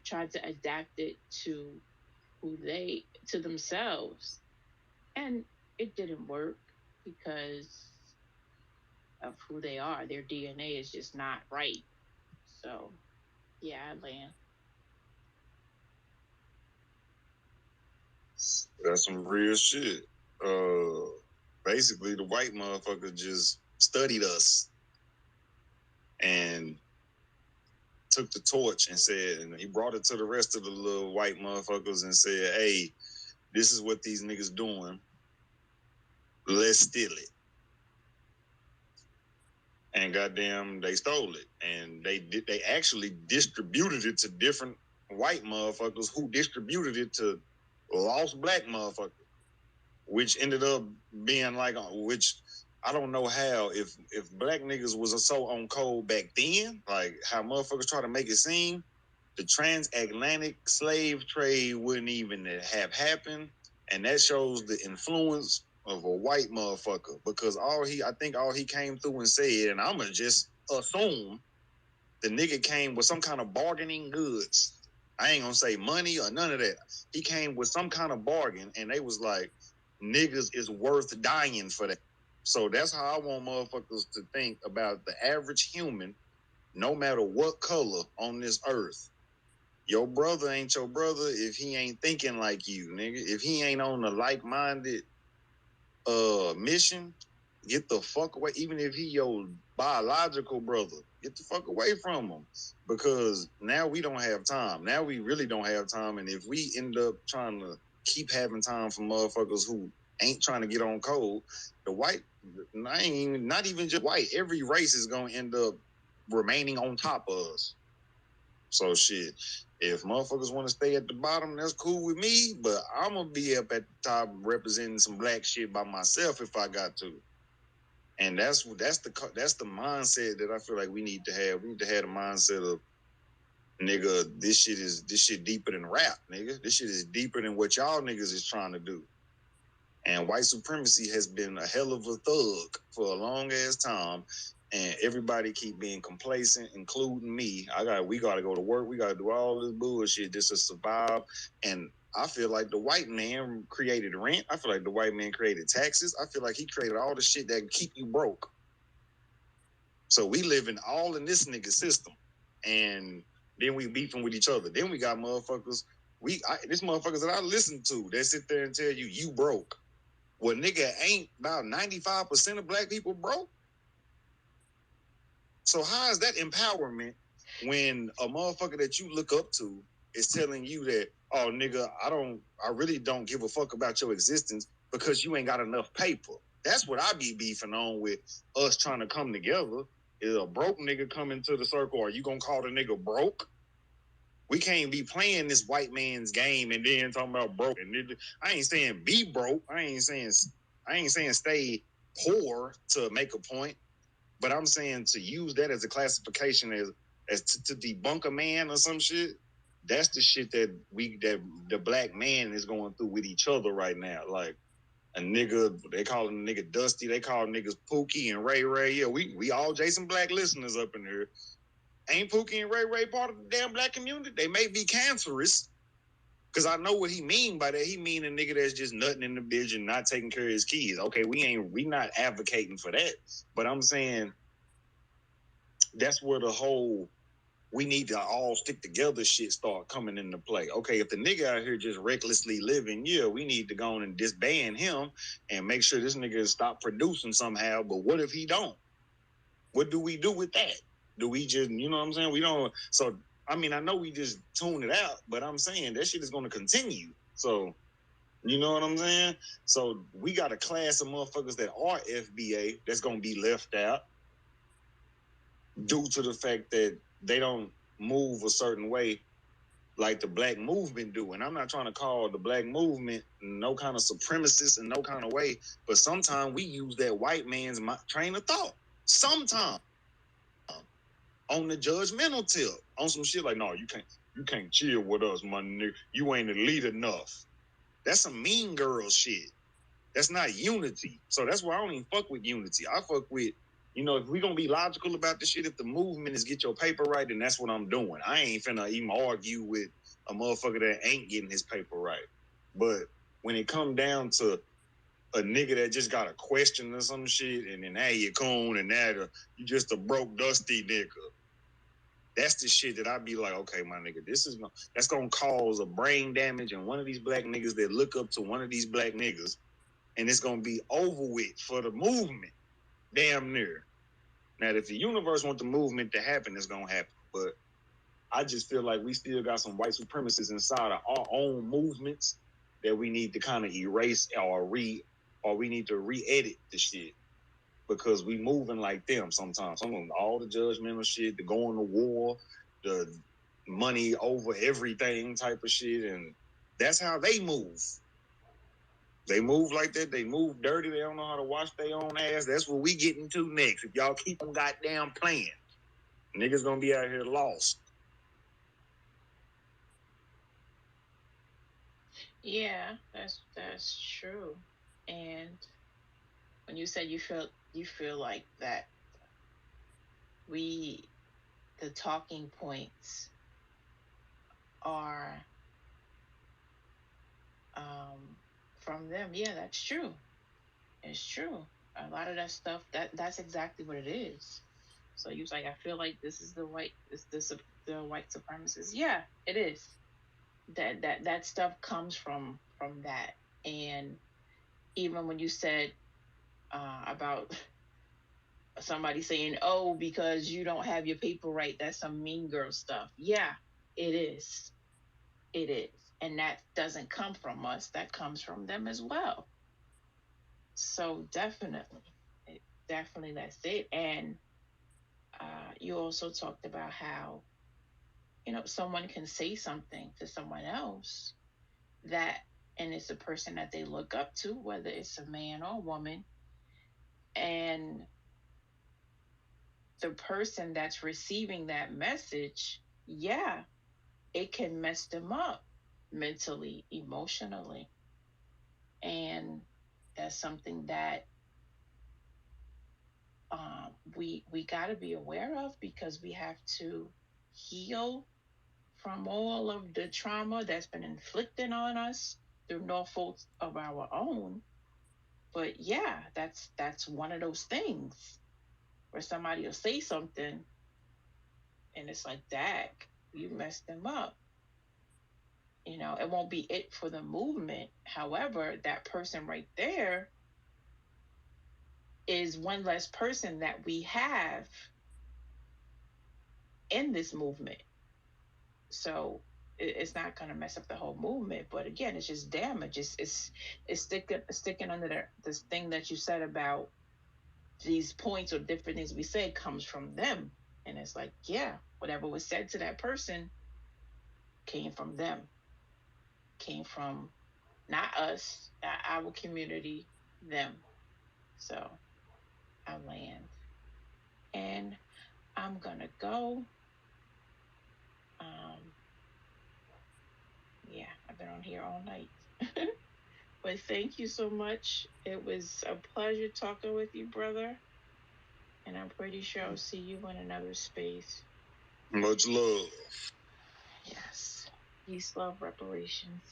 tried to adapt it to to themselves, and it didn't work because of who they are. Their DNA is just not right. So yeah, I land. That's some real shit. Basically, the white motherfucker just studied us and took the torch and said, and he brought it to the rest of the little white motherfuckers and said, "Hey, this is what these niggas doing. Let's steal it." And goddamn, they stole it, and they actually distributed it to different white motherfuckers who distributed it to lost black motherfuckers, which ended up being like, which I don't know how, if black niggas was so on code back then, like how motherfuckers try to make it seem, the transatlantic slave trade wouldn't even have happened, and that shows the influence of a white motherfucker, because I think all he came through and said, and I'ma just assume the nigga came with some kind of bargaining goods. I ain't gonna say money or none of that. He came with some kind of bargain, and they was like, niggas is worth dying for that. So that's how I want motherfuckers to think about the average human, no matter what color on this earth. Your brother ain't your brother if he ain't thinking like you, nigga. If he ain't on a like-minded mission, get the fuck away. Even if he your biological brother, get the fuck away from him. Because now we don't have time. Now we really don't have time. And if we end up trying to keep having time for motherfuckers who ain't trying to get on code, the white, not even just white, every race is gonna end up remaining on top of us. So shit, if motherfuckers want to stay at the bottom, that's cool with me. But I'm gonna be up at the top representing some black shit by myself if I got to. And that's the mindset that I feel like we need to have. We need to have the mindset of, nigga, this shit deeper than rap, nigga. This shit is deeper than what y'all niggas is trying to do. And white supremacy has been a hell of a thug for a long ass time. And everybody keep being complacent, including me. We gotta go to work. We gotta do all this bullshit just to survive. And I feel like the white man created rent. I feel like the white man created taxes. I feel like he created all the shit that keep you broke. So we living all in this nigga system. And then we beefing with each other. Then we got motherfuckers. This motherfuckers that I listen to, they sit there and tell you broke. Well, nigga, ain't about 95% of black people broke? So how is that empowerment when a motherfucker that you look up to is telling you that, oh nigga, I really don't give a fuck about your existence because you ain't got enough paper. That's what I be beefing on with us trying to come together. Is a broke nigga coming to the circle? Are you gonna call the nigga broke? We can't be playing this white man's game and then talking about broke. And I ain't saying be broke. I ain't saying stay poor to make a point. But I'm saying to use that as a classification as to debunk a man or some shit. That's the shit that the black man is going through with each other right now. Like a nigga, they call a nigga Dusty. They call niggas Pookie and Ray Ray. Yeah, we all Jason Black listeners up in here. Ain't Pookie and Ray Ray part of the damn black community? They may be cancerous, because I know what he mean by that. He mean a nigga that's just nutting in the bitch and not taking care of his kids. Okay, we not advocating for that. But I'm saying that's where the whole we need to all stick together shit start coming into play. Okay, if the nigga out here just recklessly living, yeah, we need to go on and disband him and make sure this nigga stop producing somehow. But what if he don't? What do we do with that? Do we just, you know what I'm saying? We don't. So, I mean, I know we just tune it out, but I'm saying that shit is going to continue. So, you know what I'm saying? So, we got a class of motherfuckers that are FBA that's going to be left out due to the fact that they don't move a certain way. like the black movement do. And I'm not trying to call the black movement no kind of supremacist in no kind of way, but sometimes we use that white man's train of thought. Sometimes on the judgmental tip, on some shit like, no, you can't chill with us, my nigga. You ain't elite enough. That's some mean girl shit. That's not unity. So that's why I don't even fuck with unity. I fuck with, if we gonna be logical about the shit, if the movement is get your paper right, then that's what I'm doing. I ain't finna even argue with a motherfucker that ain't getting his paper right. But when it come down to a nigga that just got a question or some shit, and then hey, you coon, and that you just a broke dusty nigga. That's the shit that I be like, okay, my nigga, that's gonna cause a brain damage in one of these black niggas that look up to one of these black niggas, and it's gonna be over with for the movement, damn near. Now, if the universe want the movement to happen, it's gonna happen. But I just feel like we still got some white supremacists inside of our own movements that we need to kind of erase or we need to re-edit the shit, because we moving like them sometimes. Some of them, all the judgmental shit, the going to war, the money over everything type of shit, and that's how they move. They move like that. They move dirty. They don't know how to wash their own ass. That's what we getting to next. If y'all keep on goddamn playing, niggas gonna be out here lost. Yeah, that's true. And when you said you feel like that the talking points are from them, yeah, that's true. It's true. A lot of that stuff, that's exactly what it is. So you was like, I feel like this is the white supremacists. Yeah, it is. That stuff comes from that. And even when you said about somebody saying, oh, because you don't have your paper right, that's some mean girl stuff. Yeah, it is. It is. And that doesn't come from us. That comes from them as well. So definitely that's it. And you also talked about how, someone can say something to someone else and it's a person that they look up to, whether it's a man or a woman, and the person that's receiving that message, yeah, it can mess them up mentally, emotionally. And that's something that we got to be aware of, because we have to heal from all of the trauma that's been inflicted on us through no fault of our own. But yeah, that's one of those things where somebody will say something and it's like, that you messed them up. It won't be it for the movement. However, that person right there is one less person that we have in this movement. So it's not going to mess up the whole movement, but again, it's just damage. It's sticking under this thing that you said about these points or different things we say comes from them. And it's like, yeah, whatever was said to that person came from them, came from not us, not our community, them. So I land. And I'm gonna go. Yeah, I've been on here all night. But thank you so much. It was a pleasure talking with you, brother. And I'm pretty sure I'll see you in another space. Much love. Yes. Peace, love, reparations.